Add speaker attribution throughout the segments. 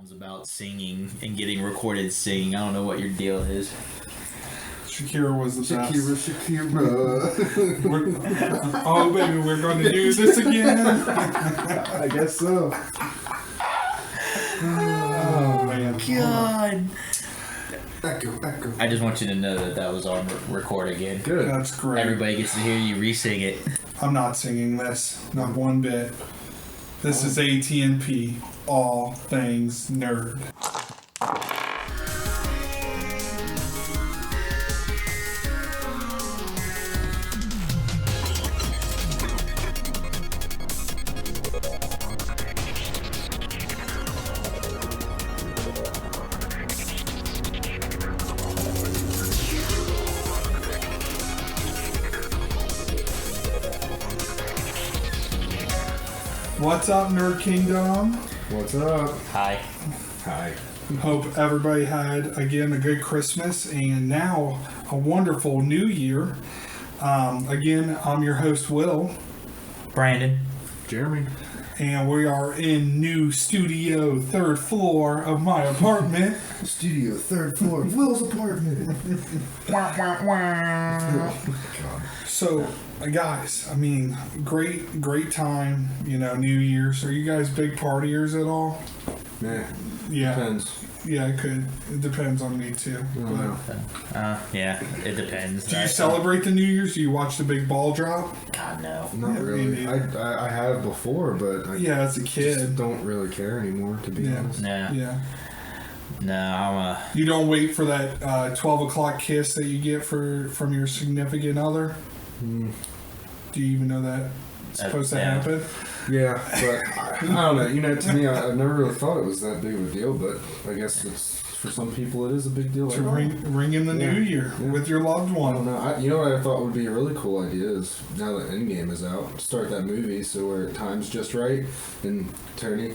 Speaker 1: qualms about singing and getting recorded singing. I don't know what your deal is.
Speaker 2: Shakira was the best.
Speaker 3: Shakira.
Speaker 2: Oh, baby, we're going to do this again.
Speaker 3: I guess so.
Speaker 2: Oh, man.
Speaker 1: God.
Speaker 3: Echo.
Speaker 1: I just want you to know that was on record again.
Speaker 3: Good.
Speaker 2: That's great.
Speaker 1: Everybody gets to hear you re-sing it.
Speaker 2: I'm not singing this. Not one bit. This is ATNP. All things nerd. What's up, Nerd Kingdom?
Speaker 3: What's up?
Speaker 1: Hi.
Speaker 3: Hi.
Speaker 2: Hope everybody had, again, a good Christmas and now a wonderful New Year. Again, I'm your host, Will.
Speaker 1: Brandon.
Speaker 3: Jeremy.
Speaker 2: And we are in new studio, third floor of my apartment.
Speaker 3: Studio, third floor, Will's apartment. God.
Speaker 2: So, guys, I mean, great time, New Year's. Are you guys big partiers at all?
Speaker 3: Nah.
Speaker 2: Yeah.
Speaker 3: Depends.
Speaker 2: Yeah, it could. It depends on me, too.
Speaker 3: I don't know.
Speaker 1: Yeah, it depends.
Speaker 2: Do you celebrate the New Year's? Do you watch the big ball drop?
Speaker 1: God, no.
Speaker 3: Not
Speaker 2: Yeah,
Speaker 3: really.
Speaker 2: me
Speaker 3: I have before, but I
Speaker 2: Yeah, as a
Speaker 3: just
Speaker 2: kid.
Speaker 3: don't really care anymore, to be
Speaker 2: Yeah.
Speaker 3: honest.
Speaker 1: Nah.
Speaker 2: Yeah.
Speaker 1: No, I'm
Speaker 2: You don't wait for that 12 o'clock kiss that you get from your significant other?
Speaker 3: Mm.
Speaker 2: Do you even know that it's supposed to
Speaker 1: yeah.
Speaker 2: happen?
Speaker 3: Yeah, but I don't know. To me, I never really thought it was that big of a deal, but I guess for some people it is a big deal.
Speaker 2: To ring in the
Speaker 3: Yeah.
Speaker 2: new year
Speaker 3: Yeah.
Speaker 2: with your loved
Speaker 3: I don't
Speaker 2: one.
Speaker 3: know. What I thought would be a really cool idea is, now that Endgame is out, start that movie so where time's just right and Tony...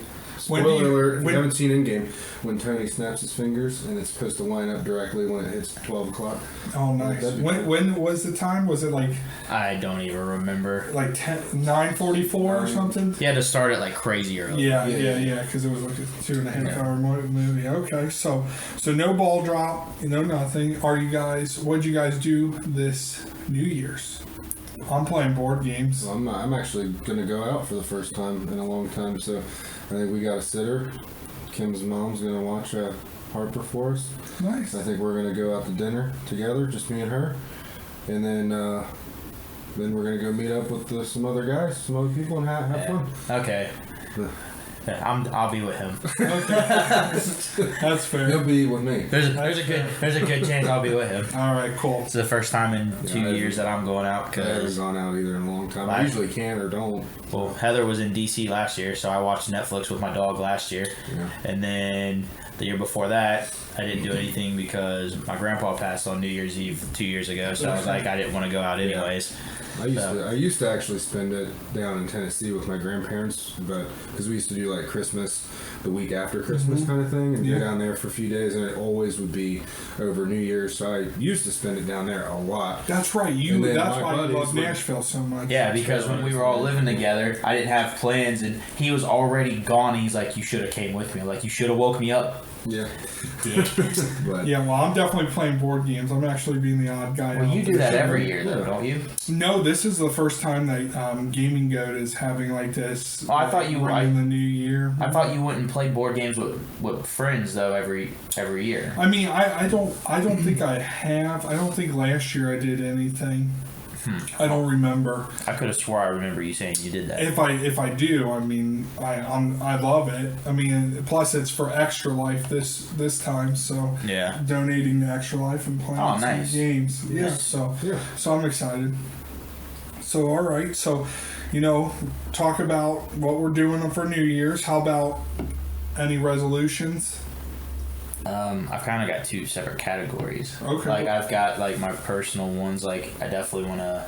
Speaker 2: When
Speaker 3: Spoiler
Speaker 2: do you-
Speaker 3: alert, if
Speaker 2: when-
Speaker 3: you haven't seen Endgame, when Tony snaps his fingers and it's supposed to line up directly when it hits 12 o'clock.
Speaker 2: Oh, nice.
Speaker 3: That'd be
Speaker 2: When,
Speaker 3: cool.
Speaker 2: when was the time? Was it
Speaker 1: I don't even remember.
Speaker 2: like 9:44 or something?
Speaker 1: You had to start it like crazy early.
Speaker 2: Yeah,
Speaker 3: Yeah.
Speaker 2: because it was like a 2.5
Speaker 1: Yeah.
Speaker 2: hour movie. Okay, so no ball drop, nothing. What'd you guys do this New Year's? I'm playing board games.
Speaker 3: So I'm actually going to go out for the first time in a long time, so I think we got a sitter. Kim's mom's going to watch Harper for us.
Speaker 2: Nice.
Speaker 3: I think we're going to go out to dinner together, just me and her. And then we're going to go meet up with some other guys, some other people, and have fun.
Speaker 1: Okay. Yeah, I'll be with him.
Speaker 2: That's fair.
Speaker 3: He'll be with me.
Speaker 1: There's a good chance I'll be with him.
Speaker 2: All right, cool.
Speaker 1: It's the first time in 2
Speaker 3: I
Speaker 1: years that I'm going out
Speaker 3: I haven't
Speaker 1: because
Speaker 3: gone out either in a long time. I usually can or don't.
Speaker 1: well, Heather was in DC last year, so I watched Netflix with my dog last year,
Speaker 3: Yeah.
Speaker 1: and then the year before that, I didn't do anything because my grandpa passed on New Year's Eve 2 years ago. So I was like, I didn't want to go out anyways.
Speaker 3: I used to actually spend it down in Tennessee with my grandparents, but because we used to do like Christmas the week after Christmas kind of thing, and
Speaker 2: Yeah.
Speaker 3: go down there for a few days, and it always would be over New Year's. So I used to spend it down there a lot.
Speaker 2: That's right.
Speaker 3: And then
Speaker 2: That's
Speaker 3: my
Speaker 2: why you
Speaker 3: buddies
Speaker 2: love
Speaker 3: would-
Speaker 2: Nashville so much.
Speaker 1: Yeah, because when we were all living together, I didn't have plans, and he was already gone. And he's like, "You should have came with me. Like, you should have woke me up."
Speaker 3: Yeah,
Speaker 1: Yeah.
Speaker 3: but
Speaker 2: Yeah, well, I'm definitely playing board games. I'm actually being the odd guy.
Speaker 1: Well,
Speaker 2: out
Speaker 1: you do
Speaker 2: there.
Speaker 1: that every year, though, don't you?
Speaker 2: No, this is the first time that Gaming Goat is having like this.
Speaker 1: Oh, I thought you were-
Speaker 2: in the new year.
Speaker 1: I thought you wouldn't play board games with friends though every year.
Speaker 2: I mean, I don't think I have. I don't think last year I did anything. I don't remember.
Speaker 1: I could have swore I remember you saying you did that.
Speaker 2: If I do, I mean, I love it. I mean, plus it's for Extra Life this time, so
Speaker 1: Yeah.
Speaker 2: donating to Extra Life and playing
Speaker 1: Oh,
Speaker 2: some
Speaker 1: nice.
Speaker 2: games. Yeah,
Speaker 1: Yes.
Speaker 2: so
Speaker 3: yeah.
Speaker 2: I'm excited. So all right, so talk about what we're doing for New Year's. How about any resolutions?
Speaker 1: I've kind of got two separate categories.
Speaker 2: Okay.
Speaker 1: Like I've got like my personal ones. Like I definitely want to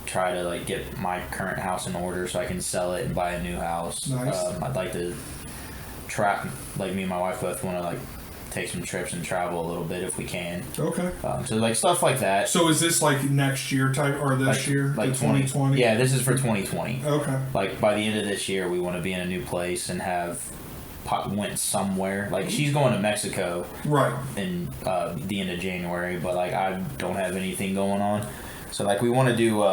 Speaker 1: try to like get my current house in order so I can sell it and buy a new house.
Speaker 2: Nice.
Speaker 1: I'd like to try. Like me and my wife both want to like take some trips and travel a little bit if we can.
Speaker 2: Okay.
Speaker 1: So like stuff like that.
Speaker 2: So is this like next year type or this year?
Speaker 1: Like
Speaker 2: the 2020?
Speaker 1: Yeah, this is for 2020.
Speaker 2: Okay.
Speaker 1: Like by the end of this year, we want to be in a new place and have went somewhere. Like she's going to Mexico
Speaker 2: Right.
Speaker 1: in the end of January, but like I don't have anything going on. So like we want to do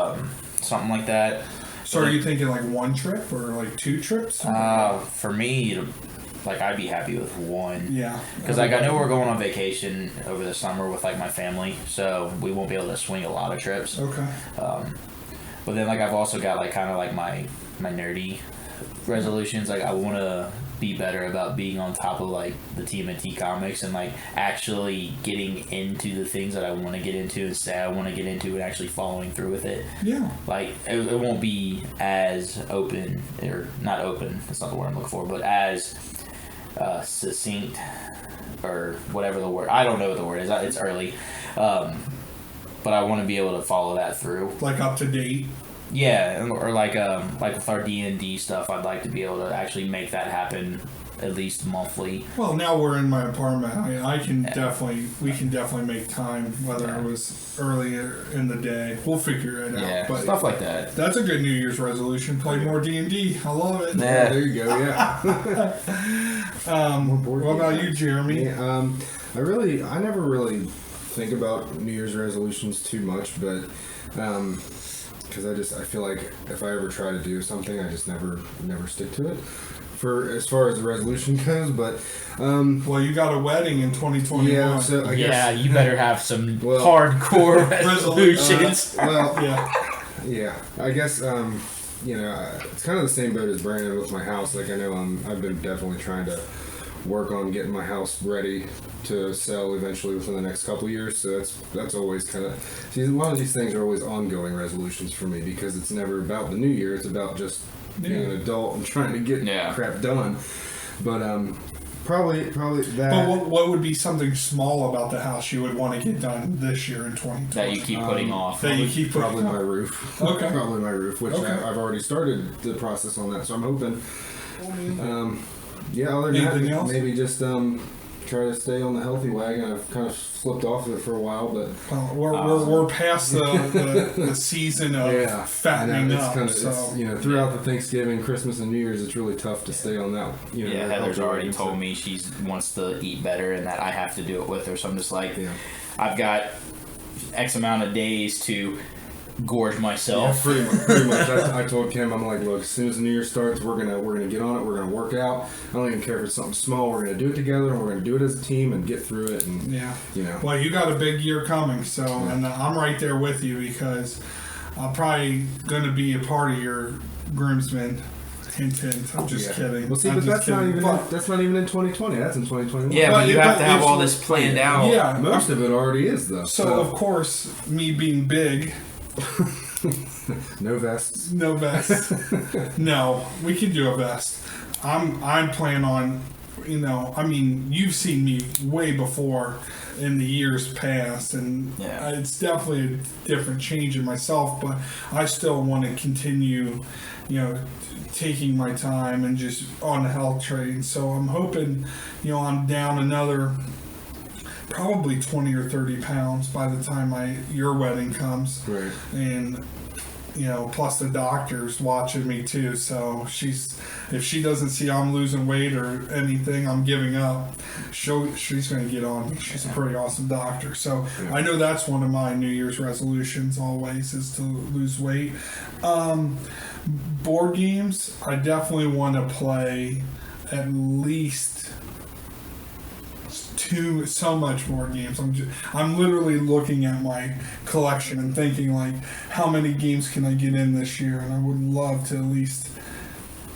Speaker 1: something like that.
Speaker 2: So are you thinking like one trip or like 2 trips?
Speaker 1: For me, like I'd be happy with one.
Speaker 2: Yeah.
Speaker 1: Because like I know we're going on vacation over the summer with like my family, so we won't be able to swing a lot of trips.
Speaker 2: Okay.
Speaker 1: But then like I've also got like kind of like my nerdy resolutions. Like I want to be better about being on top of like the TMNT comics and like actually getting into the things that I want to get into and say I want to get into and actually following through with it.
Speaker 2: Yeah.
Speaker 1: Like it won't be as open, or not open, that's not the word I'm looking for, but as succinct or whatever the word, I don't know what the word is, it's early, but I want to be able to follow that through,
Speaker 2: Like up to date.
Speaker 1: yeah, or like with our D&D stuff, I'd like to be able to actually make that happen at least monthly.
Speaker 2: Well, now we're in my apartment. I can we can definitely make time, whether it was earlier in the day. We'll figure it out. But
Speaker 1: Stuff like that.
Speaker 2: that's a good New Year's resolution. Play more D&D. I love it.
Speaker 1: Yeah.
Speaker 3: There you go. Yeah.
Speaker 2: What about you, Jeremy?
Speaker 3: Yeah, I never really think about New Year's resolutions too much, but because I feel like if I ever try to do something, I just never stick to it. For as far as the resolution goes, but
Speaker 2: Well, you got a wedding in 2021.
Speaker 3: yeah, so I guess
Speaker 1: You better have some hardcore resolutions.
Speaker 3: Yeah, I guess it's kind of the same boat as Brandon with my house. Like I know I've been definitely trying to work on getting my house ready to sell eventually within the next couple of years. So that's always kind of, see, a lot of these things are always ongoing resolutions for me because it's never about the new year. It's about just being an adult and trying to get crap done. But probably that.
Speaker 2: But what would be something small about the house you would want to get done this year in 2020?
Speaker 1: That you keep putting off.
Speaker 2: That you keep putting
Speaker 3: probably
Speaker 2: off.
Speaker 3: my roof.
Speaker 2: Okay.
Speaker 3: Probably my roof, which I've already started the process on that. So I'm hoping. Other than
Speaker 2: Anything
Speaker 3: that,
Speaker 2: else?
Speaker 3: maybe just try to stay on the healthy wagon. I've kind of slipped off of it for a while, but
Speaker 2: we're past the season of fattening up.
Speaker 3: Throughout the Thanksgiving, Christmas, and New Year's, it's really tough to stay on that.
Speaker 1: Heather's already told me she wants to eat better and that I have to do it with her. So I'm just like, I've got X amount of days to gorge myself.
Speaker 3: Yeah, pretty much. I told Kim, I'm like, look, as soon as the New Year starts, we're gonna get on it. We're gonna work out. I don't even care if it's something small. We're gonna do it together, and we're gonna do it as a team and get through it. And
Speaker 2: Well, you got a big year coming, so and I'm right there with you because I'm probably gonna be a part of your groomsmen. Hint, hint. I'm just kidding.
Speaker 3: Well, see, but that's not even in 2020. That's in 2021.
Speaker 1: Yeah, but you have to have all this planned out.
Speaker 2: Yeah,
Speaker 3: most of it already is though.
Speaker 2: So of course, me being big.
Speaker 3: No vests.
Speaker 2: No vests. No, we can do a vest. I'm planning on, you've seen me way before in the years past, and it's definitely a different change in myself, but I still want to continue, taking my time and just on the health train. So I'm hoping, I'm down another probably 20 or 30 pounds by the time your wedding comes.
Speaker 3: Right.
Speaker 2: And plus the doctor's watching me too, so if she doesn't see I'm losing weight or anything, I'm giving up, she's going to get on me. She's a pretty awesome doctor. So I know that's one of my New Year's resolutions always is to lose weight. Board games, I definitely want to play at least so much more games. I'm literally looking at my collection and thinking like, how many games can I get in this year? And I would love to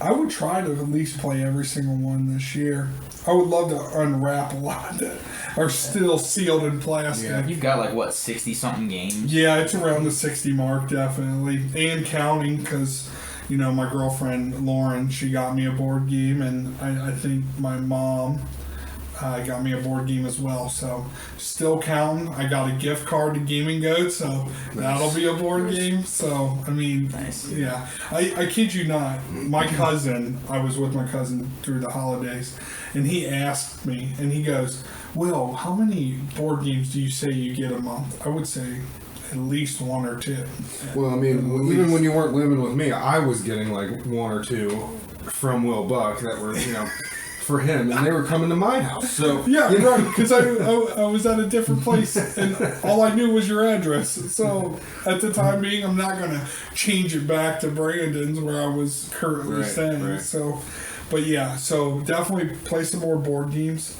Speaker 2: I would try to at least play every single one this year. I would love to unwrap a lot that are still sealed in plastic.
Speaker 1: Yeah, you've got 60-something games?
Speaker 2: Yeah, it's around the 60 mark, definitely. And counting, because, my girlfriend, Lauren, she got me a board game, and I think my mom got me a board game as well. So, still counting. I got a gift card to Gaming Goat, so that'll be a board game. So, nice. Yeah. I kid you not. I was with my cousin through the holidays, and he asked me, and he goes, Will, how many board games do you say you get a month? I would say at least 1 or 2.
Speaker 3: Well, even when you weren't living with me, I was getting 1 or 2 from Will Buck that were, for him, and they were coming to my house. So
Speaker 2: Yeah, right. Because I was at a different place, and all I knew was your address. So at the time being, I'm not gonna change it back to Brandon's where I was currently staying.
Speaker 3: Right.
Speaker 2: So, but yeah, so definitely play some more board games.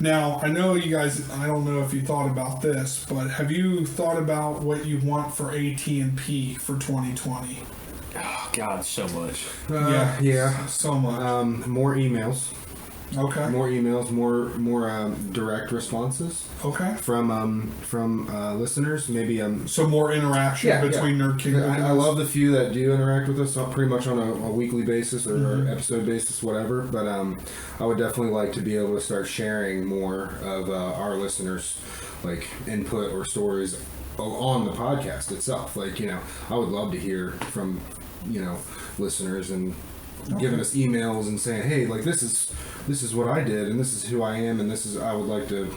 Speaker 2: Now I know you guys. I don't know if you thought about this, but have you thought about what you want for ATNP for 2020?
Speaker 1: Oh, God, so much.
Speaker 3: Yeah.
Speaker 2: So much.
Speaker 3: More emails.
Speaker 2: Okay.
Speaker 3: More emails. More direct responses
Speaker 2: Okay.
Speaker 3: from listeners. Maybe
Speaker 2: So more interaction between Nerd Kingdom.
Speaker 3: I love the few that do interact with us pretty much on a weekly basis or episode basis, whatever. But I would definitely like to be able to start sharing more of our listeners' like input or stories on the podcast itself. Like, I would love to hear from listeners and giving us emails and saying, hey, like this is what I did and this is who I am and I would like to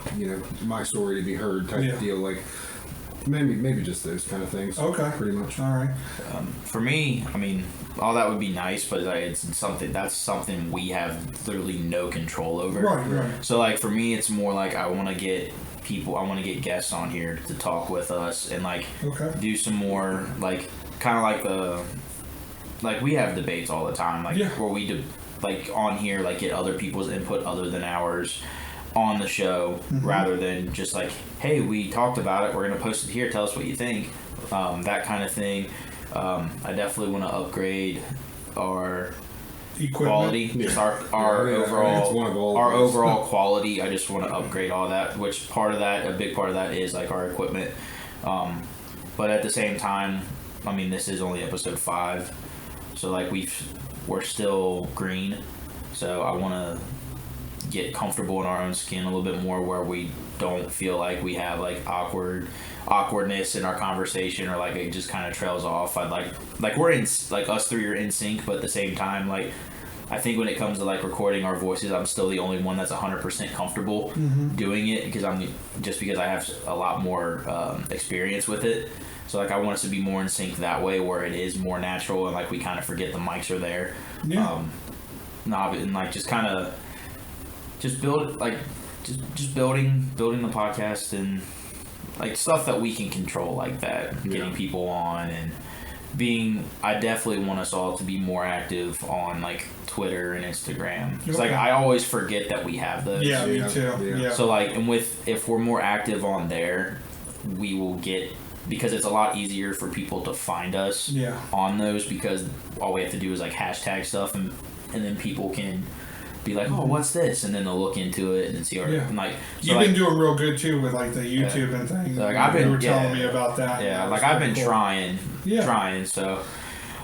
Speaker 3: my story to be heard type deal. Like maybe just those kind of things.
Speaker 2: Okay.
Speaker 3: Pretty much.
Speaker 2: All right.
Speaker 1: For me, I mean, all that would be nice, but it's something we have literally no control over.
Speaker 2: Right.
Speaker 1: So like for me, it's more like I want to get guests on here to talk with us and like do some more like kind of like we have debates all the time, like where we like on here, like get other people's input other than ours on the show, rather than just like, hey, we talked about it, we're gonna post it here, tell us what you think, that kind of thing. I definitely want to upgrade our
Speaker 2: Equipment.
Speaker 1: Quality, just our overall quality. I just want to upgrade all that, which a big part of that is like our equipment. But at the same time, I mean, this is only episode 5, so like we're still green. So I want to get comfortable in our own skin a little bit more, where we don't feel like we have like awkwardness in our conversation, or like it just kind of trails off. I'd like we're in, like us three are in sync, but at the same time, like I think when it comes to like recording our voices, I'm still the only one that's 100% comfortable doing it, because I have a lot more experience with it. So like I want us to be more in sync that way, where it is more natural and like we kind of forget the mics are there. And like just kind of just build like just building the podcast and like stuff that we can control, like that, getting people on and I definitely want us all to be more active on like Twitter and Instagram. It's like I always forget that we have those.
Speaker 2: Yeah, me too. Yeah.
Speaker 1: So like, and if we're more active on there, we will get, because it's a lot easier for people to find us on those, because all we have to do is like hashtag stuff and then people can be like, oh, what's this? And then they'll look into it and see our and like. So
Speaker 2: you've been doing real good too with like the YouTube and things.
Speaker 1: Like
Speaker 2: you were telling me about that.
Speaker 1: Yeah, like I've been trying. So.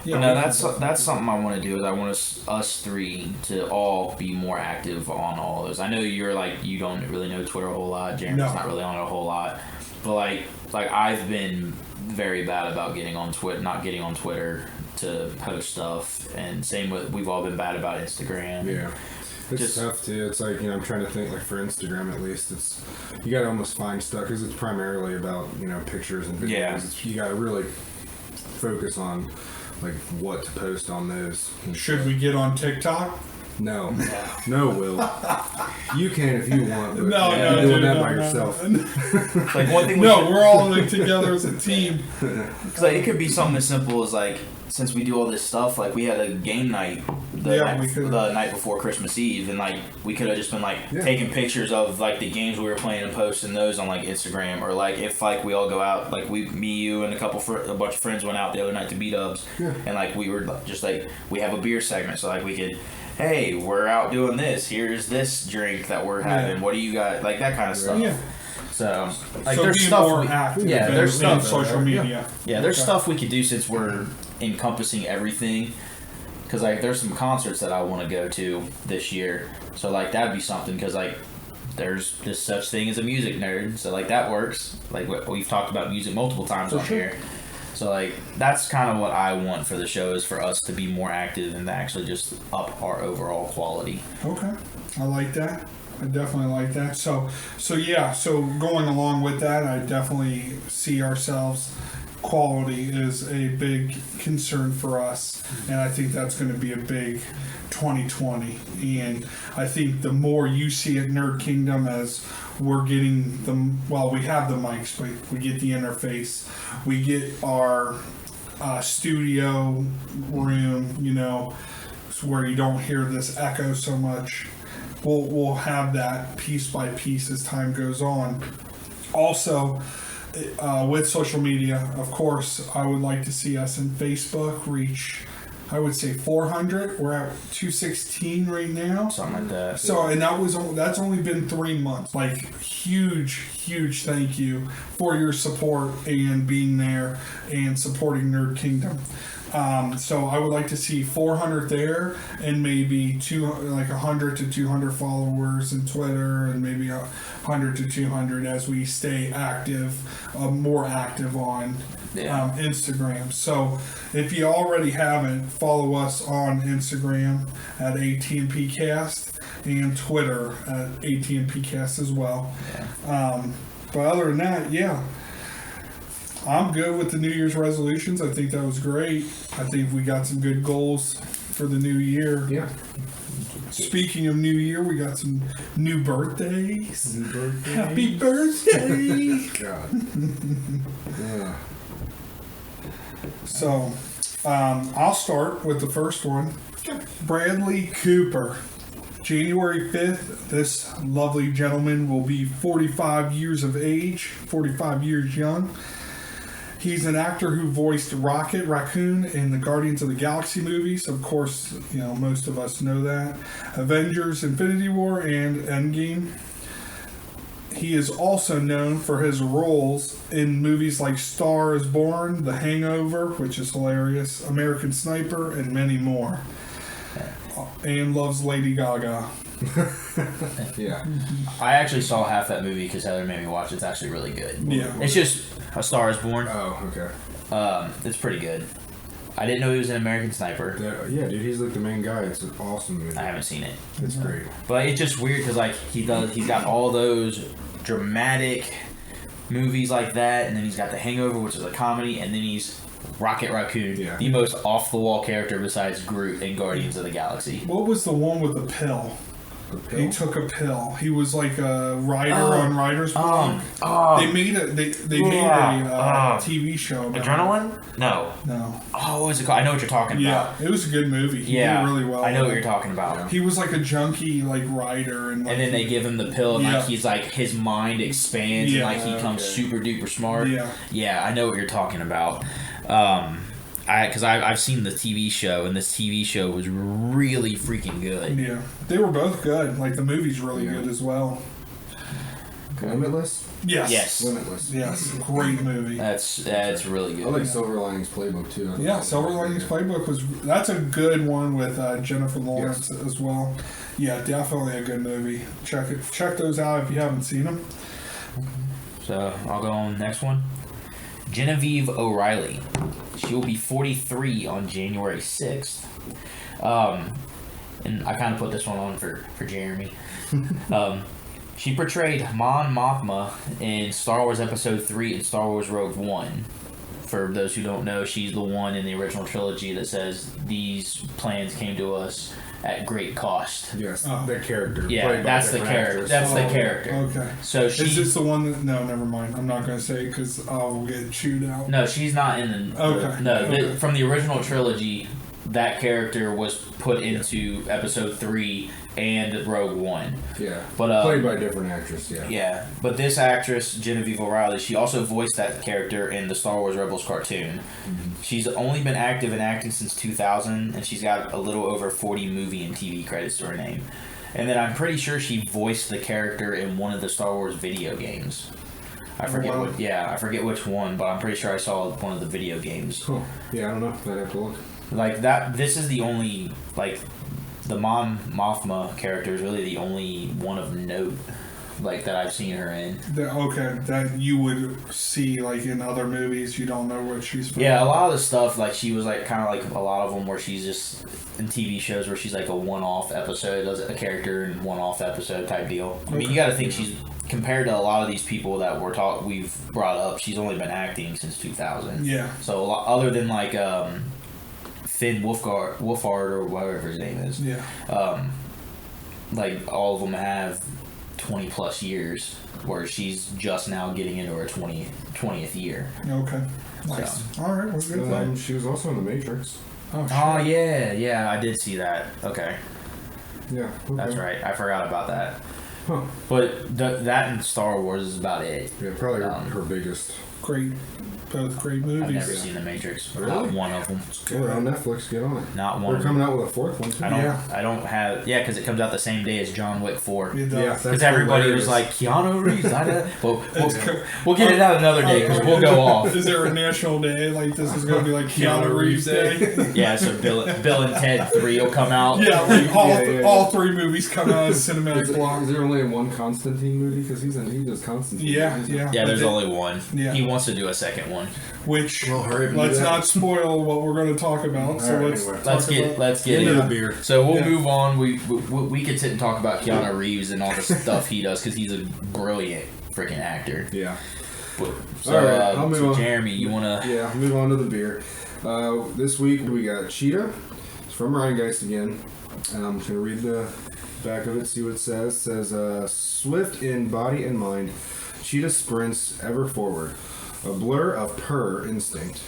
Speaker 1: Yeah, no, that's something I want to do. Is I want us three to all be more active on all those. I know you're like, you don't really know Twitter a whole lot. Jeremy's not really on it a whole lot, but like I've been very bad about not getting on Twitter to post stuff, and same with, we've all been bad about Instagram.
Speaker 3: Yeah. It's tough too. It's like, I'm trying to think, like for Instagram at least, it's, you gotta almost find stuff, because it's primarily about, pictures and videos. You gotta really focus on like what to post on those.
Speaker 2: Should we get on TikTok?
Speaker 3: No, Will. You can if you want, but
Speaker 2: you're
Speaker 3: doing that by yourself.
Speaker 1: Like one thing.
Speaker 2: We're all like together as a team.
Speaker 1: Because like, it could be something as simple as like, since we do all this stuff, like we had a game night the night before Christmas Eve, and like we could have just been like taking pictures of like the games we were playing and posting those on like Instagram, or like if like we all go out, like me, you, and a bunch of friends went out the other night to B-Dubs, and like we were just like, we have a beer segment, so like we could, hey, we're out doing this, here's this drink that we're having, what do you got, like that kind of stuff. So, like,
Speaker 2: so
Speaker 1: there's stuff.
Speaker 2: More active
Speaker 1: there's stuff.
Speaker 2: Social media.
Speaker 1: Yeah, there's stuff we could do, since we're encompassing everything. Because like, there's some concerts that I want to go to this year. So like, that'd be something. Because like, there's just such thing as a music nerd. So like, that works. Like, we've talked about music multiple times on here. So like, that's kind of what I want for the show, is for us to be more active and to actually just up our overall quality.
Speaker 2: Okay, I like that. I definitely like that. So going along with that, I definitely see ourselves quality is a big concern for us, and I think that's going to be a big 2020. And I think the more you see at Nerd Kingdom, as we're getting we have the mics, but we get the interface, we get our studio room, where you don't hear this echo so much. We'll have that piece by piece as time goes on. Also, with social media, of course, I would like to see us in Facebook reach, I would say 400. We're at 216 right now.
Speaker 1: Something like that.
Speaker 2: So, and that's only been 3 months. Like, huge thank you for your support and being there and supporting Nerd Kingdom. So I would like to see 400 there, and maybe 100 to 200 followers in Twitter, and maybe 100 to 200 as we stay active, more active on Instagram. So if you already haven't, follow us on Instagram at ATNP Cast and Twitter at ATNP Cast as well.
Speaker 1: Yeah.
Speaker 2: But other than that, I'm good with the New Year's resolutions. I think that was great. I think we got some good goals for the new year.
Speaker 3: Yeah.
Speaker 2: Speaking of New Year, we got some new birthdays. Happy birthday!
Speaker 3: God. Yeah.
Speaker 2: So, I'll start with the first one. Bradley Cooper. January 5th, this lovely gentleman will be 45 years of age, 45 years young. He's an actor who voiced Rocket Raccoon in the Guardians of the Galaxy movies. Of course, most of us know that. Avengers, Infinity War, and Endgame. He is also known for his roles in movies like Star is Born, The Hangover, which is hilarious, American Sniper, and many more. And loves Lady Gaga.
Speaker 3: Yeah.
Speaker 1: I actually saw half that movie because Heather made me watch it. It's actually really good.
Speaker 2: Yeah.
Speaker 1: It's just A Star is Born.
Speaker 3: Oh, okay.
Speaker 1: It's pretty good. I didn't know he was an American Sniper.
Speaker 3: Yeah, dude, he's like the main guy. It's an awesome movie.
Speaker 1: I haven't seen it.
Speaker 3: It's great.
Speaker 1: But it's just weird because he's got all those dramatic movies like that, and then he's got The Hangover, which is a comedy, and then he's Rocket Raccoon, the most off-the-wall character besides Groot in Guardians of the Galaxy.
Speaker 2: What was the one with the pill? He took a pill. He was like a writer on Writer's Block. They made a TV show about
Speaker 1: Adrenaline?
Speaker 2: No.
Speaker 1: Oh, what was it called? I know what you're talking about.
Speaker 2: Yeah, it was a good movie. He did really well.
Speaker 1: I know what you're talking about.
Speaker 2: He was like a junkie, writer, and
Speaker 1: then they give him the pill, and he's his mind expands, and he becomes super duper smart. Yeah, I know what you're talking about. Because I've seen the TV show, and this TV show was really freaking good.
Speaker 2: Yeah, they were both good. Like, the movie's really good as well.
Speaker 3: Limitless?
Speaker 2: Yes.
Speaker 3: Limitless.
Speaker 2: Yes, great movie.
Speaker 1: That's really good.
Speaker 3: I like Silver Linings Playbook too.
Speaker 2: Silver Linings Playbook that's a good one with Jennifer Lawrence as well. Yeah, definitely a good movie. Check those out if you haven't seen them.
Speaker 1: So I'll go on the next one. Genevieve O'Reilly. She will be 43 on January 6th. And I kind of put this one on for Jeremy. She portrayed Mon Mothma in Star Wars Episode 3 and Star Wars Rogue One. For those who don't know, she's the one in the original trilogy that says these plans came to us at great cost.
Speaker 3: Yes, the character.
Speaker 1: Yeah, that's the character. That's the character.
Speaker 2: Okay.
Speaker 1: So
Speaker 2: is this the one that? No, never mind. I'm not going to say because I'll get chewed out.
Speaker 1: No, she's not in the.
Speaker 2: Okay.
Speaker 1: From the original trilogy, that character was put into Episode 3 and Rogue One.
Speaker 3: Yeah.
Speaker 1: But
Speaker 3: played by a different actress. Yeah.
Speaker 1: Yeah, but this actress Genevieve O'Reilly, she also voiced that character in the Star Wars Rebels cartoon. Mm-hmm. She's only been active in acting since 2000, and she's got a little over 40 movie and TV credits to her name. And then I'm pretty sure she voiced the character in one of the Star Wars video games. I forget which one, but I'm pretty sure I saw one of the video games.
Speaker 3: Cool. Yeah, I don't know. I'd have to look.
Speaker 1: Like that. This is the only the Mon Mothma character is really the only one of note like that I've seen her in.
Speaker 2: That you would see like in other movies. You don't know what she's from.
Speaker 1: Yeah, a lot of the stuff, like she was like kind of like a lot of them where she's just in TV shows where she's like a one-off episode, does a character in one-off episode type deal. I mean, you got to think she's compared to a lot of these people that we've brought up. She's only been acting since 2000.
Speaker 2: Yeah.
Speaker 1: So a lot, other than like Finn Wolfhard or whatever his name is.
Speaker 2: Yeah.
Speaker 1: Like all of them have 20 plus years, where she's just now getting into her 20th year.
Speaker 2: Okay. Nice.
Speaker 1: So.
Speaker 2: All right. Well, good.
Speaker 3: She was also in The Matrix.
Speaker 2: Oh,
Speaker 1: yeah, I did see that. Okay.
Speaker 3: Yeah. Okay.
Speaker 1: That's right. I forgot about that.
Speaker 3: Huh.
Speaker 1: But that and Star Wars is about it.
Speaker 3: Yeah, probably her biggest.
Speaker 2: Both great movies.
Speaker 1: I've never seen The Matrix.
Speaker 3: Really?
Speaker 1: Not one of them.
Speaker 3: We're on Netflix. Get on it.
Speaker 1: Not one.
Speaker 3: We're coming out with a fourth one too.
Speaker 1: I don't have. Yeah, because it comes out the same day as John Wick 4.
Speaker 2: It does.
Speaker 3: Yeah,
Speaker 1: Because everybody was like, Keanu Reeves. We'll get it out another day because we'll go off.
Speaker 2: Is there a national day? Like this is going to be like Keanu Reeves Day?
Speaker 1: Yeah, so Bill and Ted 3 will come out.
Speaker 2: Yeah, like all three movies come out as cinematic block.
Speaker 3: Is there only one Constantine movie? Because he does Constantine.
Speaker 2: Yeah.
Speaker 1: Yeah, there's only one.
Speaker 2: Yeah.
Speaker 1: He wants to do a second one.
Speaker 2: Which
Speaker 3: hurry up and
Speaker 2: let's
Speaker 3: do that.
Speaker 2: not spoil what we're going to talk about. So
Speaker 3: Alright,
Speaker 2: let's
Speaker 3: anyway.
Speaker 1: Let's get
Speaker 3: Into
Speaker 1: into
Speaker 3: the beer.
Speaker 1: So we'll
Speaker 2: Yeah.
Speaker 1: move on. We could sit and talk about Keanu Reeves and all the stuff he does because he's a brilliant freaking actor.
Speaker 3: Yeah.
Speaker 1: So,
Speaker 3: All right, I'll move on.
Speaker 1: Jeremy, you wanna?
Speaker 3: Yeah, move on to the beer. This week we got Cheetah. It's from Rheingeist again. I'm just going to read the back of it, see what it says. It says, swift in body and mind, Cheetah sprints ever forward. A blur of purr instinct.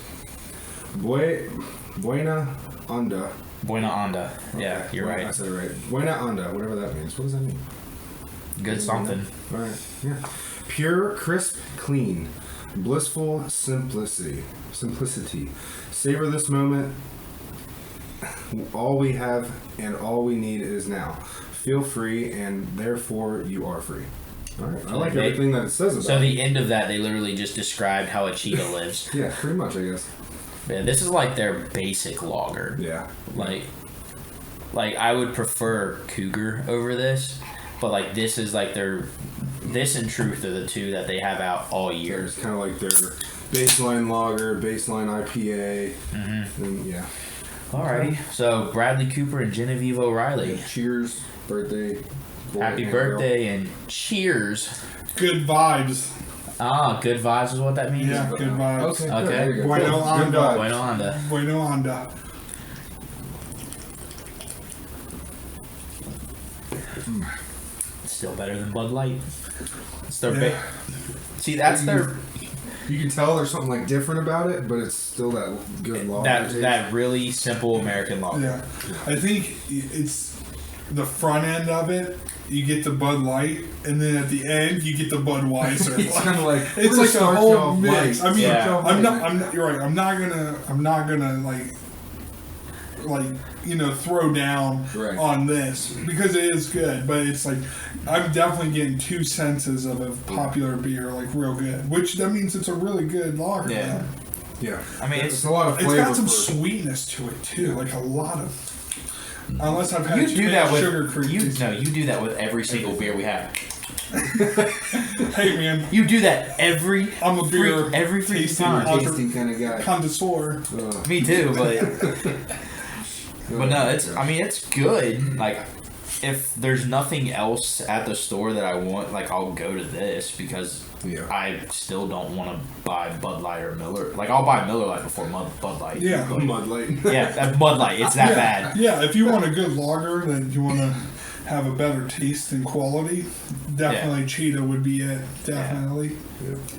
Speaker 3: Buena onda.
Speaker 1: Buena onda. Yeah, you're
Speaker 3: I
Speaker 1: right.
Speaker 3: said it right. Buena onda, whatever that means. What does that mean?
Speaker 1: Good something.
Speaker 3: All right. Yeah. Pure, crisp, clean. Blissful simplicity. Savor this moment. All we have and all we need is now. Feel free, and therefore you are free. All right. I like everything that it says about
Speaker 1: So
Speaker 3: it.
Speaker 1: the end of that, they literally just described how a cheetah lives.
Speaker 3: Yeah, pretty much, I guess.
Speaker 1: Yeah, this is like their basic lager.
Speaker 3: Yeah.
Speaker 1: Like I would prefer Cougar over this, but like this is like this and Truth are the two that they have out all year.
Speaker 3: It's kind of like their baseline lager, baseline IPA, and yeah.
Speaker 1: Alrighty, so Bradley Cooper and Genevieve O'Reilly.
Speaker 3: Cheers, birthday.
Speaker 1: Happy
Speaker 3: boy and
Speaker 1: birthday and cheers.
Speaker 2: Good vibes.
Speaker 1: Ah, good vibes is what that means?
Speaker 2: Yeah, good vibes.
Speaker 3: Okay.
Speaker 1: Okay.
Speaker 3: There you go.
Speaker 2: Bueno
Speaker 3: Good
Speaker 2: onda.
Speaker 3: vibes.
Speaker 1: Bueno onda.
Speaker 2: Bueno onda.
Speaker 1: It's still better than Bud Light. It's their
Speaker 2: Yeah.
Speaker 1: See, that's their
Speaker 3: You can tell there's something like different about it, but it's still that good lager. taste.
Speaker 1: that really simple American lager.
Speaker 2: Yeah. I think it's the front end of it. You get the Bud Light, and then at the end you get the Budweiser.
Speaker 3: It's kind of like
Speaker 2: It's like a whole mix. I mean,
Speaker 1: Yeah.
Speaker 2: I'm not. You're right. I'm not gonna like throw down
Speaker 3: Right.
Speaker 2: on this because it is good. But it's like I'm definitely getting two senses of a popular beer, like real good. Which that means it's a really good lager.
Speaker 1: Yeah.
Speaker 2: man.
Speaker 3: Yeah.
Speaker 1: I mean,
Speaker 3: it's a lot of
Speaker 2: It's
Speaker 3: flavor.
Speaker 2: got some
Speaker 3: for-
Speaker 2: sweetness to it too, like a lot of. Unless I've had
Speaker 1: You
Speaker 2: too
Speaker 1: do
Speaker 2: many
Speaker 1: that with
Speaker 2: sugar cream.
Speaker 1: you do that with every single beer we have.
Speaker 2: Hey man,
Speaker 1: You do that every
Speaker 2: I'm a beer
Speaker 1: every freaking
Speaker 2: tasting
Speaker 1: time.
Speaker 3: tasty kind of guy.
Speaker 2: connoisseur.
Speaker 1: Me too, but no, it's good. Like if there's nothing else at the store that I want, like I'll go to this because
Speaker 3: Yeah.
Speaker 1: I still don't want to buy Bud Light or Miller. Like I'll buy Miller Lite before Bud Light.
Speaker 2: Yeah.
Speaker 1: But-
Speaker 3: Mud Light.
Speaker 1: yeah, that Bud Light. It's that bad.
Speaker 2: Yeah, if you want a good lager, then you want to have a better taste and quality. Definitely, Cheetah would be it. Definitely,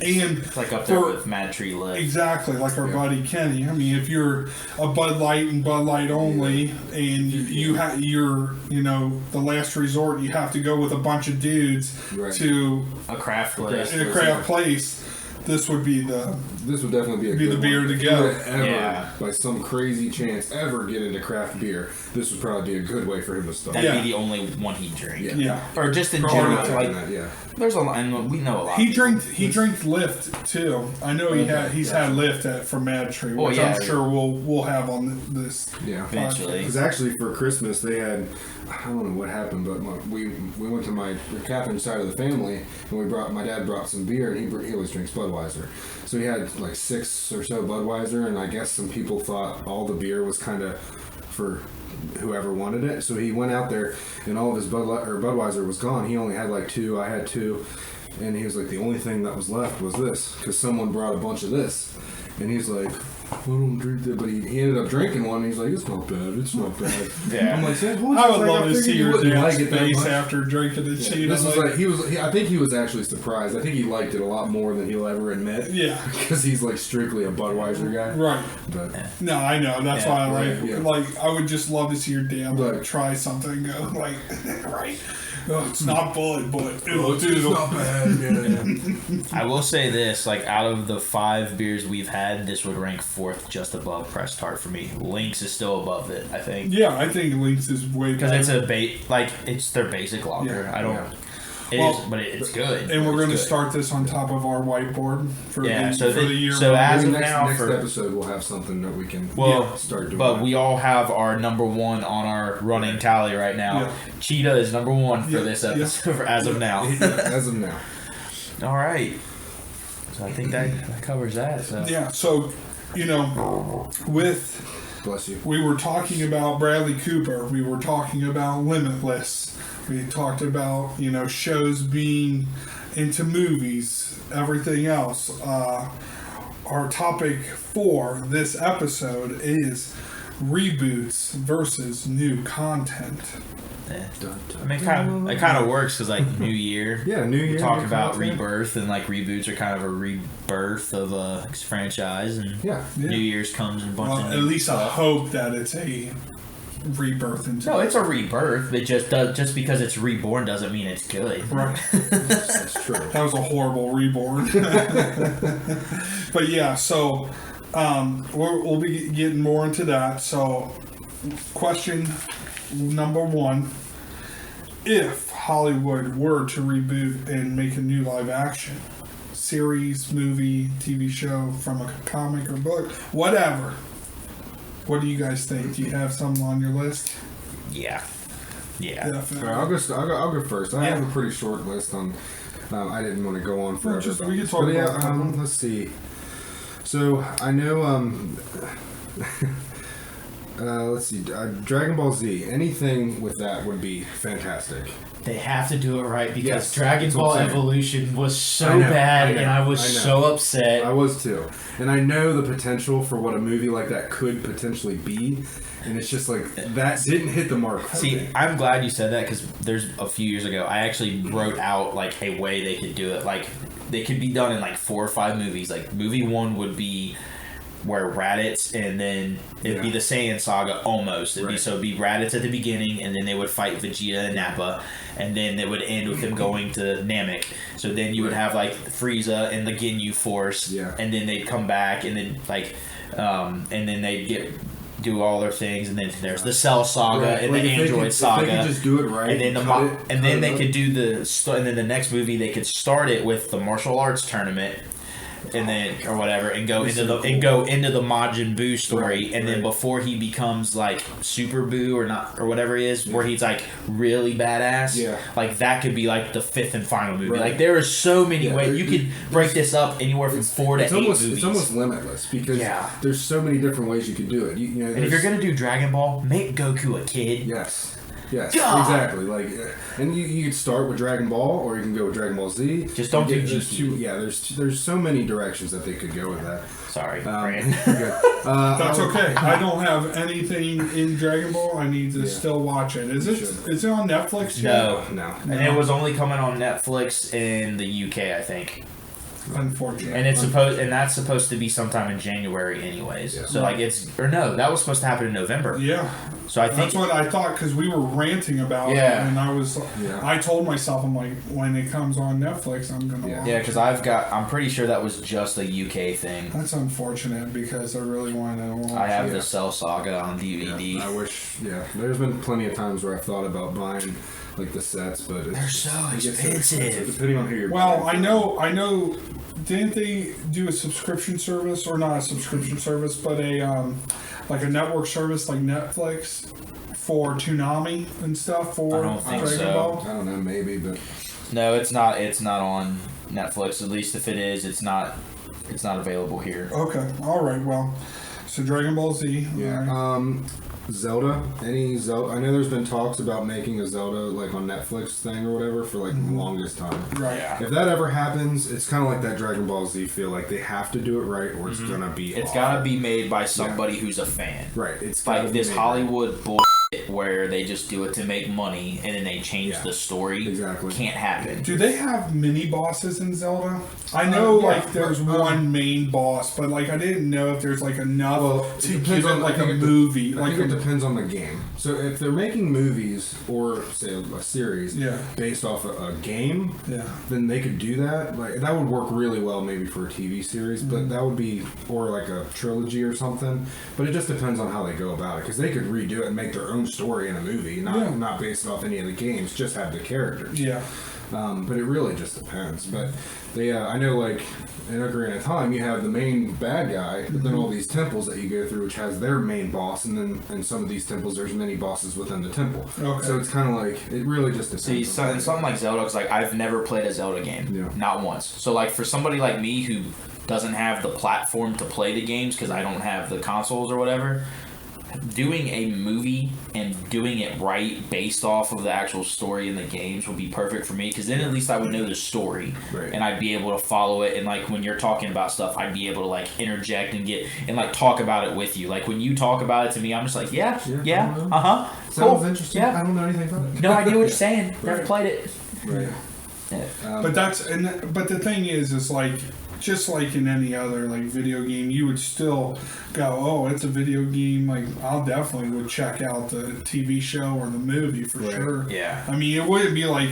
Speaker 2: and
Speaker 1: It's like up there
Speaker 2: for-
Speaker 1: with Mad Tree Lift.
Speaker 2: exactly like our buddy Kenny. I mean, if you're a Bud Light and Bud Light only, and you're the last resort, you have to go with a bunch of dudes
Speaker 3: Right.
Speaker 2: to
Speaker 1: A craft place.
Speaker 2: in a craft place. this would be
Speaker 3: This would definitely be a good
Speaker 2: the beer
Speaker 3: one.
Speaker 2: to
Speaker 3: If you
Speaker 2: go.
Speaker 3: were to ever,
Speaker 1: Yeah.
Speaker 3: by some crazy chance, ever get into craft beer, this would probably be a good way for him to start.
Speaker 1: That'd
Speaker 2: Yeah.
Speaker 1: be the only one he'd drink.
Speaker 2: Yeah.
Speaker 1: Or just in
Speaker 3: Probably
Speaker 1: general,
Speaker 3: not
Speaker 1: like,
Speaker 3: doing that, yeah.
Speaker 1: there's a lot, and we know a lot.
Speaker 2: He
Speaker 1: of people.
Speaker 2: drank Lift too. I know he's had Lift from Mad Tree, which
Speaker 1: yeah.
Speaker 2: I'm sure we'll have on this.
Speaker 3: Yeah.
Speaker 1: Eventually.
Speaker 3: Because actually for Christmas they had, I don't know what happened, but we went to Catherine's side of the family and my dad brought some beer, and he always drinks Budweiser. So he had like 6 or so Budweiser, and I guess some people thought all the beer was kind of for whoever wanted it. So he went out there and all of his Budweiser was gone. He only had like 2. I had 2. And he was like, the only thing that was left was this, because someone brought a bunch of this. And he's like, I don't drink that. But he ended up drinking one, and he's like, it's not bad. It's not bad.
Speaker 1: Yeah.
Speaker 3: I'm like,
Speaker 2: I would love to see your dad's
Speaker 3: that
Speaker 2: face
Speaker 3: much.
Speaker 2: after drinking it.
Speaker 3: Yeah, this was like I think he was actually surprised. I think he liked it a lot more than he'll ever admit.
Speaker 2: Yeah.
Speaker 3: Because he's like strictly a Budweiser guy.
Speaker 2: Right.
Speaker 3: But
Speaker 2: No, I know. That's
Speaker 1: Yeah,
Speaker 2: why I
Speaker 3: right, yeah.
Speaker 2: like. I would just love to see your dad
Speaker 3: Right.
Speaker 2: try something and go like, right. Oh, it's not Bud, but it'll
Speaker 3: it's
Speaker 2: do.
Speaker 3: not bad. Yeah.
Speaker 1: I will say this, like, out of the 5 beers we've had, this would rank 4th just above Pressed Tart for me. Lynx is still above it, I think.
Speaker 2: Yeah, I think Lynx is way
Speaker 1: Because
Speaker 2: better.
Speaker 1: it's it's their basic lager.
Speaker 2: Yeah.
Speaker 1: I don't.
Speaker 3: Yeah.
Speaker 1: It
Speaker 2: Well,
Speaker 1: is, but it's good.
Speaker 2: And we're
Speaker 1: It's
Speaker 2: going to
Speaker 1: good.
Speaker 2: start this on top of our whiteboard for the year.
Speaker 1: so as
Speaker 3: Maybe
Speaker 1: of
Speaker 3: next,
Speaker 1: now,
Speaker 3: next
Speaker 1: for
Speaker 3: episode we'll have something that we can start doing.
Speaker 1: but we all have our number 1 on our running tally right now.
Speaker 2: Yeah.
Speaker 1: Cheetah is number 1 for
Speaker 2: Yeah,
Speaker 1: this episode as of now.
Speaker 3: as of now.
Speaker 1: All right. So I think that covers that. So.
Speaker 2: Yeah, so, with
Speaker 3: Bless you.
Speaker 2: we were talking about Bradley Cooper, we were talking about Limitless, we talked about shows being into movies, everything else. Our topic for this episode is reboots versus new content.
Speaker 1: Yeah.
Speaker 3: Dun, dun,
Speaker 1: I mean, it kind of works because like New Year.
Speaker 3: Yeah, New Year.
Speaker 1: We talk
Speaker 3: new
Speaker 1: about
Speaker 3: content.
Speaker 1: rebirth, and like reboots are kind of a rebirth of a franchise, and
Speaker 3: Yeah.
Speaker 1: New Year's comes in a bunch of
Speaker 2: At
Speaker 1: new
Speaker 2: least I
Speaker 1: stuff.
Speaker 2: hope that it's a rebirth into
Speaker 1: No, it's a rebirth. It just because it's reborn doesn't mean it's good.
Speaker 2: right.
Speaker 3: That's true.
Speaker 2: That was a horrible reborn. But yeah, so we'll be getting more into that. So, question number 1: if Hollywood were to reboot and make a new live action series, movie, TV show from a comic or book, whatever, what do you guys think? Do you have some on your list?
Speaker 1: Yeah.
Speaker 2: Definitely.
Speaker 3: All right, I'll go first. I
Speaker 2: Yeah.
Speaker 3: have a pretty short list on. I didn't want to go on forever.
Speaker 2: just-
Speaker 3: but-
Speaker 2: we can talk
Speaker 3: but
Speaker 2: about
Speaker 3: yeah,
Speaker 2: that.
Speaker 3: let's see. So I know. Let's see. Dragon Ball Z. Anything with that would be fantastic.
Speaker 1: They have to do it right because
Speaker 3: Yes,
Speaker 1: Dragon
Speaker 3: that's what
Speaker 1: Ball
Speaker 3: I'm saying.
Speaker 1: Evolution was so
Speaker 3: I know,
Speaker 1: bad,
Speaker 3: I know,
Speaker 1: and I was
Speaker 3: I know.
Speaker 1: so upset.
Speaker 3: I was too, and I know the potential for what a movie like that could potentially be, and it's just like that didn't hit the mark. for
Speaker 1: See,
Speaker 3: me.
Speaker 1: I'm glad you said that because there's a few years ago I actually wrote out like a way they could do it. Like they could be done in like 4 or 5 movies. Like movie 1 would be where Raditz, and then it'd be the Saiyan saga almost. It'd be Raditz at the beginning, and then they would fight Vegeta and Nappa, and then they would end with them going to Namek. So then you would have like Frieza and the Ginyu Force, and then they'd come back, and then and then they'd do all their things, and then there's the Cell saga and
Speaker 3: Like,
Speaker 1: the
Speaker 3: if they
Speaker 1: Android
Speaker 3: could-
Speaker 1: saga.
Speaker 3: If they could just do it right,
Speaker 1: And then they could do and then the next movie they could start it with the martial arts tournament, and then or whatever, and go into the Majin Buu story, and then before he becomes like Super Buu or whatever he is, where he's like really badass.
Speaker 3: Yeah.
Speaker 1: Like that could be like the 5th and final movie.
Speaker 3: Right.
Speaker 1: Like there are so many
Speaker 3: Yeah,
Speaker 1: ways you could break this up anywhere from 4 to 8 movies.
Speaker 3: It's almost limitless because
Speaker 1: Yeah.
Speaker 3: there's so many different ways you could do it. You know,
Speaker 1: and if you're gonna do Dragon Ball, make Goku a kid.
Speaker 3: yes, God. Exactly. Like, and you could start with Dragon Ball, or you can go with Dragon Ball Z.
Speaker 1: Just don't do
Speaker 3: there's
Speaker 1: GT.
Speaker 3: there's so many directions that they could go with that.
Speaker 1: Sorry, Brand.
Speaker 3: Good.
Speaker 2: That's okay. I don't have anything in Dragon Ball. I need to still watch it. Is it on Netflix yet?
Speaker 1: No.
Speaker 3: No.
Speaker 1: And it was only coming on Netflix in the UK, I think.
Speaker 2: Unfortunately.
Speaker 1: And that's supposed to be sometime in January, anyways.
Speaker 3: Yeah.
Speaker 1: So like that was supposed to happen in November.
Speaker 2: Yeah.
Speaker 1: So I think
Speaker 2: that's what I thought, because we were ranting about it, and I told myself, I'm like, when it comes on Netflix, I'm gonna watch.
Speaker 1: Yeah, because I'm pretty sure that was just a UK thing.
Speaker 2: That's unfortunate, because I really want to watch.
Speaker 1: I have the Cell Saga on DVD.
Speaker 3: I wish. Yeah, there's been plenty of times where I've thought about buying like the sets, but
Speaker 1: they're so expensive.
Speaker 3: Depending on who you're.
Speaker 2: Well, I know. Didn't they do a subscription service, or not a subscription service, but a like a network service like Netflix for Toonami and stuff for
Speaker 1: I don't think
Speaker 2: Dragon
Speaker 1: so.
Speaker 2: Ball?
Speaker 3: I don't know, maybe, but
Speaker 1: No, it's not. It's not on Netflix. At least if it is, it's not. It's not available here.
Speaker 2: Okay, all right. Well, so Dragon Ball Z.
Speaker 3: yeah.
Speaker 2: Right.
Speaker 3: Zelda. Any Zelda? I know there's been talks about making a Zelda like on Netflix thing or whatever for like the longest time.
Speaker 2: Right.
Speaker 1: Yeah.
Speaker 3: If that ever happens, it's kind of like that Dragon Ball Z feel. Like they have to do it right, or it's gonna be.
Speaker 1: It's
Speaker 3: awful.
Speaker 1: got to be made by somebody who's a fan.
Speaker 3: right. It's
Speaker 1: Like
Speaker 3: gotta be
Speaker 1: this
Speaker 3: made
Speaker 1: Hollywood bullshit where they just do it to make money and then they change the story.
Speaker 3: Exactly.
Speaker 1: Can't happen.
Speaker 2: Do they have mini bosses in Zelda? I know, like, there's one main boss, but like I didn't know if there's like enough to give it like a movie.
Speaker 3: I think it depends on the game. So if they're making movies or say a series based off a game, then they could do that. Like that would work really well maybe for a TV series, but that would be or like a trilogy or something. But it just depends on how they go about it, because they could redo it and make their own story in a movie, not based off any of the games, just have the characters.
Speaker 2: Yeah.
Speaker 3: But it really just depends. But they, I know, like in Ocarina of Time, you have the main bad guy, but then all these temples that you go through, which has their main boss, and then in some of these temples, there's many bosses within the temple.
Speaker 2: Okay.
Speaker 3: So it's kind of like it really just depends.
Speaker 1: See, something like Zelda, because like I've never played a Zelda game, not once. So like for somebody like me who doesn't have the platform to play the games because I don't have the consoles or whatever, doing a movie and doing it right based off of the actual story in the games would be perfect for me, because then at least I would know the story and I'd be able to follow it, and like when you're talking about stuff I'd be able to like interject and get and like talk about it with you. Like when you talk about it to me, I'm just like
Speaker 3: Sounds
Speaker 1: cool,
Speaker 3: interesting. I don't know anything about it.
Speaker 1: No idea what you're saying. Never played it.
Speaker 3: Right.
Speaker 2: But but the thing is like, just like in any other like video game, you would still go, oh, it's a video game. Like I'll definitely would check out the TV show or the movie for sure.
Speaker 1: Yeah.
Speaker 2: I mean, it wouldn't be like,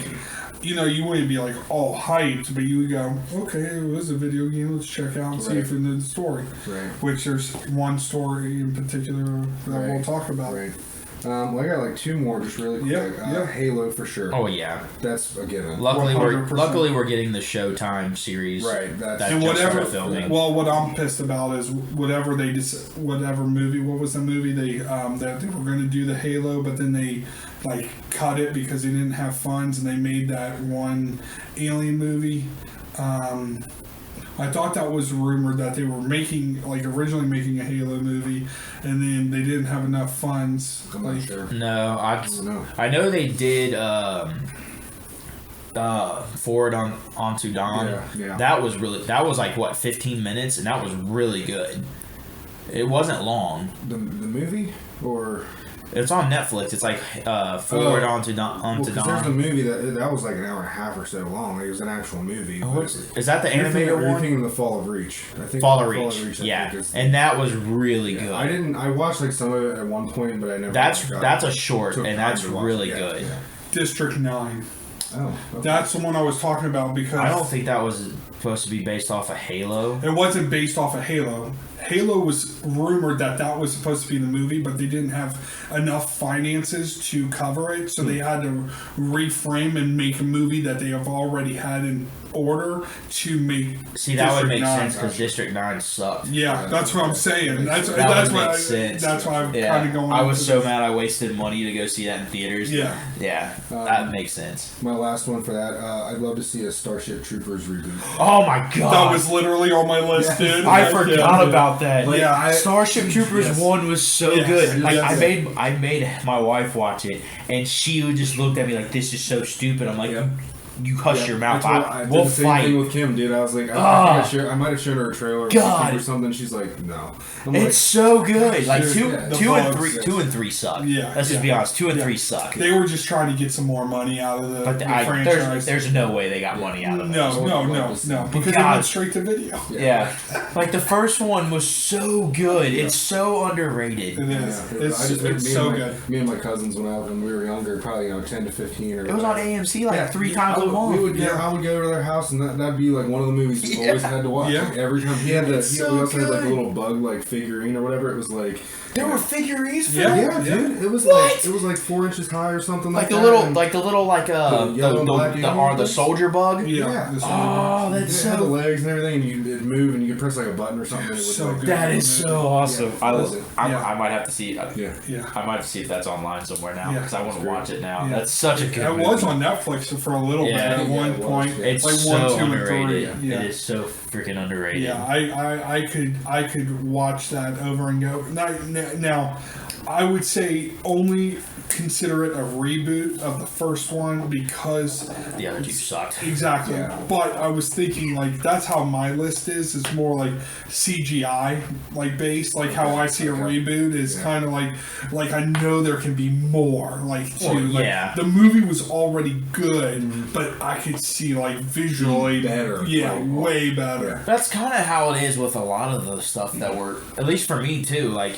Speaker 2: you wouldn't be like all hyped, but you would go, okay, it was a video game. Let's check out and see if it knows the story.
Speaker 3: Right.
Speaker 2: Which there's one story in particular that we'll talk about.
Speaker 3: Right. Well, I got like two more just really quick. Halo for sure.
Speaker 1: Oh yeah,
Speaker 3: that's a given.
Speaker 1: Luckily
Speaker 2: 100%.
Speaker 1: we're getting the Showtime series.
Speaker 3: Right.
Speaker 1: That's
Speaker 2: and
Speaker 1: just
Speaker 2: whatever.
Speaker 1: started filming.
Speaker 2: Well, what I'm pissed about is whatever movie. What was the movie they that they were going to do the Halo, but then they like cut it because they didn't have funds, and they made that one Alien movie. I thought that was rumored that they were originally making a Halo movie, and then they didn't have enough funds.
Speaker 3: I'm not sure.
Speaker 1: No,
Speaker 3: I don't know.
Speaker 1: I know they did Forward Onto Dawn.
Speaker 3: Yeah.
Speaker 1: That was like what, 15 minutes, and that was really good. It wasn't long.
Speaker 3: The movie or.
Speaker 1: It's on Netflix. It's like Forward Onto Dawn.
Speaker 3: There's the movie that was like an hour and a half or so long. It was an actual movie.
Speaker 1: Is that the animated one?
Speaker 3: You're thinking of the Fall of Reach. I think
Speaker 1: Fall of Reach. Yeah, and that was really good.
Speaker 3: I watched like some of it at one point, but I never.
Speaker 1: That's a short, and that's really good.
Speaker 3: Yeah.
Speaker 2: District 9.
Speaker 3: Oh, okay.
Speaker 2: That's the one I was talking about, because
Speaker 1: I don't think that was supposed to be based off of Halo.
Speaker 2: It wasn't based off of Halo. Halo was rumored that was supposed to be the movie, but they didn't have enough finances to cover it, so they had to reframe and make a movie that they have already had in order to make.
Speaker 1: See, that would make sense because District 9 sucked.
Speaker 2: Yeah, that's what I'm saying. That's why I'm kind of going.
Speaker 1: I was so mad I wasted money to go see that in theaters.
Speaker 2: Yeah,
Speaker 1: that makes sense.
Speaker 3: My last one for that, I'd love to see a Starship Troopers reboot.
Speaker 1: Oh my god,
Speaker 2: that was literally on my list, dude.
Speaker 1: I forgot about that.
Speaker 2: Like,
Speaker 1: Starship Troopers 1 was so good. Like
Speaker 2: yes.
Speaker 1: I made my wife watch it, and she just looked at me like, "This is so stupid." I'm like, you hush your mouth.
Speaker 3: I
Speaker 1: We'll
Speaker 3: did the same
Speaker 1: fight.
Speaker 3: thing with Kim, dude. I was like, I might have shown her a trailer
Speaker 1: God.
Speaker 3: or something. She's like, no. I'm
Speaker 1: It's
Speaker 3: like,
Speaker 1: so good. Like
Speaker 3: dude,
Speaker 1: two
Speaker 3: yeah.
Speaker 1: and three suck.
Speaker 2: Yeah,
Speaker 1: Let's just be honest. 2 and 3 suck.
Speaker 2: They were just trying to get some more money out of the franchise.
Speaker 1: There's no way they got money out of it.
Speaker 2: No, because they went straight to video.
Speaker 1: Yeah. Like the first one was so good. It's so underrated.
Speaker 2: It is.
Speaker 3: Yeah.
Speaker 2: It's so good.
Speaker 3: Me and my cousins when we were younger, probably 10 to 15 or.
Speaker 1: It was on AMC like 3 times a month.
Speaker 3: I would go to their house and that'd be like one of the movies we always had to watch.
Speaker 2: Yeah.
Speaker 3: Like, every time we also had like a little bug like figurine or whatever. It was like
Speaker 1: there were figurines for
Speaker 3: yeah, dude. It was like 4 inches high or something like
Speaker 1: the
Speaker 3: that.
Speaker 1: little
Speaker 3: and
Speaker 1: the soldier bug.
Speaker 2: Yeah.
Speaker 1: Oh, that's
Speaker 3: so. It had the legs and everything, and it'd move, and you could press like a button or something. And it was
Speaker 2: So
Speaker 3: like,
Speaker 2: good.
Speaker 1: That is so awesome.
Speaker 2: Yeah.
Speaker 1: I might have to see.
Speaker 3: Yeah.
Speaker 1: I might have to see if that's online somewhere now
Speaker 2: Yeah.
Speaker 1: because I want to watch it now.
Speaker 2: Yeah.
Speaker 1: That's such a good.
Speaker 2: It
Speaker 1: movie.
Speaker 2: was on Netflix for a little bit at one point.
Speaker 1: It's
Speaker 2: like
Speaker 1: so
Speaker 2: 1, 2, and
Speaker 1: underrated.
Speaker 2: 3. Yeah.
Speaker 1: It is so freaking underrated.
Speaker 2: Yeah, I could watch that over and go. Now, I would say only consider it a reboot of the first one because
Speaker 1: the other 2 sucked.
Speaker 2: Exactly.
Speaker 3: Yeah.
Speaker 2: But I was thinking like that's how my list is. It's more like CGI like based. Like how I see a reboot is kind of like I know there can be more. Like the movie was already good, but I could see like visually
Speaker 3: better.
Speaker 2: Yeah, way better.
Speaker 1: That's kind of how it is with a lot of the stuff that were, at least for me too. Like,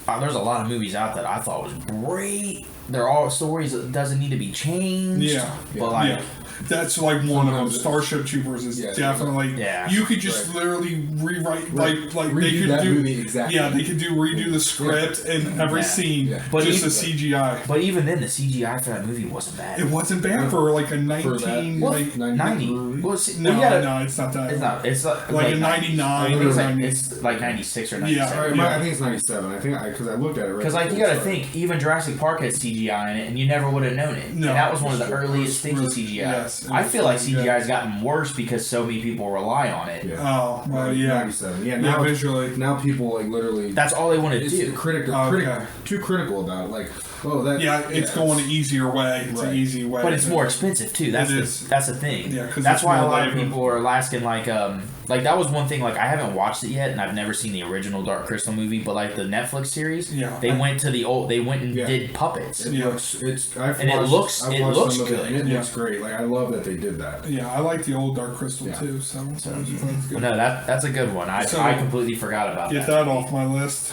Speaker 1: there's a lot of movies out that I thought was great. They're all stories that doesn't need to be changed.
Speaker 2: Yeah,
Speaker 1: but like.
Speaker 2: That's like one of them. Starship Troopers is definitely.
Speaker 1: Yeah.
Speaker 2: You could just literally rewrite like
Speaker 3: redo
Speaker 2: they could
Speaker 3: that
Speaker 2: do.
Speaker 3: Movie exactly.
Speaker 2: Yeah, they could redo the script and every scene,
Speaker 1: But
Speaker 2: just
Speaker 1: even,
Speaker 2: the CGI.
Speaker 1: But even then, the CGI for that movie wasn't bad.
Speaker 2: It wasn't bad for like a
Speaker 1: 90.
Speaker 2: Well,
Speaker 1: no,
Speaker 2: it's not that.
Speaker 1: It's not. It's
Speaker 2: like a 99.
Speaker 1: It's like 96 or 97.
Speaker 3: I think it's 97. I think because I looked at it.
Speaker 1: Because like you got to think, even Jurassic Park had CGI in it, and you never would have known it.
Speaker 2: No,
Speaker 1: and that was one of the earliest things with CGI.
Speaker 2: Yes,
Speaker 1: I feel like CGI has gotten worse because so many people rely on it.
Speaker 3: Yeah.
Speaker 2: Oh, well, yeah.
Speaker 3: 97. Yeah, now
Speaker 2: visually.
Speaker 3: Now people like literally.
Speaker 1: That's all they want to do.
Speaker 3: Too critical about it. Like,
Speaker 2: it's going an easier way. It's an easy way.
Speaker 1: But it's more expensive too. That's the thing.
Speaker 2: Yeah,
Speaker 1: that's why a lot of people are asking like that was one thing. Like I haven't watched it yet, and I've never seen the original Dark Crystal movie. But like the Netflix series, they went and did puppets.
Speaker 3: It looks
Speaker 1: good.
Speaker 3: It looks great. Like I love that they did that.
Speaker 2: Yeah, I like the old Dark Crystal too. So good.
Speaker 1: No, that's a good one. I completely forgot about that.
Speaker 2: Get that off my list.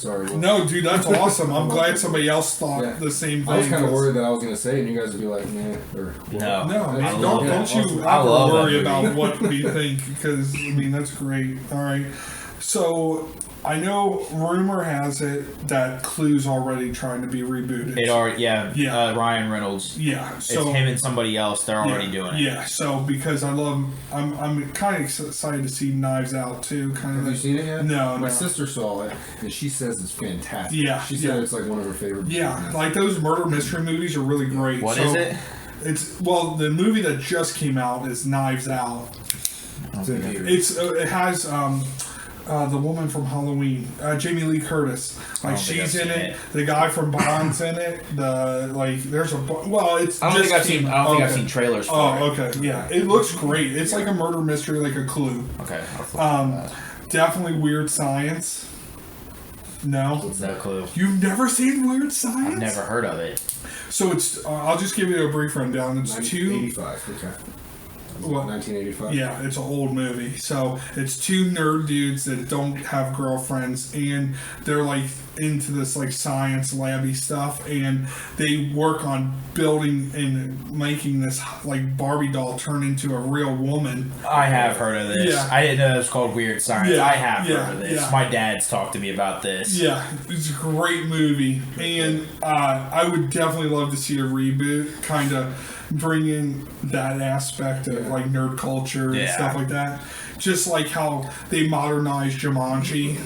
Speaker 3: Sorry.
Speaker 2: No, dude, that's awesome. I'm glad somebody else thought the same thing.
Speaker 3: I was kind of worried that I was going to say it, and you guys would be like, "Nah."
Speaker 2: Don't you ever worry about what we think because I mean that's great. All right, so. I know rumor has it that Clue's already trying to be rebooted.
Speaker 1: Ryan Reynolds.
Speaker 2: Yeah, so
Speaker 1: it's him and somebody else. They're already doing it.
Speaker 2: Yeah, so because I'm kind of excited to see Knives Out too.
Speaker 3: Have you seen it yet?
Speaker 2: No,
Speaker 3: my sister saw it and she says it's fantastic.
Speaker 2: Yeah,
Speaker 3: she said it's like one of her favorite.
Speaker 2: Yeah, like those murder mystery movies are really great.
Speaker 1: What is it?
Speaker 2: It's the movie that just came out is Knives Out. It has. The woman from Halloween, Jamie Lee Curtis, she's in it. The guy from Bond's in it. There's a it's.
Speaker 1: I don't think I've seen trailers for it.
Speaker 2: Oh, okay, yeah, it looks great. It's like a murder mystery, like a Clue.
Speaker 1: Okay.
Speaker 2: Definitely Weird Science. No
Speaker 1: Clue.
Speaker 2: You've never seen Weird Science?
Speaker 1: I've never heard of it.
Speaker 2: So it's. I'll just give you a brief rundown. It's
Speaker 3: 1985. Okay. What? 1985.
Speaker 2: Yeah, it's an old movie. So it's 2 nerd dudes that don't have girlfriends, and they're like into this like science labby stuff, and they work on building and making this like Barbie doll turn into a real woman.
Speaker 1: I have heard of this.
Speaker 2: Yeah.
Speaker 1: I didn't know it was called Weird Science.
Speaker 2: Yeah,
Speaker 1: I have heard of this.
Speaker 2: yeah.
Speaker 1: My dad's talked to me about this.
Speaker 2: Yeah, it's a great movie, and I would definitely love to see a reboot, kind of bring in that aspect of like nerd culture and stuff like that. Just like how they modernized Jumanji,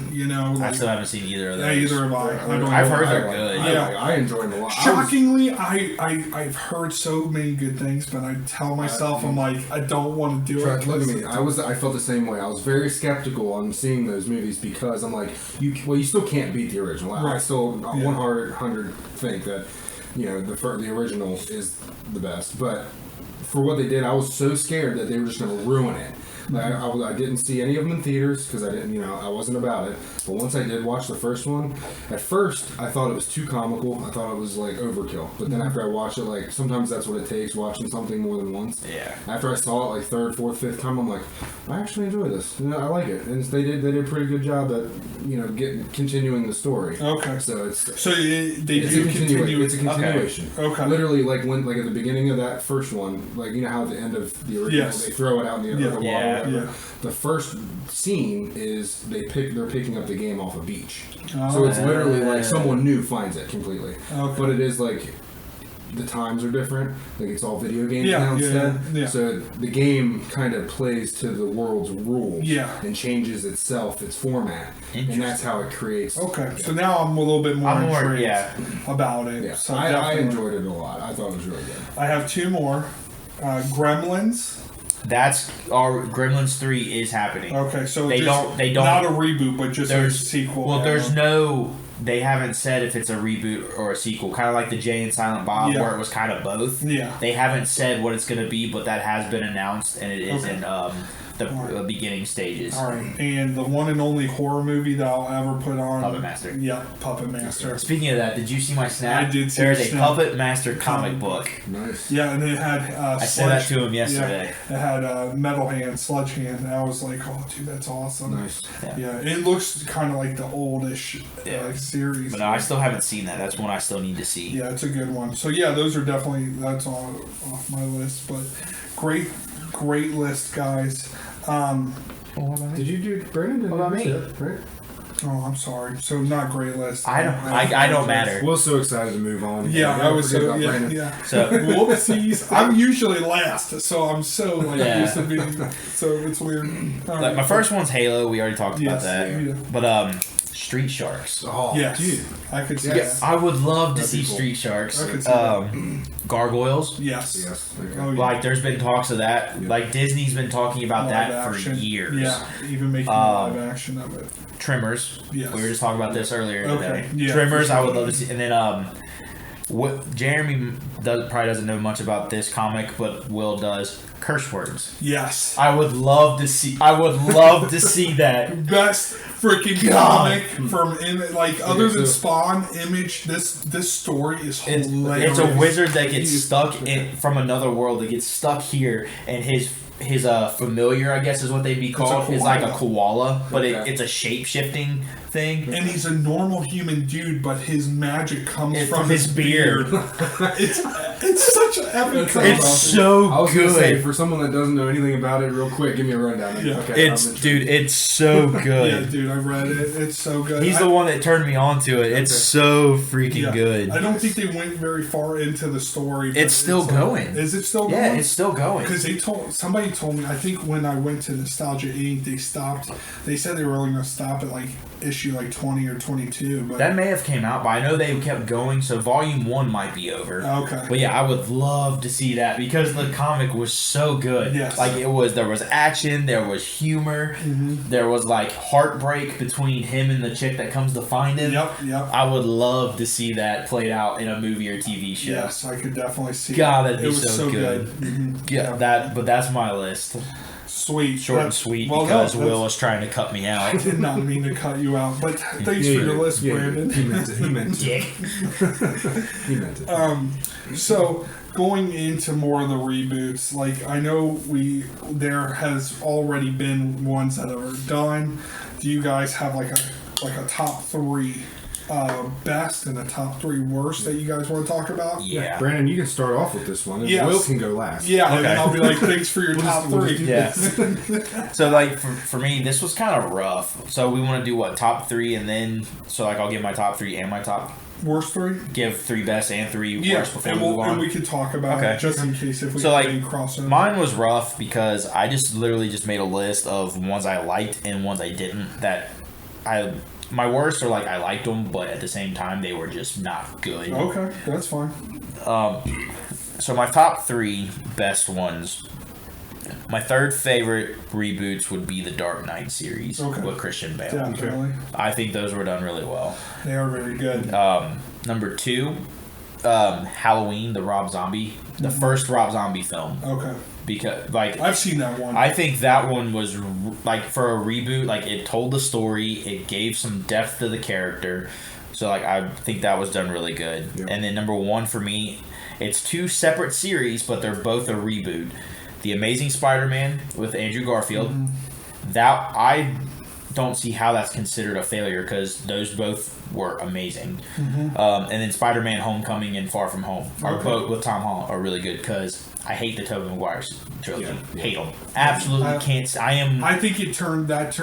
Speaker 1: I still haven't seen either of those.
Speaker 2: Either have I.
Speaker 1: I've heard they're good.
Speaker 3: I enjoy them a lot.
Speaker 2: Shockingly, I've heard so many good things, but I tell myself, I'm like, I don't want to do it.
Speaker 3: Look at me. I felt the same way. I was very skeptical on seeing those movies because I'm like, you still can't beat the original. I still 100 think that the original is the best, but for what they did, I was so scared that they were just going to ruin it. Like, I didn't see any of them in theaters because I didn't, I wasn't about it. But once I did watch the first one, at first I thought it was too comical. I thought it was like overkill. But then after I watched it, like sometimes that's what it takes watching something more than once.
Speaker 1: Yeah.
Speaker 3: After I saw it like third, fourth, fifth time, I'm like, I actually enjoy this. I like it, and they did a pretty good job at continuing the story.
Speaker 2: Okay.
Speaker 3: So
Speaker 2: they do continue.
Speaker 3: It's a continuation.
Speaker 2: Okay.
Speaker 3: Literally, like at the beginning of that first one, like how at the end of the original they throw it out in the water.
Speaker 1: Yeah.
Speaker 2: Yeah.
Speaker 3: The first scene is they're picking up the game off a beach. So it's literally like someone new finds it completely. Okay. But it is like the times are different. Like it's all video games now instead. Yeah. So the game kind of plays to the world's rules and changes itself, its format. And that's how it creates.
Speaker 2: Okay. Yeah. So now I'm a little bit more intrigued about it.
Speaker 3: Yeah.
Speaker 2: So
Speaker 3: I enjoyed it a lot. I thought it was really good.
Speaker 2: I have two more. Gremlins.
Speaker 1: That's our Gremlins 3 is happening.
Speaker 2: Okay, so
Speaker 1: they don't
Speaker 2: not a reboot, but just a sequel.
Speaker 1: Well, they haven't said if it's a reboot or a sequel. Kind of like the Jay and Silent Bob, where it was kind of both.
Speaker 2: Yeah,
Speaker 1: they haven't said what it's going to be, but that has been announced, and it is in the beginning stages.
Speaker 2: All right, and the one and only horror movie that I'll ever put on,
Speaker 1: Puppet Master.
Speaker 2: Yeah, Puppet Master.
Speaker 1: Speaking of that, did you see my snap?
Speaker 2: I did see.
Speaker 1: There's a Puppet Master comic book.
Speaker 3: Nice.
Speaker 2: Yeah, and it had.
Speaker 1: I sent that to him yesterday.
Speaker 2: Yeah, it had Metal Hand, Sludge Hand, and I was like, "Oh, dude, that's awesome."
Speaker 3: Nice.
Speaker 2: Yeah, it looks kind of like the oldish series.
Speaker 1: But no, I still haven't seen that. That's one I still need to see.
Speaker 2: Yeah, it's a good one. So yeah, those are definitely off my list. But great list, guys.
Speaker 3: Did you do Brandon?
Speaker 1: What about me?
Speaker 3: Right?
Speaker 2: Oh, I'm sorry. So not great list.
Speaker 1: I don't matter.
Speaker 3: We're so excited to move on.
Speaker 2: Yeah, I was so So whoopsies. I'm usually last, so I'm so used to being. So it's weird.
Speaker 1: Like my first one's Halo. We already talked about that. Yeah. But Street Sharks.
Speaker 2: Oh, yes. Dude. I could see that.
Speaker 1: I would love to see Street Sharks.
Speaker 2: I could see that.
Speaker 1: Gargoyles.
Speaker 2: Yes.
Speaker 3: Okay.
Speaker 2: Oh, yeah.
Speaker 1: Like there's been talks of that. Like Disney's been talking about that for years.
Speaker 2: Yeah, even making live action of it.
Speaker 1: Trimmers.
Speaker 2: Yes.
Speaker 1: We were just talking about this earlier today.
Speaker 2: Yeah,
Speaker 1: Trimmers, sure. I would love to see. And then what Jeremy probably doesn't know much about this comic, but Will does. Curse words.
Speaker 2: Yes.
Speaker 1: I would love to see that.
Speaker 2: Best freaking comic from other than Spawn, Image. This story is hilarious.
Speaker 1: It's a wizard that gets stuck from another world that gets stuck here, and his familiar, I guess is what they'd be called, is like a koala, but it's a shape-shifting thing.
Speaker 2: And he's a normal human dude, but his magic comes from his beard. It's such an epic concept.
Speaker 1: It's so good.
Speaker 3: I was gonna say, for someone that doesn't know anything about it, real quick, give me a rundown.
Speaker 2: Yeah.
Speaker 3: Okay,
Speaker 1: it's so good.
Speaker 2: Yeah, dude, I've read it. It's so good.
Speaker 1: He's the one that turned me on to it. It's so freaking good.
Speaker 2: I don't think they went very far into the story.
Speaker 1: It's still going.
Speaker 2: Is it still going?
Speaker 1: Yeah, it's still going.
Speaker 2: Because somebody told me, I think when I went to Nostalgia Inc., they said they were only going to stop at issue 20 or 22. But
Speaker 1: that may have came out, but I know they kept going, so volume 1 might be over.
Speaker 2: Okay.
Speaker 1: But yeah, I would love to see that because the comic was so good.
Speaker 2: Yes.
Speaker 1: There was action, there was humor, there was heartbreak between him and the chick that comes to find him.
Speaker 2: Yep.
Speaker 1: I would love to see that played out in a movie or TV show.
Speaker 2: Yes, I could definitely see
Speaker 1: God, that'd be
Speaker 2: it was so good.
Speaker 1: Mm-hmm. Yeah, but that's my list.
Speaker 2: Sweet.
Speaker 1: Short and sweet because Will was trying to cut me out.
Speaker 2: I did not mean to cut you out, but thanks for your list, Brandon.
Speaker 3: He meant it. He meant it.
Speaker 2: So going into more of the reboots, I know there has already been ones that are done. Do you guys have a top 3 best and the top 3 worst that you guys want to talk about?
Speaker 1: Yeah.
Speaker 3: Brandon, you can start off with this one.
Speaker 2: Yes.
Speaker 3: Will can go last.
Speaker 2: Yeah, okay. And then I'll be thanks for your top 3.
Speaker 1: Yeah. So, for me, this was kind of rough. So, we want to do top 3 and then, I'll give my top 3 and my top...
Speaker 2: Worst 3?
Speaker 1: Give 3 best and 3 worst before we move on.
Speaker 2: And we could talk about it just in case if we crossover.
Speaker 1: Mine was rough because I just literally made a list of ones I liked and ones I didn't my worst are I liked them, but at the same time they were just not good.
Speaker 2: Okay, that's fine.
Speaker 1: So my top 3 best ones. My third favorite reboots would be the Dark Knight series with Christian Bale.
Speaker 2: Definitely.
Speaker 1: I think those were done really well.
Speaker 2: They are very good.
Speaker 1: Number 2 Halloween, the Rob Zombie, the first Rob Zombie film.
Speaker 2: Okay.
Speaker 1: Because like
Speaker 2: I've seen that one.
Speaker 1: I think that one was like for a reboot, like it told the story, it gave some depth to the character. So like I think that was done really good.
Speaker 3: Yeah.
Speaker 1: And then number one for me, it's two separate series, but they're both a reboot. The Amazing Spider-Man with Andrew Garfield. That I don't see how that's considered a failure because those both were amazing. And then Spider-Man: Homecoming and Far From Home are both with Tom Holland are really good because I hate the Tobey Maguire trilogy. Hate them. Absolutely can't.
Speaker 2: I think it turned that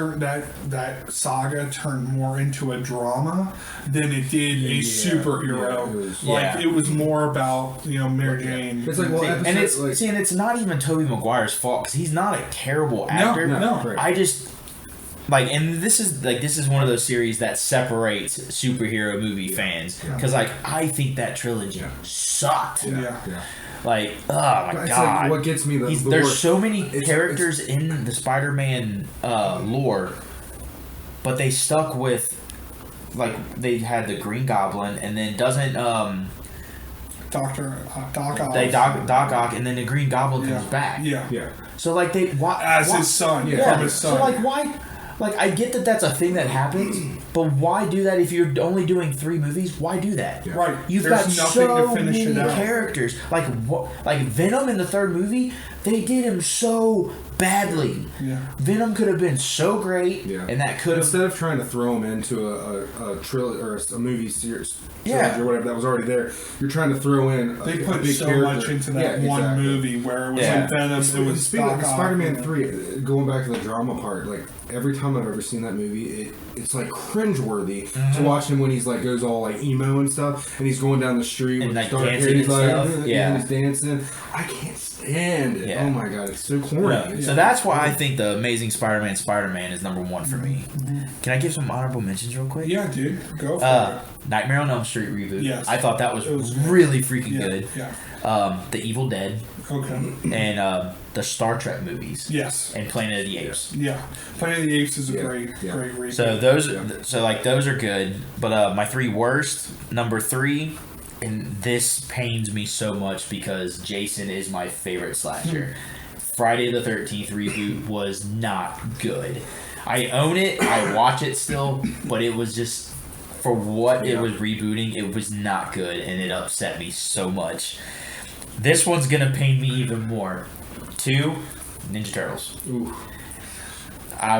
Speaker 2: saga turned more into a drama than it did a superhero. It was more about Mary Jane.
Speaker 3: It's like
Speaker 1: and it's not even Tobey Maguire's fault because he's not a terrible actor.
Speaker 2: No.
Speaker 1: I just. Like, and this is one of those series that separates superhero movie fans because I think that trilogy sucked. Like, oh my god!
Speaker 3: Like, what gets me
Speaker 1: there's
Speaker 3: worst.
Speaker 1: So many characters in the Spider-Man lore, but they stuck with like they had the Green Goblin, and then doesn't
Speaker 2: Doc Ock.
Speaker 1: Doc Ock, and then the Green Goblin comes back.
Speaker 2: Yeah.
Speaker 1: So like
Speaker 2: his son. From his son.
Speaker 1: So like why? Like, I get that that's a thing that happens, but why do that if you're only doing 3 movies? Why do that?
Speaker 2: Yeah. Right.
Speaker 1: You've
Speaker 2: There's
Speaker 1: got so
Speaker 2: to finish
Speaker 1: many
Speaker 2: it out.
Speaker 1: characters. Like Venom in the 3rd movie, they did him so badly.
Speaker 2: Yeah.
Speaker 1: Venom could have been so great, and that could have...
Speaker 3: Instead of trying to throw him into a trilogy or a movie series
Speaker 1: Yeah.
Speaker 3: or whatever that was already there, you're trying to throw in
Speaker 2: They
Speaker 3: a
Speaker 2: put
Speaker 3: big
Speaker 2: so
Speaker 3: character.
Speaker 2: much into that one movie where it was
Speaker 1: Yeah.
Speaker 2: like Venom, it was
Speaker 3: Speaking of
Speaker 2: Doc Ock,
Speaker 3: Spider-Man 3, going back to the drama part, like every time I've ever seen that movie, it's like cringeworthy to watch him when he's like goes all like emo and stuff, and he's going down the street
Speaker 1: And,
Speaker 3: with
Speaker 1: like,
Speaker 3: dark hair,
Speaker 1: dancing
Speaker 3: he's
Speaker 1: and
Speaker 3: like,
Speaker 1: stuff.
Speaker 3: and he's dancing. I can't stand it.
Speaker 1: Yeah.
Speaker 3: Oh my god, it's so corny.
Speaker 1: Yeah. So that's why I think the Amazing Spider-Man is number 1 for me. Can I give some honorable mentions real quick?
Speaker 2: Yeah, dude. Go for it.
Speaker 1: Nightmare on Elm Street reboot.
Speaker 2: Yes.
Speaker 1: I thought that was
Speaker 2: good.
Speaker 1: really freaking good.
Speaker 2: Yeah.
Speaker 1: The Evil Dead.
Speaker 2: Okay.
Speaker 1: And the Star Trek movies.
Speaker 2: Yes.
Speaker 1: And Planet of the Apes.
Speaker 2: Yeah. Planet of the Apes is a great reboot.
Speaker 1: So those are good. But my 3 worst, number 3, and this pains me so much because Jason is my favorite slasher. Friday the 13th reboot was not good. I own it, I watch it still, but it was just, for what it was rebooting, it was not good, and it upset me so much. This one's gonna pain me even more. 2, Ninja Turtles.
Speaker 3: Ooh.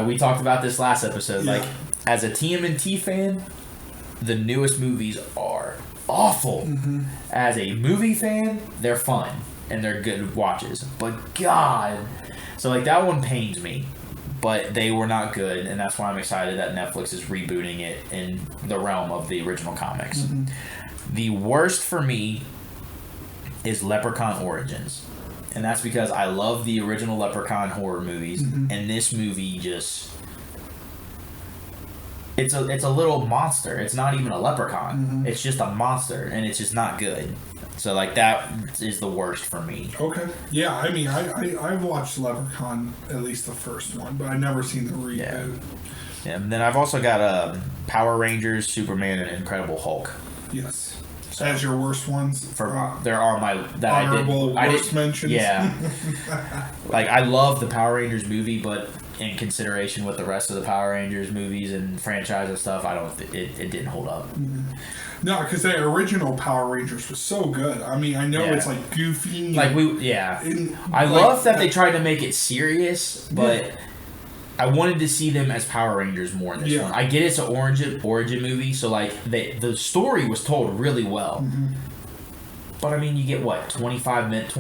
Speaker 1: We talked about this last episode.
Speaker 2: Yeah.
Speaker 1: Like, as a TMNT fan, the newest movies are awful. As a movie fan, they're fun and they're good watches. But God, so like that one pains me. But they were not good, and that's why I'm excited that Netflix is rebooting it in the realm of the original comics. The worst for me is Leprechaun Origins. And that's because I love the original Leprechaun horror movies, and this movie just... It's a little monster. It's not even a leprechaun. It's just a monster, and it's just not good. So, like, that is the worst for me.
Speaker 2: Okay. Yeah, I mean, I've watched Leprechaun, at least the first one, but I've never seen the reboot.
Speaker 1: Yeah, and then I've also got Power Rangers, Superman, and Incredible Hulk.
Speaker 2: Yes. As your worst ones?
Speaker 1: There are my... that
Speaker 2: honorable worst mentions?
Speaker 1: Yeah. Like, I love the Power Rangers movie, but in consideration with the rest of the Power Rangers movies and franchise and stuff, it didn't hold up.
Speaker 2: No, because the original Power Rangers was so good. I mean, I know it's like goofy.
Speaker 1: Like I love that they tried to make it serious, but I wanted to see them as Power Rangers more in this one. I get it's an origin movie, so like the story was told really well. But I mean, you get what, 25 minutes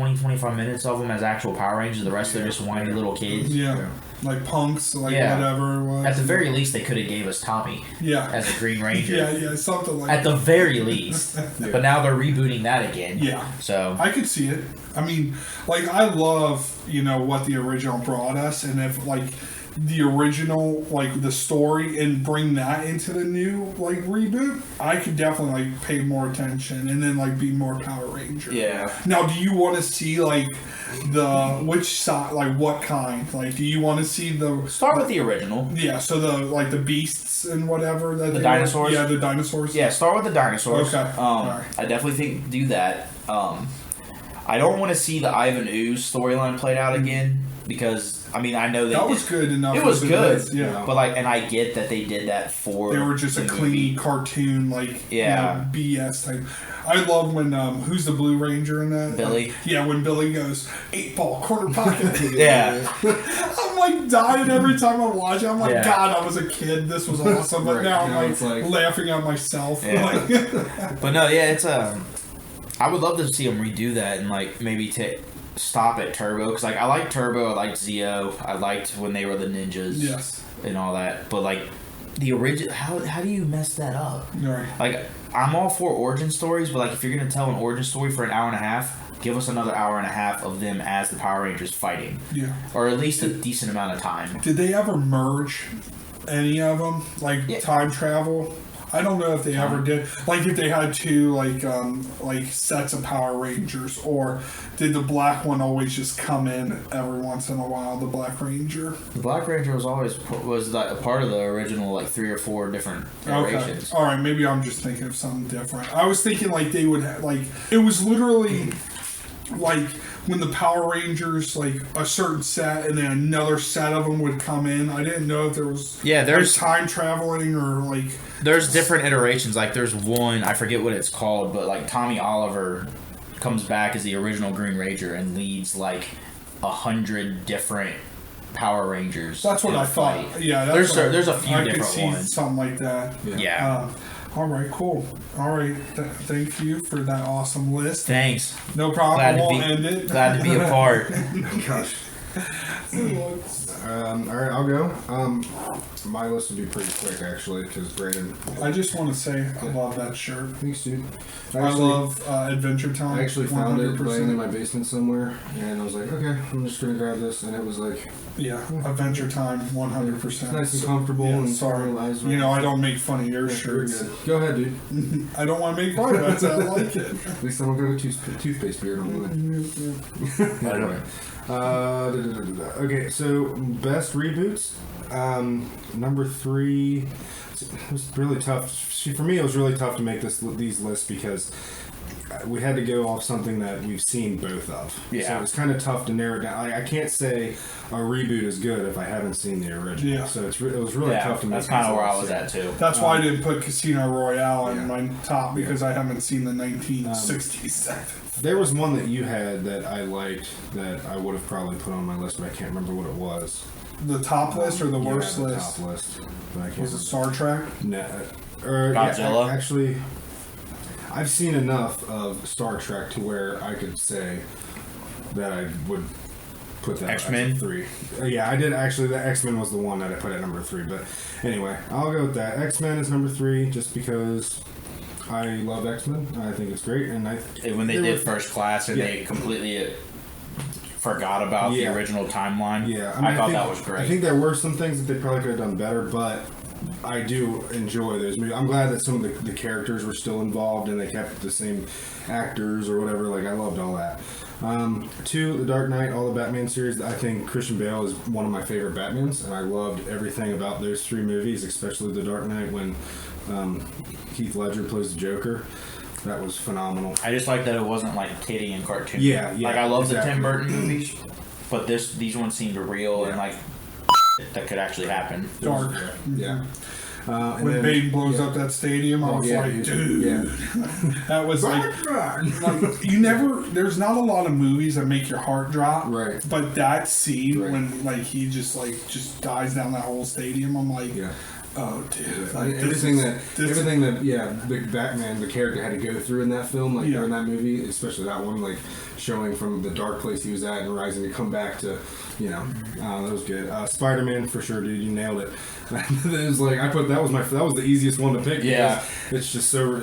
Speaker 1: of them as actual Power Rangers. The rest are just whiny little kids.
Speaker 2: Yeah. Like punks, whatever it was.
Speaker 1: At the very least, they could have gave us Tommy as a Green Ranger.
Speaker 2: Yeah, something like
Speaker 1: that. At the very least. But now they're rebooting that again.
Speaker 2: Yeah.
Speaker 1: So
Speaker 2: I could see it. I mean, like, I love, what the original brought us, and if, like, the original, like the story, and bring that into the new like reboot, I could definitely like pay more attention and then like be more Power Ranger.
Speaker 1: Yeah.
Speaker 2: Now, do you want to see like which side, like what kind? Like, do you want to see the
Speaker 1: Start with the original.
Speaker 2: Yeah, so the beasts and whatever that
Speaker 1: the dinosaurs.
Speaker 2: Yeah, the dinosaurs.
Speaker 1: Yeah, start with the dinosaurs.
Speaker 2: Okay. Right.
Speaker 1: I definitely think do that. I don't want to see the Ivan Ooze storyline played out again because I mean I know
Speaker 2: that was good enough.
Speaker 1: It was good,
Speaker 2: yeah.
Speaker 1: But like, and I get that they did that for
Speaker 2: they were just a clean cartoon, like BS type. I love when who's the Blue Ranger in that?
Speaker 1: Billy.
Speaker 2: When Billy goes 8-ball quarter pocket.
Speaker 1: Yeah.
Speaker 2: I'm like dying every time I watch it. I'm like, God, I was a kid. This was awesome, but now I'm like laughing at myself.
Speaker 1: Yeah. But no, it's I would love to see them redo that and like maybe stop at Turbo because like I like Turbo, I liked Zeo, I liked when they were the ninjas, and all that. But like the original, how do you mess that up?
Speaker 2: Right.
Speaker 1: Like I'm all for origin stories, but like if you're gonna tell an origin story for an hour and a half, give us another hour and a half of them as the Power Rangers fighting.
Speaker 2: Yeah.
Speaker 1: Or at least a decent amount of time.
Speaker 2: Did they ever merge any of them, like time travel? I don't know if they ever did. Like if they had two like sets of Power Rangers, or did the black one always just come in every once in a while? The Black Ranger.
Speaker 1: The Black Ranger was always like a part of the original like 3 or 4 different iterations.
Speaker 2: Okay. All right, maybe I'm just thinking of something different. I was thinking like they would like it was literally like when the Power Rangers, like a certain set and then another set of them would come in. I didn't know if there was there's like, time traveling or like
Speaker 1: there's different iterations. Like there's one, I forget what it's called, but like Tommy Oliver comes back as the original Green Ranger and leads like 100 different Power Rangers.
Speaker 2: That's what I thought. Yeah,
Speaker 1: there's a few different
Speaker 2: could see
Speaker 1: ones.
Speaker 2: Something like that.
Speaker 1: Yeah.
Speaker 2: All right, cool. All right, thank you for that awesome list.
Speaker 1: Thanks.
Speaker 2: No problem. End it.
Speaker 1: Glad to be a part.
Speaker 3: Gosh. All right, I'll go. My list will be pretty quick, actually, because Brandon...
Speaker 2: I just want to say I love that shirt.
Speaker 3: Thanks, dude.
Speaker 2: I love Adventure Time.
Speaker 3: I actually found 100%. It laying in my basement somewhere, and I was like, okay, I'm just going to grab this, and it was like...
Speaker 2: Yeah, Adventure Time, 100%.
Speaker 3: It's nice and comfortable. Yeah, and
Speaker 2: sorry. I don't make fun of your shirts.
Speaker 3: Go ahead, dude.
Speaker 2: I don't want to make fun of it, so I like it.
Speaker 3: At least I don't got a toothpaste beard on it. Anyway. Okay, so best reboots. Number 3, it was really tough. For me, it was really tough to make these lists because we had to go off something that we've seen both of.
Speaker 1: Yeah.
Speaker 3: So it's kind of tough to narrow down. I can't say a reboot is good if I haven't seen the original. Yeah. So it was really tough to make.
Speaker 1: That's kind of where I was at too.
Speaker 2: That's why I didn't put Casino Royale in my top because I haven't seen the 1967.
Speaker 3: There was one that you had that I liked that I would have probably put on my list, but I can't remember what it was.
Speaker 2: The top list or the worst
Speaker 3: the
Speaker 2: list?
Speaker 3: Top list. But I can't
Speaker 2: was it Star Trek?
Speaker 3: No.
Speaker 1: Godzilla?
Speaker 3: Actually, I've seen enough of Star Trek to where I could say that I would put that
Speaker 1: X-Men?
Speaker 3: at 3. Yeah, I did actually. The X-Men was the one that I put at number 3. But anyway, I'll go with that. X-Men is number 3 just because I love X-Men. I think it's great. And
Speaker 1: when they did First Class and they completely forgot about the original timeline.
Speaker 3: Yeah,
Speaker 1: I thought that was great.
Speaker 3: I think there were some things that they probably could have done better, but I do enjoy those movies. I'm glad that some of the characters were still involved and they kept the same actors or whatever. Like, I loved all that. 2, The Dark Knight, all the Batman series. I think Christian Bale is one of my favorite Batmans, and I loved everything about those 3 movies, especially The Dark Knight when Heath Ledger plays the Joker. That was phenomenal.
Speaker 1: I just like that it wasn't like kiddie and cartoon.
Speaker 3: Yeah.
Speaker 1: Like I love the Tim Burton movies, but these ones seemed real and like that could actually happen.
Speaker 2: Dark.
Speaker 3: Yeah.
Speaker 2: When Bane blows up that stadium, I was like, dude, that was like you never. There's not a lot of movies that make your heart drop,
Speaker 3: right?
Speaker 2: But that scene when like he just dies down that whole stadium, I'm like. Oh, dude! Like,
Speaker 3: everything that the Batman, the character had to go through in that film, like during that movie, especially that one, like showing from the dark place he was at and rising to come back to, that was good. Spider-Man for sure, dude, you nailed it. It was like that was the easiest one to pick.
Speaker 1: Yeah,
Speaker 3: it's just so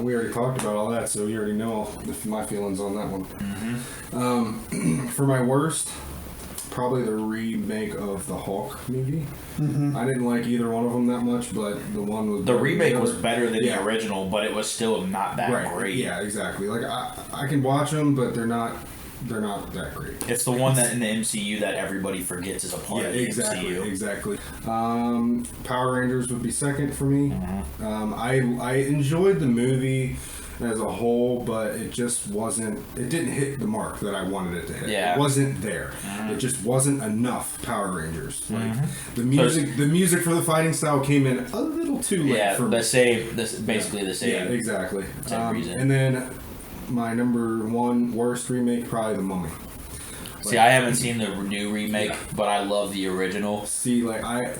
Speaker 3: we already talked about all that, so you already know my feelings on that one.
Speaker 1: Mm-hmm.
Speaker 3: For my worst. probably the remake of the Hulk movie.
Speaker 2: Mm-hmm.
Speaker 3: I didn't like either one of them that much, but the one was
Speaker 1: The remake was better than the original, but it was still not that great.
Speaker 3: Yeah, exactly. Like I can watch them, but they're not that great.
Speaker 1: It's the one that in the MCU that everybody forgets is a part of the MCU.
Speaker 3: Exactly. Power Rangers would be second for me.
Speaker 1: Mm-hmm.
Speaker 3: I enjoyed the movie as a whole, but it just wasn't. It didn't hit the mark that I wanted it to hit.
Speaker 1: Yeah.
Speaker 3: It wasn't there.
Speaker 1: Mm-hmm.
Speaker 3: It just wasn't enough Power Rangers. Like
Speaker 1: Mm-hmm.
Speaker 3: the music for the fighting style came in a little too late for me.
Speaker 1: Basically the same.
Speaker 3: Yeah, exactly.
Speaker 1: Same reason.
Speaker 3: And then my number one worst remake, probably The Mummy.
Speaker 1: See, I haven't seen the new remake, but I love the original.
Speaker 3: See, I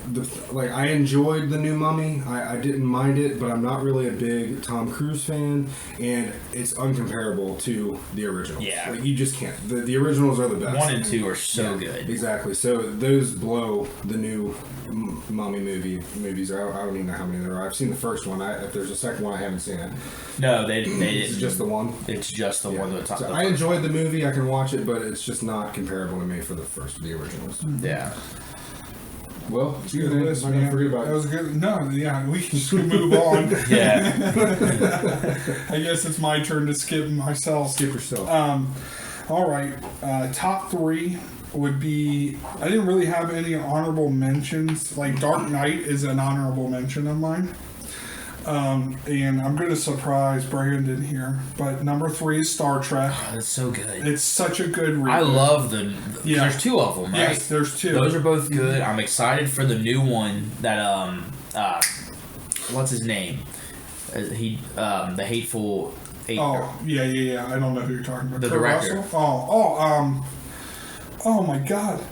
Speaker 3: enjoyed the new Mummy. I didn't mind it, but I'm not really a big Tom Cruise fan, and it's uncomparable to the originals.
Speaker 1: Yeah.
Speaker 3: Like, you just can't. The originals are the best.
Speaker 1: 1 and 2 are so good.
Speaker 3: Exactly. So those blow the new Mummy movies. I don't even know how many there are. I've seen the first one. If there's a second one, I haven't seen it.
Speaker 1: No, they didn't.
Speaker 3: It's just the one.
Speaker 1: It's just the one that
Speaker 3: So I enjoyed the movie. I can watch it, but it's just not comparable to me for the originals.
Speaker 1: Yeah.
Speaker 3: Well,
Speaker 2: It's a good list,
Speaker 3: I'm not gonna
Speaker 2: man.
Speaker 3: forget about
Speaker 2: That was good. No, yeah, we can just move on.
Speaker 1: Yeah.
Speaker 2: I guess it's my turn to skip myself.
Speaker 3: Skip yourself.
Speaker 2: All right. Top 3 would be. I didn't really have any honorable mentions. Like Dark Knight is an honorable mention of mine. And I'm going to surprise Brandon here, but number 3 is Star Trek.
Speaker 1: Oh, that's so good.
Speaker 2: It's such a good reboot.
Speaker 1: I love the.
Speaker 2: Yeah.
Speaker 1: There's 2 of them, right?
Speaker 2: Yes, there's 2.
Speaker 1: Those are both good. I'm excited for the new one that what's his name? The Hateful Eight.
Speaker 2: Oh, yeah. I don't know who you're talking about.
Speaker 1: The
Speaker 2: Kurt
Speaker 1: director.
Speaker 2: Russell? Oh my God.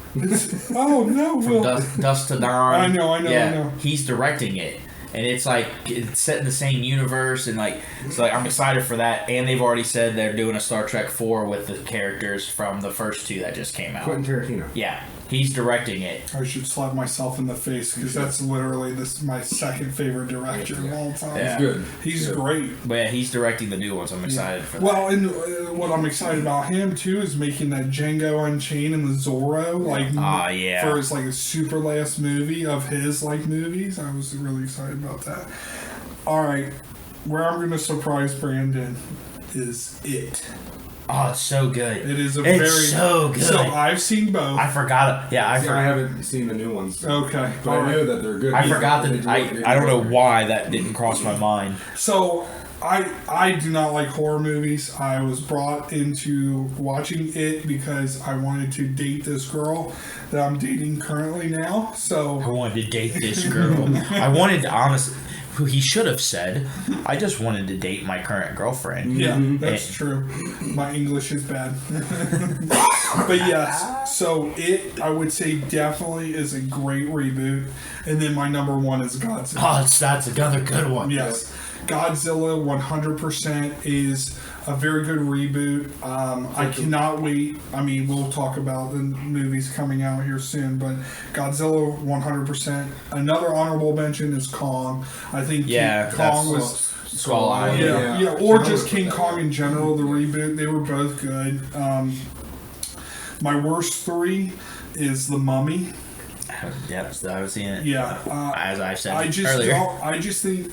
Speaker 2: Oh no,
Speaker 1: From
Speaker 2: Will.
Speaker 1: Dust to Dawn.
Speaker 2: I know.
Speaker 1: He's directing it. And it's like it's set in the same universe, and so I'm excited for that. And they've already said they're doing a Star Trek 4 with the characters from the first 2 that just came out.
Speaker 3: Quentin Tarantino.
Speaker 1: Yeah, he's directing it.
Speaker 2: I should slap myself in the face because that's literally my second favorite director of all time.
Speaker 1: Yeah.
Speaker 3: Good.
Speaker 2: He's
Speaker 3: Good.
Speaker 2: great.
Speaker 1: But yeah, he's directing the new one, so I'm excited for that.
Speaker 2: Well, and what I'm excited about him too is making that Django Unchained and the Zorro for his a super last movie of his movies. I was really excited about that. All right, where I'm going to surprise Brandon is It.
Speaker 1: Oh, it's so good.
Speaker 2: It is
Speaker 1: so good.
Speaker 2: So I've seen both.
Speaker 1: I forgot it. Yeah,
Speaker 3: I haven't seen the new ones.
Speaker 2: Okay,
Speaker 3: But I know that they're good.
Speaker 1: I forgot that. I don't know why that didn't cross my mind.
Speaker 2: So I do not like horror movies. I was brought into watching It because I wanted to date this girl that I'm dating currently now. So
Speaker 1: I wanted to date this girl. I wanted to, honestly, who he should have said, I just wanted to date my current girlfriend.
Speaker 2: yeah, that's true. My English is bad. But yes, so It, I would say, definitely is a great reboot. And then my number 1 is Godzilla.
Speaker 1: Oh, that's another good one.
Speaker 2: Yes. Godzilla 100% is a very good reboot. I cannot wait. I mean, we'll talk about the movies coming out here soon, but Godzilla 100%. Another honorable mention is Kong. I think Kong was...
Speaker 1: Skull Island.
Speaker 2: Yeah, or just King Kong in general, the reboot. They were both good. My worst 3 is The Mummy.
Speaker 1: Yep, I haven't seen it.
Speaker 2: Yeah.
Speaker 1: As I said
Speaker 2: earlier.
Speaker 1: earlier.
Speaker 2: I just think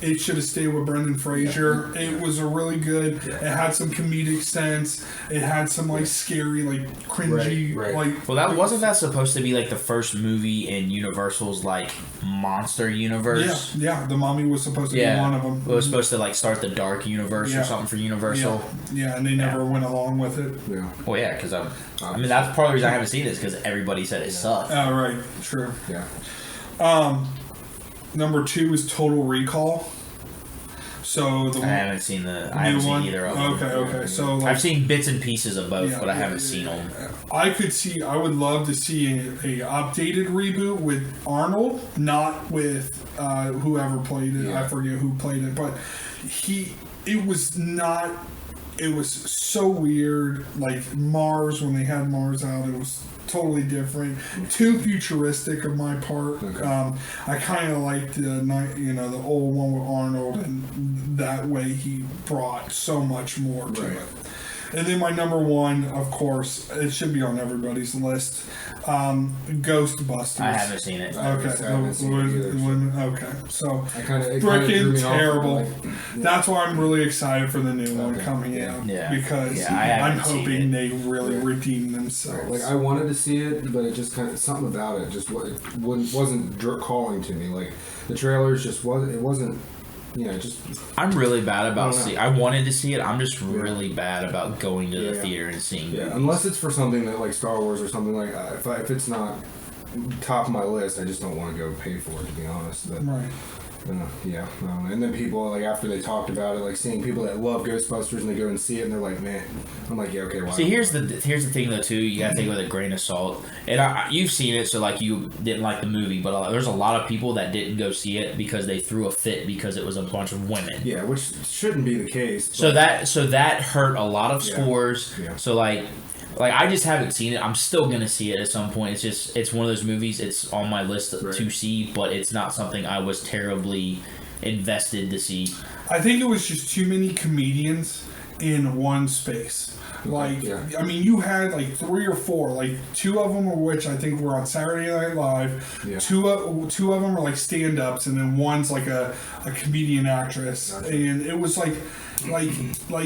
Speaker 2: it should have stayed with Brendan Fraser. It was a really good. It had some comedic sense. It had some scary, cringy,
Speaker 3: Right.
Speaker 1: Well, wasn't that supposed to be the first movie in Universal's monster universe?
Speaker 2: Yeah. The Mummy was supposed to be one of them.
Speaker 1: It was supposed to start the dark universe or something for Universal.
Speaker 2: Yeah, and they never went along with it.
Speaker 3: Yeah.
Speaker 1: Well, yeah, because I mean that's part of the reason I haven't seen it is because everybody said it sucked.
Speaker 2: Oh, right. True.
Speaker 3: Yeah.
Speaker 2: Number 2 is Total Recall. So
Speaker 1: I haven't seen either of them.
Speaker 2: Okay. So
Speaker 1: I've seen bits and pieces of both, but I haven't seen them.
Speaker 2: I would love to see a updated reboot with Arnold, not with whoever played it. I forget who played it, but it was so weird. Mars, when they had Mars out, it was totally different, too futuristic of my part. I kind of liked the old one with Arnold, and that way he brought so much more to it. And then my number one, of course, it should be on everybody's list. Ghostbusters.
Speaker 1: I haven't seen it.
Speaker 2: Okay,
Speaker 3: I haven't seen it either,
Speaker 2: okay. So
Speaker 3: it kinda
Speaker 2: freaking
Speaker 3: threw me off,
Speaker 2: terrible.
Speaker 3: like,
Speaker 2: That's why I'm really excited for the new one coming out.
Speaker 1: Yeah.
Speaker 2: Because
Speaker 1: I
Speaker 2: I'm
Speaker 1: haven't seen
Speaker 2: hoping
Speaker 1: it.
Speaker 2: they really redeem themselves.
Speaker 3: Like I wanted to see it, but it just kind of something about it just wasn't calling to me. Like the trailers just wasn't. Just.
Speaker 1: I'm really bad about
Speaker 3: I don't know.
Speaker 1: I wanted to see it. I'm just really bad about going to the theater and seeing movies.
Speaker 3: Unless it's for something that like Star Wars or something like that. If it's not top of my list, I just don't want to go pay for it, to be honest. But,
Speaker 2: Right.
Speaker 3: And then people like after they talked about it, like seeing people that love Ghostbusters and they go and see it and they're like, man, I'm like, yeah, okay. Why?
Speaker 1: See, here's the thing though too. You gotta take it with a grain of salt. And you've seen it, so like you didn't like the movie, but there's a lot of people that didn't go see it because they threw a fit because it was a bunch of women.
Speaker 3: Yeah, which shouldn't be the case.
Speaker 1: So that hurt a lot of scores.
Speaker 3: Yeah.
Speaker 1: So like I just haven't seen it. I'm still gonna see it at some point. It's one of those movies. It's on my list to see, but it's not something I was terribly invested to see.
Speaker 2: I think it was just too many comedians in one space. Like, I mean, you had like 3 or 4, like 2 of them of which I think were on Saturday Night Live. Yeah. Two of them are like stand-ups, and then one's like a comedian actress. Gotcha. And it was like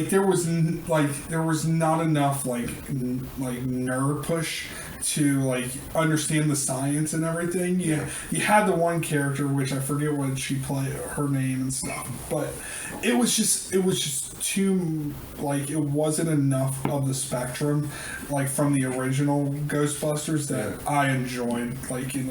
Speaker 2: there was not enough like nerd push to like understand the science and everything. You had the one character which I forget what she played, her name and stuff, but it was just too like it wasn't enough of the spectrum like from the original Ghostbusters that I enjoyed like in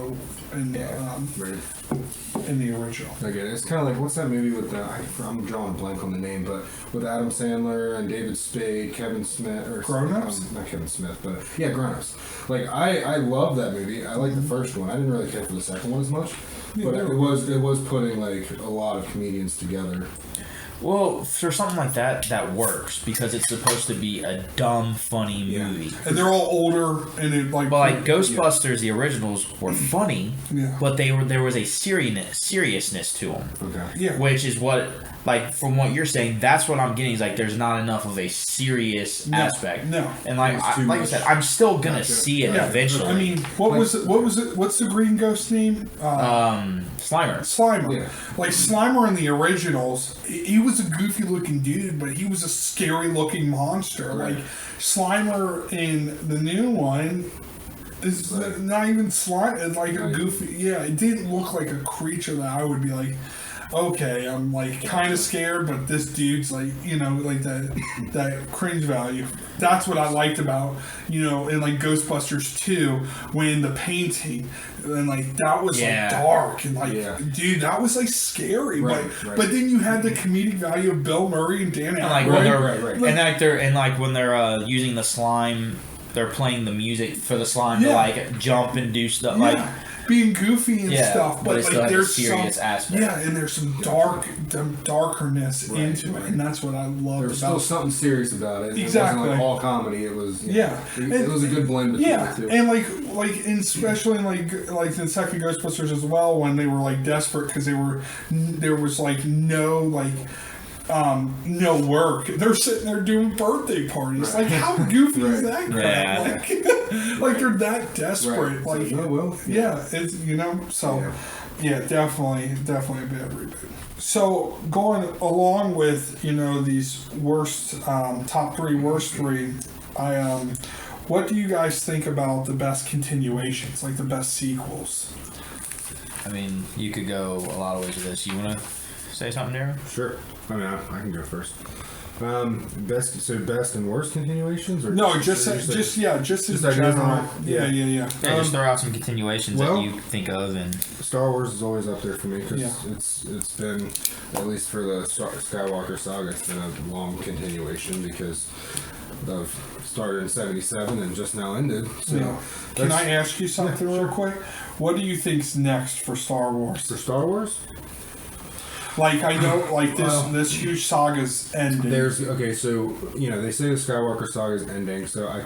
Speaker 2: the original.
Speaker 3: Again, it's kind of like what's that movie with I'm drawing a blank on the name, but with Adam Sandler and David Spade, Kevin Smith, or
Speaker 2: Grown Ups?
Speaker 3: Not Kevin Smith, but yeah, Grown Ups. Like I love that movie. I like the first one. I didn't really care for the second one as much, but it was putting like a lot of comedians together.
Speaker 1: Well, for something like that works because it's supposed to be a dumb, funny movie.
Speaker 2: And they're all older, and it like.
Speaker 1: But like Ghostbusters, the originals were funny, but there was a seriousness to them.
Speaker 3: Okay.
Speaker 2: Yeah.
Speaker 1: Which is what, like, from what you're saying, that's what I'm getting. Is like there's not enough of a serious aspect.
Speaker 2: No.
Speaker 1: And like I said, I'm still gonna see it eventually.
Speaker 2: I mean, what was it? What's the green ghost name?
Speaker 1: Slimer.
Speaker 2: Slimer.
Speaker 3: Yeah.
Speaker 2: Like Slimer in the originals, he was a goofy looking dude, but he was a scary looking monster.
Speaker 3: Right.
Speaker 2: Like Slimer in the new one is not even slime. Like a goofy. Yeah, it didn't look like a creature that I would be like, okay, I'm like kind of scared, but this dude's like, like that cringe value. That's what I liked about, in like Ghostbusters 2 when the painting and like that was like dark and like, dude, that was like scary. Right. But then you had the comedic value of Bill Murray and Dan Aykroyd.
Speaker 1: When they're using the slime, they're playing the music for the slime to like jump and do stuff like.
Speaker 2: Being goofy and stuff, but like there's
Speaker 1: serious aspect.
Speaker 2: Yeah, and there's some darkness into it, and that's what I love.
Speaker 3: There's still something serious about it.
Speaker 2: Exactly,
Speaker 3: it wasn't like all comedy. It was it was a good blend between the two.
Speaker 2: And and especially like the second Ghostbusters as well, when they were like desperate because there was like no work. They're sitting there doing birthday parties. Like, how goofy is that crap? Like they're that desperate. Like, it's so. Yeah, definitely a bad reboot. So going along with these worst top 3, worst 3, what do you guys think about the best continuations, like the best sequels?
Speaker 1: I mean, you could go a lot of ways with this. You want to say something, Darren?
Speaker 3: Sure. I mean, I can go first. Best and worst continuations, or
Speaker 2: no? Just in general. Yeah.
Speaker 1: Just throw out some continuations that you think of, and
Speaker 3: Star Wars is always up there for me because it's been, at least for the Skywalker saga, it's been a long continuation because of started in '77 and just now ended. So
Speaker 2: can I ask you something real quick? What do you think's next for Star Wars?
Speaker 3: For Star Wars?
Speaker 2: Like, I know, like, this huge saga's ending.
Speaker 3: So, they say the Skywalker saga is ending, so I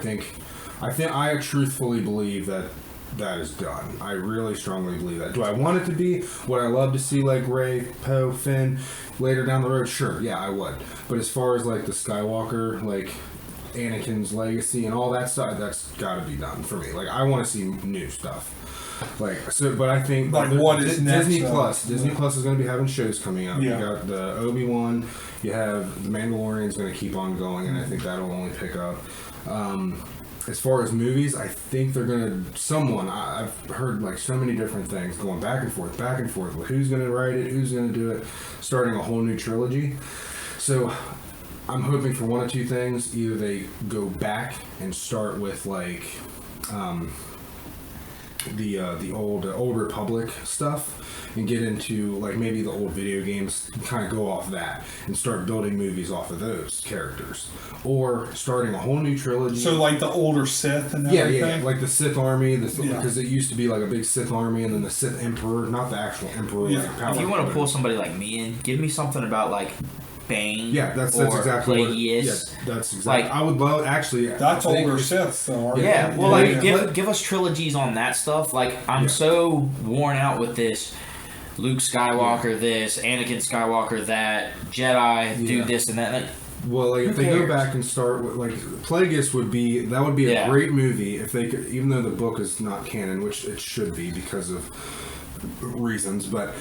Speaker 3: truthfully believe that is done. I really strongly believe that. Do I want it to be? Would I love to see, like, Rey, Poe, Finn later down the road? Sure, yeah, I would. But as far as, like, the Skywalker, like, Anakin's legacy and all that stuff, that's got to be done for me. Like, I want to see new stuff. Like, so, but I think
Speaker 2: like what is next?
Speaker 3: Disney Plus. Disney Plus is going to be having shows coming out.
Speaker 2: Yeah.
Speaker 3: You got the Obi-Wan. You have the Mandalorian's going to keep on going, and I think that'll only pick up. As far as movies, I think they're going to... I've heard like so many different things going back and forth. With who's going to write it, who's going to do it, starting a whole new trilogy. So I'm hoping for one of two things. Either they go back and start with like the old Republic stuff and get into like maybe the old video games, kind of go off that and start building movies off of those characters, or starting a whole new trilogy.
Speaker 2: So like the older Sith and everything?
Speaker 3: Yeah, like the Sith army, because it used to be like a big Sith army, and then the Sith Emperor, not the actual Emperor.
Speaker 2: Yeah.
Speaker 3: Like
Speaker 1: If you want to pull somebody like me in, give me something about like Bane.
Speaker 3: Yeah, that's
Speaker 1: or
Speaker 3: exactly what.
Speaker 1: Plagueis.
Speaker 3: Yeah, that's exactly.
Speaker 1: Like,
Speaker 3: I would love actually.
Speaker 2: That's older Sith, though.
Speaker 1: Yeah, well, like give us trilogies on that stuff. Like, I'm so worn out with this. Luke Skywalker, this Anakin Skywalker, that Jedi, do this and that. Like,
Speaker 3: well, like if they go back and start with like Plagueis would be a great movie if they could, even though the book is not canon, which it should be because of reasons, but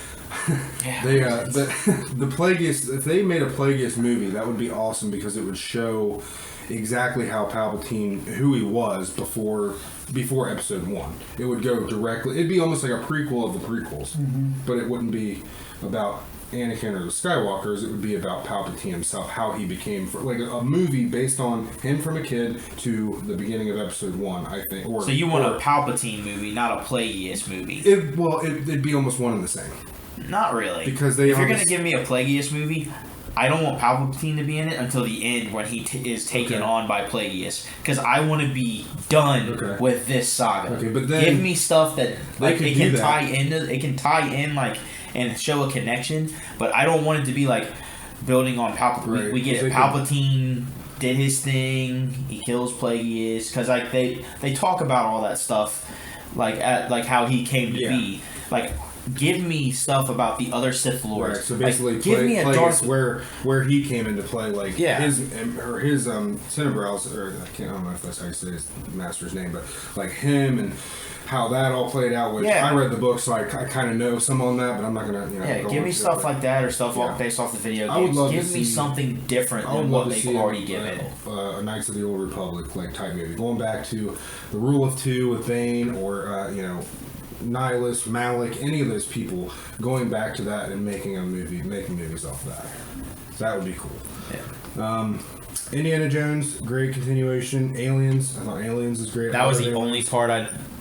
Speaker 3: the Plagueis, if they made a Plagueis movie, that would be awesome because it would show exactly how Palpatine, who he was before episode 1. It would go directly, it'd be almost like a prequel of the prequels, but it wouldn't be about Anakin or the Skywalkers. It would be about Palpatine himself, how he became, like a movie based on him from a kid to the beginning of episode 1, I think.
Speaker 1: So you want a Palpatine movie, not a Plagueis movie?
Speaker 3: It'd be almost one and the same.
Speaker 1: Not really.
Speaker 3: Because
Speaker 1: if you're going to give me a Plagueis movie, I don't want Palpatine to be in it until the end when he is taken on by Plagueis. Because I want to be done with this saga.
Speaker 3: Okay, but then
Speaker 1: give me stuff that like it can tie in like and show a connection. But I don't want it to be like building on Palpatine.
Speaker 3: Right.
Speaker 1: We get it. Palpatine did his thing. He kills Plagueis because like they talk about all that stuff, like how he came to be. Like, give me stuff about the other Sith Lords.
Speaker 3: Right, so basically,
Speaker 1: like, give me a dark
Speaker 3: where he came into play, like his Cinebrows, or I don't know if that's how you say his master's name, but like him and how that all played out. Which I read the book, so I kind of know some on that, but I'm not gonna
Speaker 1: give me stuff like that or stuff based off the video games.
Speaker 3: I would love
Speaker 1: give me something different than what they've already given.
Speaker 3: A Knights of the Old Republic like type movie, going back to the Rule of Two with Bane, or Nihilus, Malik, any of those people, going back to that and making movies off of that. So that would be cool. Yeah. Indiana Jones, great continuation. Aliens, I thought Aliens is great.
Speaker 1: That was the only part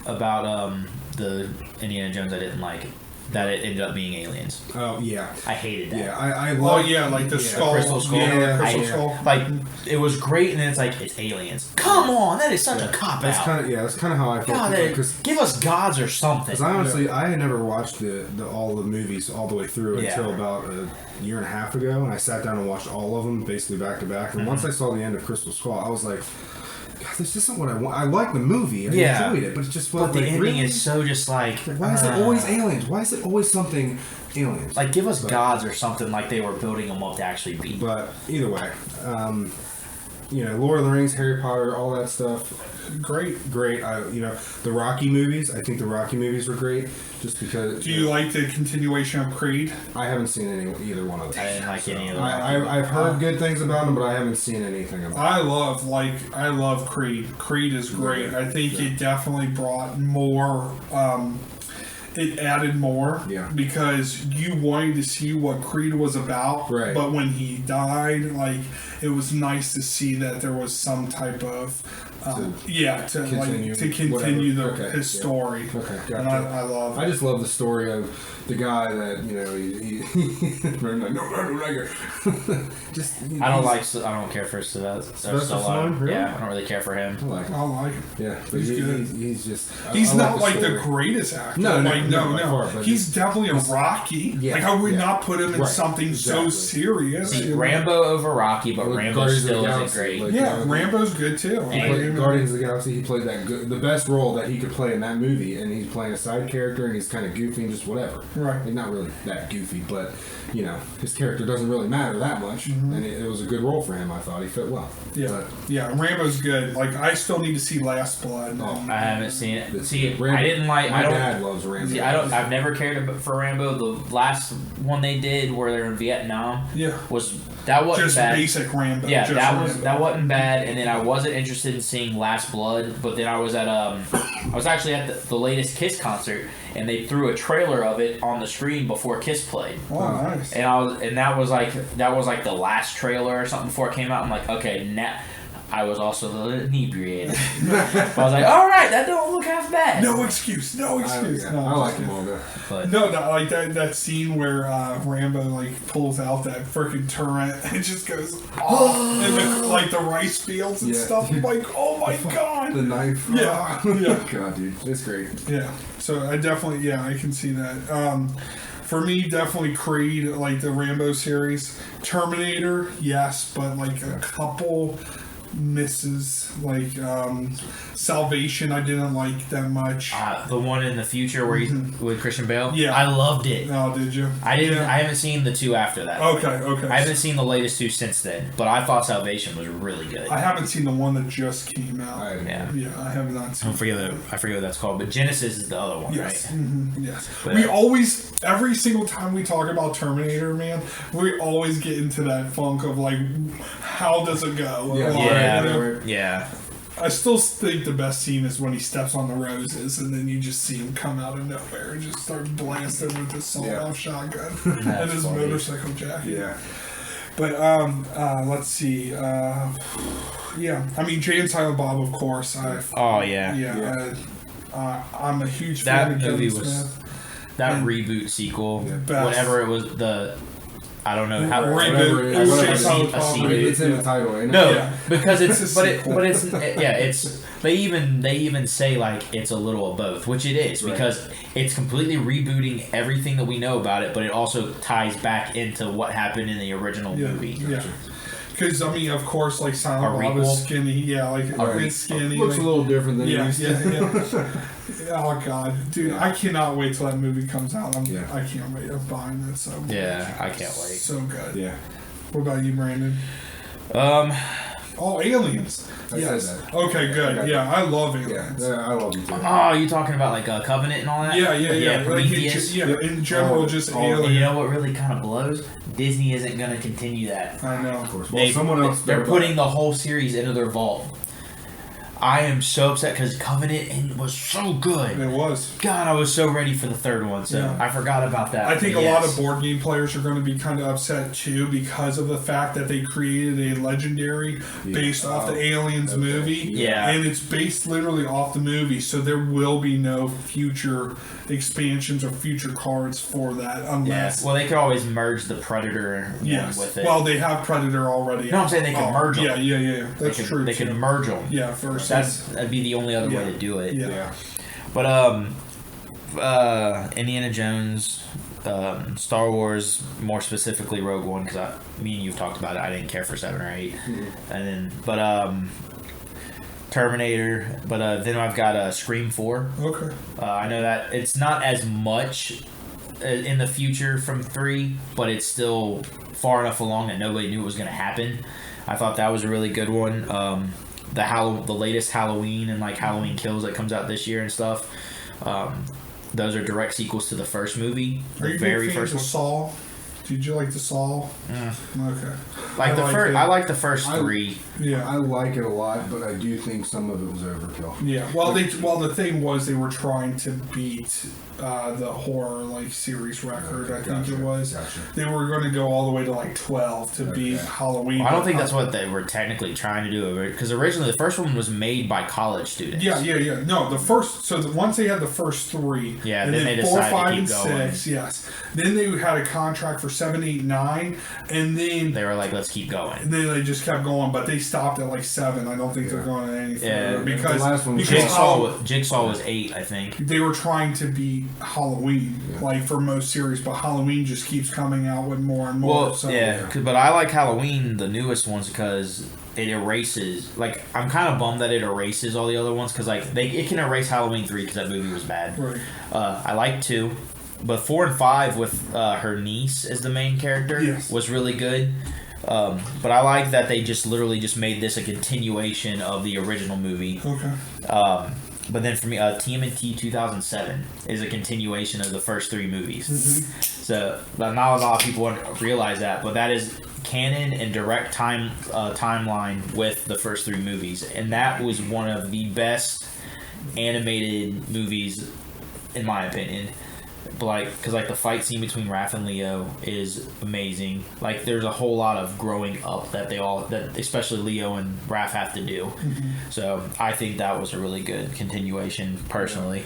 Speaker 1: about the Indiana Jones I didn't like. That it ended up being aliens.
Speaker 3: Oh yeah,
Speaker 1: I hated that.
Speaker 3: Yeah, I love.
Speaker 2: Oh yeah, like the skull,
Speaker 1: crystal skull.
Speaker 2: Crystal skull.
Speaker 1: Like it was great, and then it's like it's aliens. Come on, that is such a cop out.
Speaker 3: That's kind of how I felt.
Speaker 1: God, give us gods or something.
Speaker 3: Because honestly, I had never watched all the movies all the way through until about a year and a half ago, and I sat down and watched all of them basically back to back. And once I saw the end of Crystal Skull, I was like, God, this isn't what I want. I like the movie. I enjoyed it, but it's just
Speaker 1: what the ending is so just like.
Speaker 3: Why is it always aliens? Why is it always something aliens?
Speaker 1: Like, give us gods or something like they were building them up to actually be.
Speaker 3: But either way, Lord of the Rings, Harry Potter, all that stuff. Great. The Rocky movies. I think the Rocky movies were great, just because.
Speaker 2: Do you like the continuation of Creed?
Speaker 3: I haven't seen either one of those.
Speaker 1: I didn't like any of them.
Speaker 3: I've heard good things about them, but I haven't seen anything about them.
Speaker 2: I love Creed. Creed is great. I think it definitely brought more. It added more because you wanted to see what Creed was about,
Speaker 3: right.
Speaker 2: But when he died, it was nice to see that there was some type of to continue his story.
Speaker 3: Okay, gotcha.
Speaker 2: And I love it.
Speaker 3: I just love the story of the guy that he
Speaker 1: I don't care for Sylvester
Speaker 3: Stallone. Really?
Speaker 1: Yeah, I don't really care for him.
Speaker 2: I like him.
Speaker 3: Yeah, but
Speaker 2: he's good.
Speaker 3: He's just.
Speaker 2: He's not the greatest actor.
Speaker 3: No,
Speaker 2: no.
Speaker 3: Far, but
Speaker 2: He's definitely a Rocky.
Speaker 3: Yeah,
Speaker 2: like I would
Speaker 3: yeah.
Speaker 2: not put him in
Speaker 3: Right,
Speaker 2: something so
Speaker 3: exactly.
Speaker 2: serious.
Speaker 1: See,
Speaker 2: you know?
Speaker 1: Rambo over Rocky, but
Speaker 3: Like
Speaker 1: Rambo
Speaker 3: Guardians of
Speaker 1: still
Speaker 3: the
Speaker 1: isn't
Speaker 3: Galaxy,
Speaker 1: great.
Speaker 3: like,
Speaker 2: Yeah, Rambo's good too.
Speaker 3: He played Guardians of the Galaxy. He played the best role that he could play in that movie, and he's playing a side character, and he's kind of goofy and just whatever.
Speaker 2: Right.
Speaker 3: Like, not really that goofy, but his character doesn't really matter that much, and it was a good role for him. I thought he fit well.
Speaker 2: Yeah,
Speaker 3: But,
Speaker 2: yeah. Rambo's good. Like I still need to see Last Blood.
Speaker 3: Oh,
Speaker 1: I haven't seen it. See,
Speaker 3: Rambo,
Speaker 1: I didn't like.
Speaker 3: My
Speaker 1: I don't.
Speaker 3: dad loves Rambo.
Speaker 1: See, I've never cared for Rambo. The last one they did, where they're in Vietnam,
Speaker 2: Yeah.
Speaker 1: that wasn't
Speaker 2: Just
Speaker 1: bad.
Speaker 2: basic Rambo.
Speaker 1: Yeah,
Speaker 2: just
Speaker 1: that
Speaker 2: Rambo.
Speaker 1: wasn't bad. And then I wasn't interested in seeing Last Blood, but then I was actually at the latest Kiss concert, and they threw a trailer of it on the screen before Kiss played.
Speaker 2: Oh, nice.
Speaker 1: And that was like the last trailer or something before it came out. I'm like, okay, now I was also a little inebriated. But I was like, all right, that don't look half bad.
Speaker 2: No excuse. No excuse.
Speaker 3: I
Speaker 2: No,
Speaker 3: like him all good.
Speaker 1: But
Speaker 2: No, like that scene where Rambo like pulls out that freaking turret and it just goes off in like the rice fields and
Speaker 3: Yeah.
Speaker 2: stuff. I'm like, oh my god.
Speaker 3: The knife.
Speaker 2: Yeah, yeah.
Speaker 3: God, dude, it's great.
Speaker 2: Yeah. So I definitely, I can see that. For me, definitely Creed, like the Rambo series. Terminator, yes, but like a couple misses, like Salvation, I didn't like that much.
Speaker 1: the one in the future where he's with Christian Bale,
Speaker 2: Yeah.
Speaker 1: I loved it.
Speaker 2: Oh, did you?
Speaker 1: I didn't.
Speaker 2: Yeah.
Speaker 1: I haven't seen the two after that.
Speaker 2: Okay.
Speaker 1: I haven't seen the latest two since then, but I thought Salvation was really good.
Speaker 2: I haven't seen the one that just came out.
Speaker 1: Yeah.
Speaker 2: Yeah, I have not
Speaker 1: I
Speaker 2: seen.
Speaker 1: forget what that's called, but Genesis is the other one,
Speaker 2: Yes.
Speaker 1: right?
Speaker 2: Yes.
Speaker 1: But,
Speaker 2: We always, every single time we talk about Terminator, man, we always get into that funk of like, how does it go?
Speaker 3: Yeah.
Speaker 2: Why,
Speaker 1: Yeah.
Speaker 2: you know?
Speaker 3: Right.
Speaker 1: Yeah.
Speaker 2: I still think the best scene is when he steps on the roses and then you just see him come out of nowhere and just start blasting with his sawed-off shotgun and his
Speaker 1: funny.
Speaker 2: motorcycle jacket.
Speaker 3: Yeah.
Speaker 2: But let's see. Yeah, I mean Jay and Silent Bob, of course.
Speaker 1: Oh yeah.
Speaker 2: I'm a huge
Speaker 1: That
Speaker 2: fan of
Speaker 1: movie
Speaker 2: Kevin
Speaker 1: was-
Speaker 2: Smith.
Speaker 1: That
Speaker 2: And-
Speaker 1: reboot sequel,
Speaker 2: Best.
Speaker 1: whatever it was, I don't know how.
Speaker 2: Reboot.
Speaker 3: Whatever it
Speaker 2: It was
Speaker 3: is.
Speaker 2: Jay and Silent
Speaker 1: A
Speaker 2: Bob.
Speaker 1: sequel.
Speaker 3: It's in the title, ain't it?
Speaker 1: No,
Speaker 2: Yeah.
Speaker 1: because
Speaker 2: It's
Speaker 1: it's
Speaker 2: a
Speaker 1: but
Speaker 2: sequel.
Speaker 1: it's they even say like it's a little of both, which it is,
Speaker 3: Right.
Speaker 1: because it's completely rebooting everything that we know about it, but it also ties back into what happened in the original movie.
Speaker 2: Yeah. Because, I mean, of course, like Silent
Speaker 1: A
Speaker 2: Bob is
Speaker 1: requel?
Speaker 2: skinny. Yeah, like it's skinny.
Speaker 3: Looks
Speaker 2: like,
Speaker 3: a little different than it
Speaker 2: yeah,
Speaker 3: used to.
Speaker 2: yeah. Oh, God. Dude, I cannot wait till that movie comes out.
Speaker 3: Yeah.
Speaker 2: I can't wait. I'm buying it so much.
Speaker 1: Yeah, I can't wait.
Speaker 2: So good.
Speaker 3: Yeah.
Speaker 2: What about you, Brandon? Oh, Aliens.
Speaker 3: I
Speaker 2: Yes.
Speaker 3: said that.
Speaker 2: Okay, good.
Speaker 3: Okay.
Speaker 2: Yeah, I love
Speaker 3: Yeah,
Speaker 2: Aliens.
Speaker 3: I love them too.
Speaker 1: Oh, you talking about like Covenant and all that?
Speaker 2: Yeah. Like,
Speaker 1: Prometheus.
Speaker 2: in general,
Speaker 3: Oh,
Speaker 2: just
Speaker 3: oh,
Speaker 1: And you
Speaker 2: Aliens.
Speaker 1: know what really kind of blows? Disney isn't going to continue that.
Speaker 2: I know.
Speaker 3: Of course. Well, someone else.
Speaker 1: They're
Speaker 3: better
Speaker 1: putting
Speaker 3: buy
Speaker 1: the whole series into their vault. I am so upset because Covenant was so good.
Speaker 2: It was.
Speaker 1: God, I was so ready for the third one, so
Speaker 2: Yeah.
Speaker 1: I forgot about that.
Speaker 2: I think
Speaker 1: but
Speaker 2: a lot
Speaker 1: yes.
Speaker 2: of board game players are going to be kind of upset too because of the fact that they created a legendary based off the Aliens
Speaker 3: okay.
Speaker 2: movie.
Speaker 1: Yeah.
Speaker 2: And it's based literally off the movie, so there will be no future expansions or future cards for that
Speaker 1: Yeah.
Speaker 2: unless.
Speaker 1: Well, they could always merge the Predator one
Speaker 2: Yes.
Speaker 1: with it.
Speaker 2: Well, they have Predator already.
Speaker 1: No, I'm saying they can merge 'em.
Speaker 2: Yeah. That's true.
Speaker 1: They
Speaker 2: too.
Speaker 1: could merge them.
Speaker 2: Yeah, first.
Speaker 1: That'd be the only other way to do it.
Speaker 2: Yeah.
Speaker 3: Yeah.
Speaker 1: But Indiana Jones, Star Wars, more specifically Rogue One, because me and you've talked about it. I didn't care for 7 or 8, and then Terminator. But then I've got Scream 4.
Speaker 2: Okay.
Speaker 1: I know that it's not as much in the future from 3, but it's still far enough along that nobody knew it was going to happen. I thought that was a really good one. The latest Halloween and like Halloween Kills that comes out this year and stuff. Those are direct sequels to the first movie.
Speaker 2: Are
Speaker 1: The
Speaker 2: you
Speaker 1: very
Speaker 2: big fans
Speaker 1: first
Speaker 2: of
Speaker 1: one.
Speaker 2: Saw? Did you like the Saw? Okay.
Speaker 1: Like the
Speaker 2: like
Speaker 1: first,
Speaker 2: it.
Speaker 1: I like the first
Speaker 3: I-
Speaker 1: 3.
Speaker 2: Yeah.
Speaker 3: I like it a lot, but I do think some of it was overkill.
Speaker 2: Yeah, well, the thing was they were trying to beat the horror like series record. I think it was.
Speaker 3: Gotcha.
Speaker 2: They were going to go all the way to like 12 to beat Halloween.
Speaker 1: I don't think that's what they were technically trying to do, because originally the first one was made by college students.
Speaker 2: Yeah. No, the first. So once they had the first 3,
Speaker 1: Yeah,
Speaker 2: and
Speaker 1: then
Speaker 2: then
Speaker 1: they
Speaker 2: 4,
Speaker 1: decided to
Speaker 2: 5,
Speaker 1: keep
Speaker 2: and
Speaker 1: going.
Speaker 2: 6. Yes. Then they had a contract for 7, 8, 9, and then
Speaker 1: They were like, let's keep going.
Speaker 2: they just kept going, but they stopped at like 7. I don't think they're going any further because
Speaker 3: the last one was
Speaker 1: Jigsaw was 8, I think.
Speaker 2: they were trying to beat Halloween, like for most series, but Halloween just keeps coming out with more and more.
Speaker 1: Well, but I like Halloween, the newest ones, because it erases. Like, I'm kind of bummed that it erases all the other ones, because like it can erase Halloween 3 because that movie was bad.
Speaker 2: Right.
Speaker 1: I like 2, but 4 and 5 with her niece as the main character was really good. But I like that they just literally just made this a continuation of the original movie.
Speaker 2: Okay.
Speaker 1: But then for me, TMNT 2007 is a continuation of the first 3 movies.
Speaker 2: Mm-hmm.
Speaker 1: So not a lot of people realize that, but that is canon and direct timeline with the first 3 movies, and that was one of the best animated movies, in my opinion. But like, because like the fight scene between Raph and Leo is amazing. Like, there's a whole lot of growing up that especially Leo and Raph have to do.
Speaker 2: Mm-hmm.
Speaker 1: So I think that was a really good continuation, personally.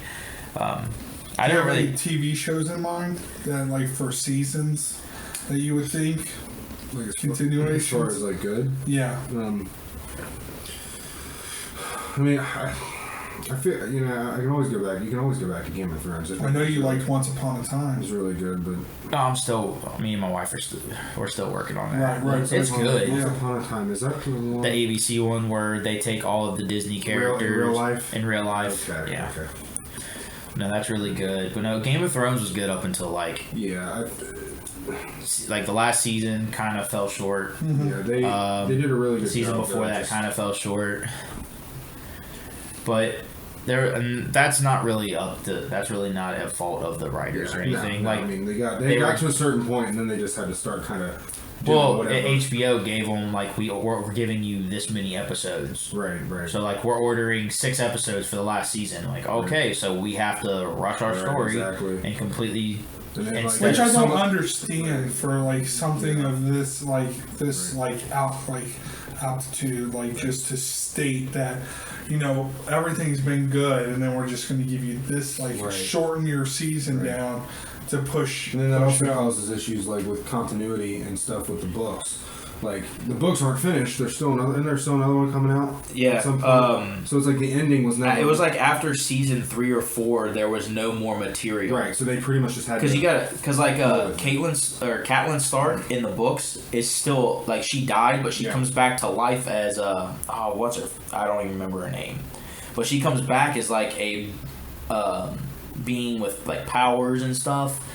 Speaker 1: I
Speaker 2: Do you
Speaker 1: don't
Speaker 2: have any
Speaker 1: really.
Speaker 2: TV shows in mind that, like, for seasons that you would think?
Speaker 3: Like
Speaker 2: Continuations?
Speaker 3: as far as like good.
Speaker 2: Yeah.
Speaker 3: I mean, I feel I can always go back. You can always go back to Game of Thrones.
Speaker 2: I know you liked Once Upon a Time.
Speaker 3: It's really good, but
Speaker 1: Me and my wife we're still working on that.
Speaker 2: Right.
Speaker 1: It's good.
Speaker 3: Once Upon a Time, is that the one?
Speaker 1: The ABC one where they take all of the Disney characters
Speaker 3: in real life.
Speaker 1: Okay. Yeah.
Speaker 3: Okay.
Speaker 1: No, that's really good. But no, Game of Thrones was good up until like the last season kind of fell short.
Speaker 2: Mm-hmm.
Speaker 3: Yeah, they did a really good
Speaker 1: The season
Speaker 3: job.
Speaker 1: before that kind of fell short. But that's not really that's really not a fault of the writers or anything.
Speaker 3: I mean, they got to a certain point, and then they just had to start kind of.
Speaker 1: HBO gave them like we're giving you this many episodes.
Speaker 3: Right.
Speaker 1: So like we're ordering 6 episodes for the last season. Like, okay, so we have to rush our story and completely.
Speaker 2: Which I don't understand for like something of this altitude, like just to state that everything's been good, and then we're just going to give you this shorten your season down to push.
Speaker 3: And then that also causes issues like with continuity and stuff with the books. Like, the books aren't finished. There's still another one coming out.
Speaker 1: Yeah.
Speaker 3: At some point. So it's like the ending was not.
Speaker 1: It was like after season 3 or 4, there was no more material.
Speaker 3: Right. So they pretty much just had.
Speaker 1: Because Catelyn Stark in the books is still like, she died, but she comes back to life as what's her? I don't even remember her name, but she comes back as like a being with like powers and stuff.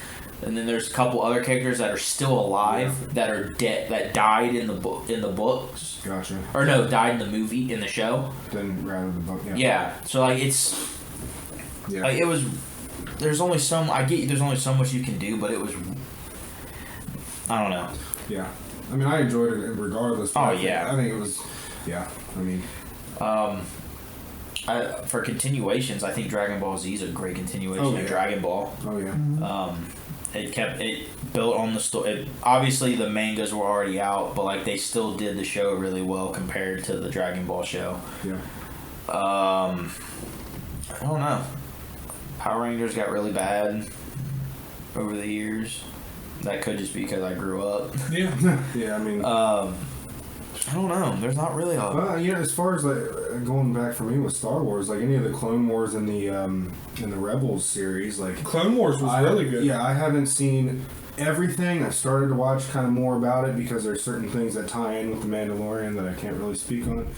Speaker 1: And then there's a couple other characters that are still alive that are dead, that died in the books.
Speaker 3: Gotcha.
Speaker 1: Or no, died in the movie, in the show.
Speaker 3: Then rather than the book.
Speaker 1: Yeah. So like it's.
Speaker 3: Yeah.
Speaker 1: Like, it was. There's only so. I get you. There's only so much you can do, but it was. I don't know.
Speaker 3: Yeah. I mean, I enjoyed it regardless.
Speaker 1: Oh yeah.
Speaker 3: I think it was. Yeah. I mean.
Speaker 1: For continuations, I think Dragon Ball Z is a great continuation of Dragon Ball.
Speaker 3: Oh yeah.
Speaker 1: It built on the story. Obviously, the mangas were already out, but like they still did the show really well compared to the Dragon Ball show.
Speaker 3: Yeah.
Speaker 1: I don't know. Power Rangers got really bad over the years. That could just be because I grew up.
Speaker 2: Yeah.
Speaker 3: Yeah. I mean.
Speaker 1: I don't know. There's not really a.
Speaker 3: Well, as far as like going back for me with Star Wars, like any of the Clone Wars and the Rebels series, like
Speaker 2: Clone Wars was really good.
Speaker 3: Yeah, I haven't seen everything. I've started to watch kind of more about it because there's certain things that tie in with the Mandalorian that I can't really speak on,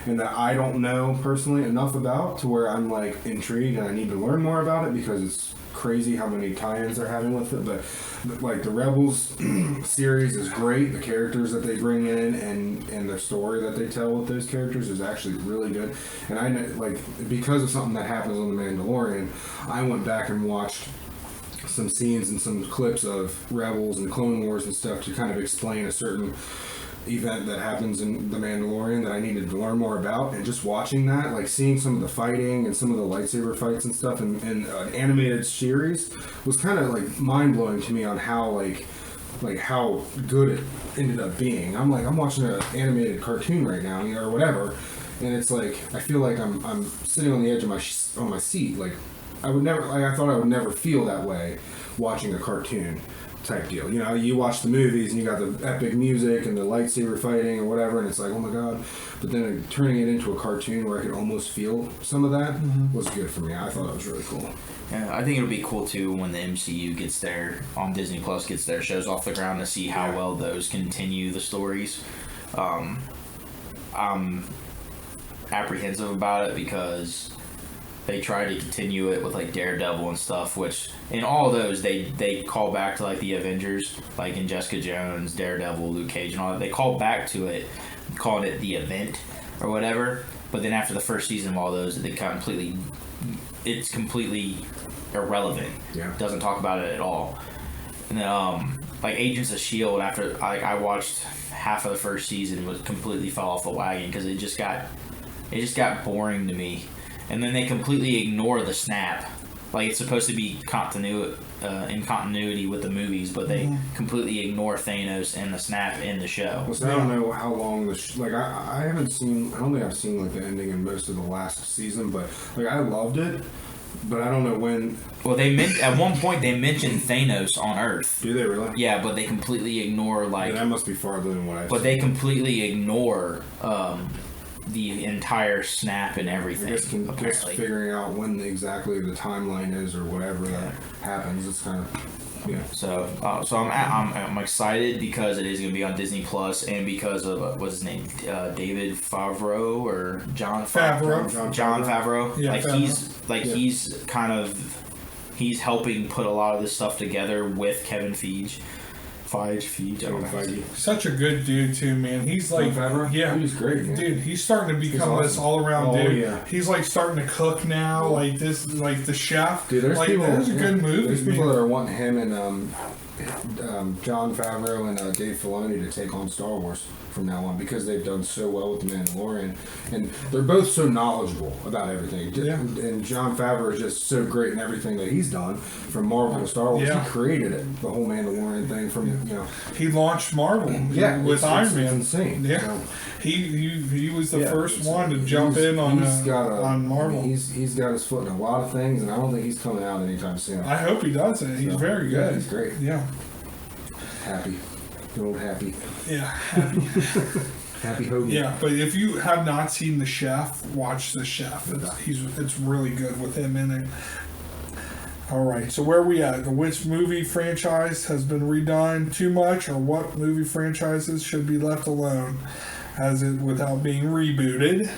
Speaker 3: and that I don't know personally enough about to where I'm like intrigued and I need to learn more about it because it's crazy how many tie-ins they're having with it. But like the Rebels series is great. The characters that they bring in and the story that they tell with those characters is actually really good. And I know, like, because of something that happens on The Mandalorian, I went back and watched some scenes and some clips of Rebels and Clone Wars and stuff to kind of explain a certain event that happens in The Mandalorian that I needed to learn more about. And just watching that, like seeing some of the fighting and some of the lightsaber fights and stuff in an animated series was kind of like mind-blowing to me on how like how good it ended up being. I'm watching an animated cartoon right now, or whatever, and it's like I feel like I'm sitting on the edge of my seat. Like I thought I would never feel that way watching a cartoon. type deal. You know, you watch the movies and you got the epic music and the lightsaber fighting or whatever, and it's like, oh my god. But then turning it into a cartoon where I could almost feel some of that was good for me. I thought it was really cool.
Speaker 1: Yeah, I think it'll be cool too when the MCU gets their on Disney Plus gets their shows off the ground to see how well those continue the stories. I'm apprehensive about it because they try to continue it with like Daredevil and stuff, which in all those they call back to like the Avengers, like in Jessica Jones, Daredevil, Luke Cage, and all that. They call back to it, calling it the event or whatever. But then after the first season of all those, it's completely irrelevant.
Speaker 3: Yeah,
Speaker 1: doesn't talk about it at all. And then like Agents of S.H.I.E.L.D. after I watched half of the first season, was completely fell off the wagon because it just got boring to me. And then they completely ignore the snap. Like, it's supposed to be in continuity with the movies, but they completely ignore Thanos and the snap in the show.
Speaker 3: Well, so I don't know how long I haven't seen. I don't think I've seen like the ending in most of the last season, but like I loved it. But I don't know when.
Speaker 1: Well, at one point they mentioned Thanos on Earth.
Speaker 3: Do they really?
Speaker 1: Yeah, but they completely ignore like.
Speaker 3: Yeah, that must be farther than what I've.
Speaker 1: But
Speaker 3: seen.
Speaker 1: they completely ignore the entire snap and everything.
Speaker 3: I guess just figuring out when exactly the timeline is or whatever that happens. It's kind of
Speaker 1: So I'm excited because it is going to be on Disney Plus and because of what's his name, David Favreau or John Favreau. John Favreau.
Speaker 2: Yeah,
Speaker 1: He's helping put a lot of this stuff together with Kevin Feige.
Speaker 2: Such a good dude too, man. He's like,
Speaker 3: he's great, man.
Speaker 2: Dude, he's starting to become this all-around dude.
Speaker 3: Yeah.
Speaker 2: He's like starting to cook now, like this, like the chef.
Speaker 3: Dude, there's
Speaker 2: like,
Speaker 3: people.
Speaker 2: There's a good movie.
Speaker 3: There's people that are wanting him and John Favreau and Dave Filoni to take on Star Wars from now on because they've done so well with The Mandalorian, and they're both so knowledgeable about everything.
Speaker 2: Yeah.
Speaker 3: And John Favreau is just so great in everything that he's done from Marvel to Star Wars.
Speaker 2: Yeah.
Speaker 3: He created it, the whole Mandalorian thing from
Speaker 2: He launched Marvel. With Iron Man.
Speaker 3: Insane.
Speaker 2: Yeah.
Speaker 3: So,
Speaker 2: he was the first one to jump in on Marvel.
Speaker 3: I mean, he's got his foot in a lot of things, and I don't think he's coming out anytime soon.
Speaker 2: I hope he does it. He's very good.
Speaker 3: Yeah, he's great.
Speaker 2: Yeah.
Speaker 3: Happy. Good old Happy.
Speaker 2: Yeah, Happy.
Speaker 3: Happy Hogan.
Speaker 2: Yeah, but if you have not seen The Chef, watch The Chef. It's really good with him in it. All right, so where are we at? Which movie franchise has been redone too much, or what movie franchises should be left alone without being rebooted?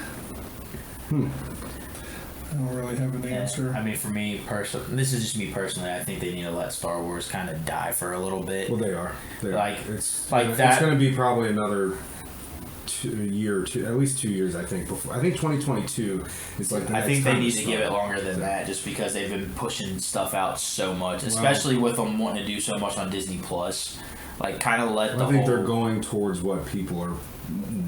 Speaker 2: I don't really have an answer.
Speaker 1: I mean, for me personally, this is just me personally. I think they need to let Star Wars kind of die for a little bit.
Speaker 3: Well, they are.
Speaker 1: It's like that.
Speaker 3: It's going to be probably another at least 2 years. I think. I think 2022 is like.
Speaker 1: I think they need to give it longer than that, just because they've been pushing stuff out so much, especially with them wanting to do so much on Disney Plus. Like, kind of let
Speaker 3: I think they're going towards what people are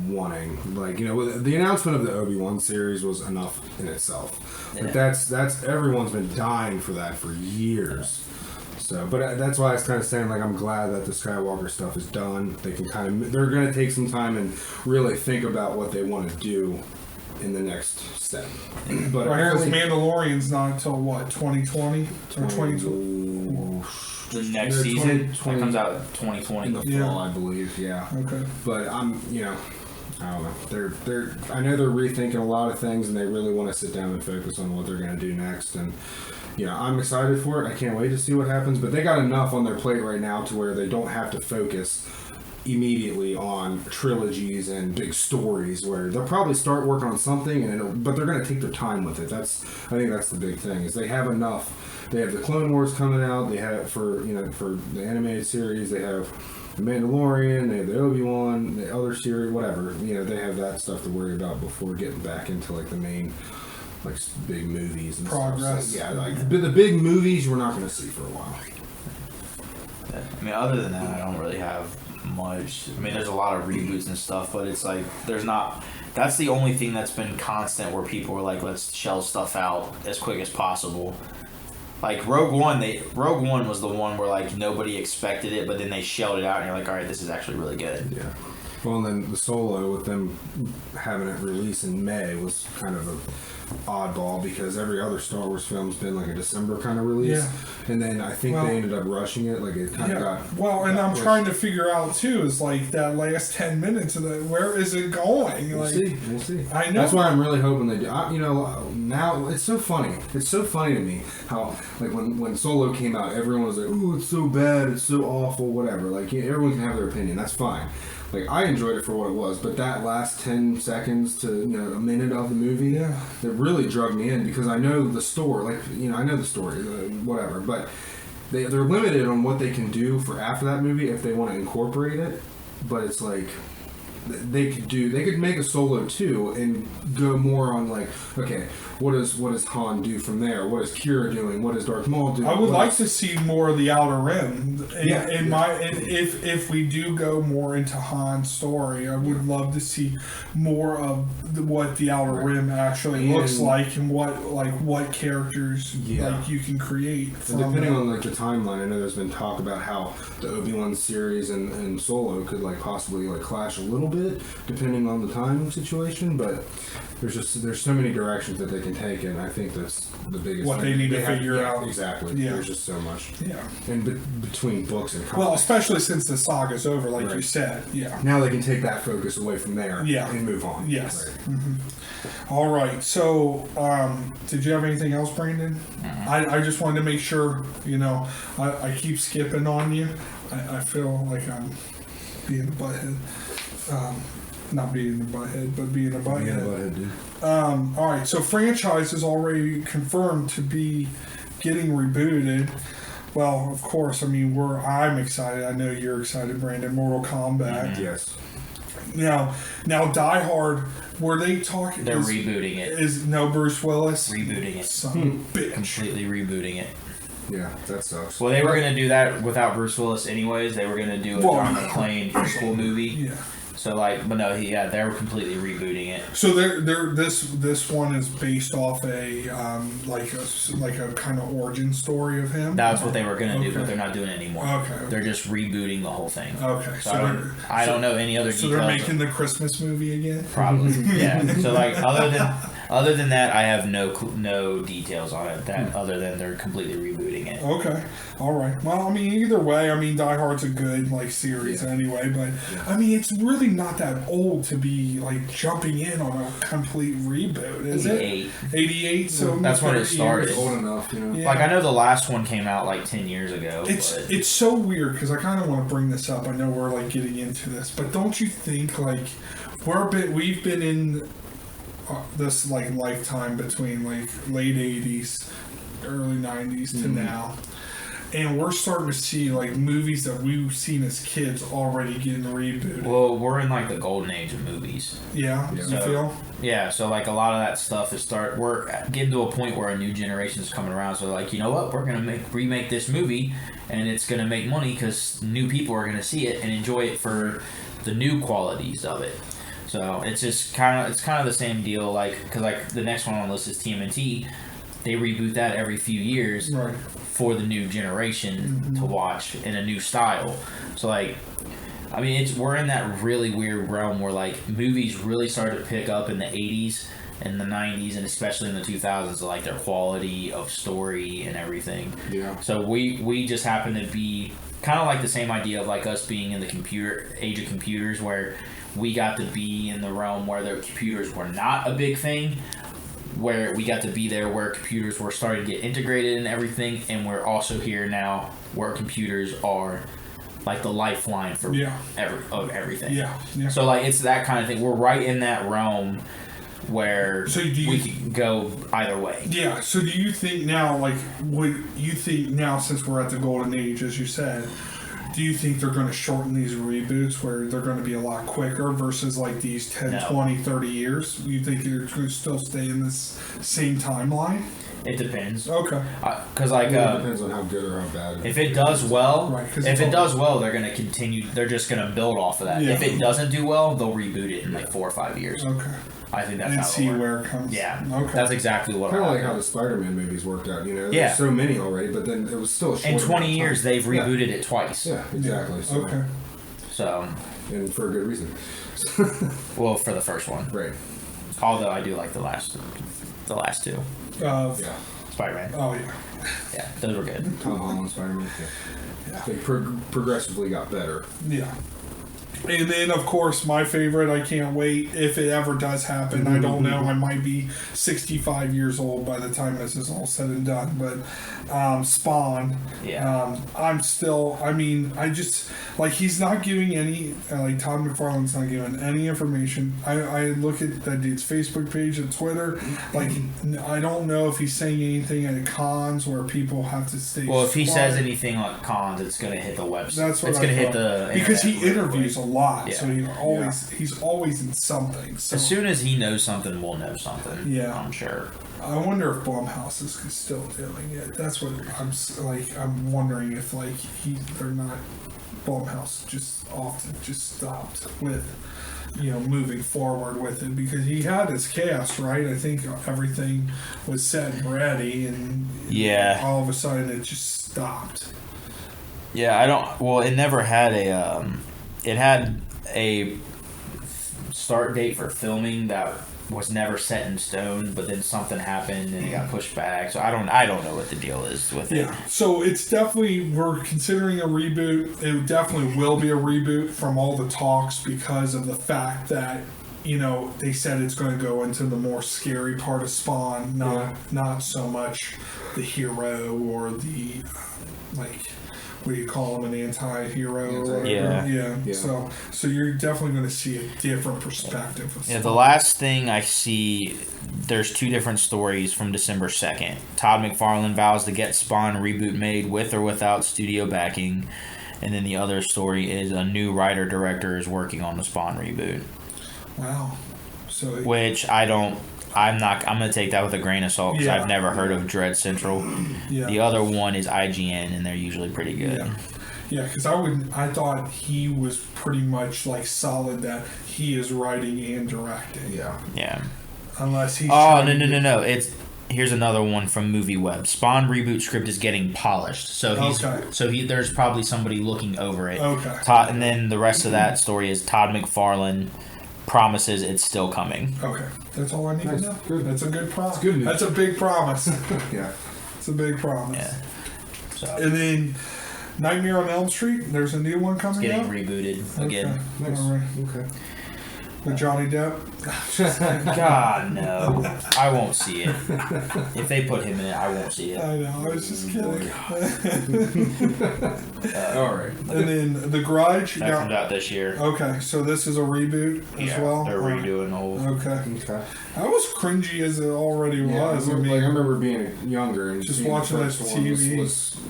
Speaker 3: wanting. Like, the announcement of the Obi-Wan series was enough in itself. Like, that's everyone's been dying for that for years. So, but that's why I was kind of saying, like, I'm glad that the Skywalker stuff is done. They can they're going to take some time and really think about what they want to do in the next step. But
Speaker 2: because Mandalorian's not until what, 2020 or 2020?
Speaker 1: The next season comes out 2020
Speaker 3: in the fall, I believe. Yeah.
Speaker 2: Okay.
Speaker 3: But I don't know. I know they're rethinking a lot of things, and they really want to sit down and focus on what they're going to do next. And I'm excited for it. I can't wait to see what happens. But they got enough on their plate right now to where they don't have to focus immediately on trilogies and big stories. Where they'll probably start working on something, but they're going to take their time with it. I think that's the big thing. Is they have enough. They have the Clone Wars coming out. They have for the animated series. They have the Mandalorian. They have the Obi-Wan, the other series, whatever. They have that stuff to worry about before getting back into like the main, like big movies and
Speaker 2: progress.
Speaker 3: Stuff. So, like the big movies we're not going to see for a while.
Speaker 1: I mean, other than that, I don't really have much. I mean, there's a lot of reboots and stuff, but it's like there's not. That's the only thing that's been constant where people are like, let's shell stuff out as quick as possible. Like Rogue One was the one where like nobody expected it, but then they shelled it out, and you're like, all right, this is actually really good.
Speaker 3: Yeah. Well, and then the Solo with them having it release in May was kind of oddball because every other Star Wars film's been like a December kind of release.
Speaker 2: Yeah.
Speaker 3: And then I think they ended up rushing it. Like it kind of got.
Speaker 2: Well, and I'm trying to figure out too is like that last 10 minutes of that. Where is it going?
Speaker 3: We'll see. We'll see.
Speaker 2: I know.
Speaker 3: That's why I'm really hoping they do. Now it's so funny. It's so funny to me how like when Solo came out, everyone was like, "Ooh, it's so bad. It's so awful. Whatever." Like everyone can have their opinion. That's fine. Like I enjoyed it for what it was, but that last 10 seconds to a minute of the movie, it really drug me in because I know the story. Like I know the story, whatever. But they're limited on what they can do for after that movie if they want to incorporate it. But it's like they could make a Solo 2 and go more on like, okay, what does Han do from there? What is Kira doing? What is Darth Maul doing?
Speaker 2: I would like to see more of the Outer Rim. If we do go more into Han's story, I would love to see more of what the Outer Rim actually looks like and what characters like you can create.
Speaker 3: And depending on like the timeline, I know there's been talk about how the Obi-Wan series and Solo could like possibly like clash a little bit depending on the time situation, but there's so many directions that they can take, and I think that's the biggest
Speaker 2: what
Speaker 3: thing.
Speaker 2: they need to figure out.
Speaker 3: Exactly.
Speaker 2: Yeah.
Speaker 3: There's just so much.
Speaker 2: Yeah.
Speaker 3: And between books and comics.
Speaker 2: Well, especially since the saga's over, like you said. Yeah.
Speaker 3: Now they can take that focus away from there and move on.
Speaker 2: Yes.
Speaker 3: Right.
Speaker 2: Mm-hmm. All right. So, did you have anything else, Brandon? I just wanted to make sure, I keep skipping on you. I feel like I'm being a butthead. Not being a butthead, but being a butthead.
Speaker 3: Being a butthead, dude.
Speaker 2: All right. So, franchise is already confirmed to be getting rebooted. Well, of course. I mean, I'm excited. I know you're excited, Brandon. Mortal Kombat.
Speaker 3: Mm-hmm. Yes.
Speaker 2: Now, Die Hard. Were they talking?
Speaker 1: They're rebooting it.
Speaker 2: Is no Bruce Willis?
Speaker 1: Rebooting it.
Speaker 2: Son of a bitch.
Speaker 1: Completely rebooting it.
Speaker 3: Yeah, that sucks.
Speaker 1: Well, they were going to do that without Bruce Willis anyways. They were going to do a John McClane preschool movie.
Speaker 2: Yeah.
Speaker 1: So but no, they were completely rebooting it.
Speaker 2: So this one is based off a like a kind of origin story of him.
Speaker 1: That's what they were gonna do, but they're not doing it anymore.
Speaker 2: Okay.
Speaker 1: They're just rebooting the whole thing.
Speaker 2: Okay.
Speaker 1: So I don't know any other details.
Speaker 2: So they're making the Christmas movie again.
Speaker 1: Probably. Yeah. So other than that, I have no details on it. Other than they're completely rebooting it.
Speaker 2: Okay. All right. Well, I mean, either way, Die Hard's a good series anyway, but I mean, it's really not that old to be jumping in on a complete reboot, is
Speaker 1: 88.
Speaker 2: it? 88. So
Speaker 1: that's when it started.
Speaker 3: It's old enough,
Speaker 2: Yeah.
Speaker 1: I know the last one came out 10 years ago.
Speaker 2: It's so weird because I kind of want to bring this up. I know we're getting into this, but don't you think we've been in this lifetime between late 80s, early 90s to now, and we're starting to see movies that we've seen as kids already getting rebooted.
Speaker 1: Well, we're in the golden age of movies.
Speaker 2: Yeah, you feel?
Speaker 1: Yeah, so a lot of that stuff we're getting to a point where a new generation is coming around. So you know what, we're gonna remake this movie, and it's gonna make money because new people are gonna see it and enjoy it for the new qualities of it. So it's just kind of the same deal. Because the next one on the list is TMNT. They reboot that every few years for the new generation to watch in a new style. So we're in that really weird realm where movies really started to pick up in the 80s and the 90s and especially in the 2000s, their quality of story and everything.
Speaker 3: Yeah.
Speaker 1: So we just happen to be kind of the same idea of us being in the age of computers, where we got to be in the realm where the computers were not a big thing, where we got to be there where computers were starting to get integrated in everything, and we're also here now where computers are the lifeline for everything.
Speaker 2: Yeah.
Speaker 1: So it's that kind of thing. We're right in that realm where we can go either way.
Speaker 2: Yeah. So do you think now, since we're at the golden age, as you said, do you think they're going to shorten these reboots where they're going to be a lot quicker versus these 10, 20, 30 years? You think they're going to still stay in this same timeline?
Speaker 1: It depends.
Speaker 2: Okay.
Speaker 1: Because
Speaker 3: it depends on how good or how bad.
Speaker 1: If it does well, they're going to continue. They're just going to build off of that.
Speaker 2: Yeah.
Speaker 1: If it doesn't do well, they'll reboot it in 4 or 5 years.
Speaker 2: Okay.
Speaker 1: I think that's
Speaker 2: and
Speaker 1: how
Speaker 2: see
Speaker 1: it'll work.
Speaker 2: where it comes.
Speaker 1: Yeah.
Speaker 2: Okay.
Speaker 1: That's exactly what.
Speaker 3: Kind of like how the Spider-Man movies worked out.
Speaker 1: There's
Speaker 3: so many already, but then it was still a short
Speaker 1: in 20 years they've rebooted it twice.
Speaker 3: Yeah, exactly.
Speaker 2: So. Okay.
Speaker 1: So.
Speaker 3: And for a good reason.
Speaker 1: Well, for the first one.
Speaker 3: Right.
Speaker 1: Although I do like the last the last two.
Speaker 2: Yeah.
Speaker 1: Spider-Man.
Speaker 2: Oh yeah.
Speaker 1: Yeah, those were good.
Speaker 3: Tom Holland, Spider-Man.
Speaker 2: Yeah.
Speaker 3: They progressively got better.
Speaker 2: Yeah. And then, of course, my favorite, I can't wait if it ever does happen. I don't know. I might be 65 years old by the time this is all said and done. But Spawn, I'm still, I just, like, he's not giving any, like, Todd McFarlane's not giving any information. I look at that dude's Facebook page and Twitter. Like, I don't know if he's saying anything at cons where people have to stay
Speaker 1: Well, if he
Speaker 2: quiet.
Speaker 1: says anything like cons, it's going to hit the website.
Speaker 2: That's what
Speaker 1: it's
Speaker 2: I
Speaker 1: going to hit
Speaker 2: thought.
Speaker 1: the
Speaker 2: because he
Speaker 1: internet
Speaker 2: interviews a lot,
Speaker 1: Yeah.
Speaker 2: so he's always in something. So
Speaker 1: As soon as he knows something, we'll know something.
Speaker 2: Yeah.
Speaker 1: I'm sure.
Speaker 2: I wonder if Blumhouse is still doing it. That's what I'm wondering if they're not Blumhouse just stopped with moving forward with it because he had his cast right. I think everything was set and ready, and all of a sudden it just stopped.
Speaker 1: Yeah, I don't. Well, it never had a. It had a start date for filming that was never set in stone, but then something happened and it got pushed back. So I don't know what the deal is with it.
Speaker 2: Yeah, so it's definitely, we're considering a reboot. It definitely will be a reboot from all the talks because of the fact that they said it's going to go into the more scary part of Spawn, not so much the hero or the what do you call him, an anti-hero?
Speaker 1: Yeah.
Speaker 2: So you're definitely going to see a different perspective of
Speaker 1: the last thing I see, there's two different stories from December 2nd. Todd McFarlane vows to get Spawn reboot made with or without studio backing. And then the other story is a new writer-director is working on the Spawn reboot.
Speaker 2: Wow. So
Speaker 1: which I'm going to take that with a grain of salt because I've never heard of Dread Central.
Speaker 2: Yeah.
Speaker 1: The other one is IGN, and they're usually pretty good.
Speaker 2: Yeah, because I thought he was pretty much solid that he is writing and directing.
Speaker 1: Yeah.
Speaker 2: Unless he's
Speaker 1: no. Here's another one from MovieWeb. Spawn reboot script is getting polished, so there's probably somebody looking over it.
Speaker 2: Okay.
Speaker 1: And then the rest of that story is Todd McFarlane promises it's still coming.
Speaker 2: Okay, that's all I need to know.
Speaker 3: Good.
Speaker 2: That's a good promise.
Speaker 3: Good news.
Speaker 2: That's a big promise.
Speaker 3: Yeah,
Speaker 2: it's a big promise.
Speaker 1: Yeah. So
Speaker 2: and then Nightmare on Elm Street. There's a new one coming
Speaker 1: getting
Speaker 2: out.
Speaker 1: Rebooted again.
Speaker 2: Okay.
Speaker 3: nice.
Speaker 2: All right.
Speaker 3: Okay.
Speaker 2: With Johnny Depp.
Speaker 1: God no, I won't see it. If they put him in it, I won't see it.
Speaker 2: I know. I was just kidding.
Speaker 3: All right.
Speaker 2: And then The Grudge.
Speaker 1: That comes out this year.
Speaker 2: Okay, so this is a reboot as well.
Speaker 1: They're redoing the whole.
Speaker 2: Okay. That was cringy as it already was.
Speaker 3: I remember being younger and
Speaker 2: just
Speaker 3: seeing
Speaker 2: watching
Speaker 3: the
Speaker 2: this
Speaker 3: first one
Speaker 2: TV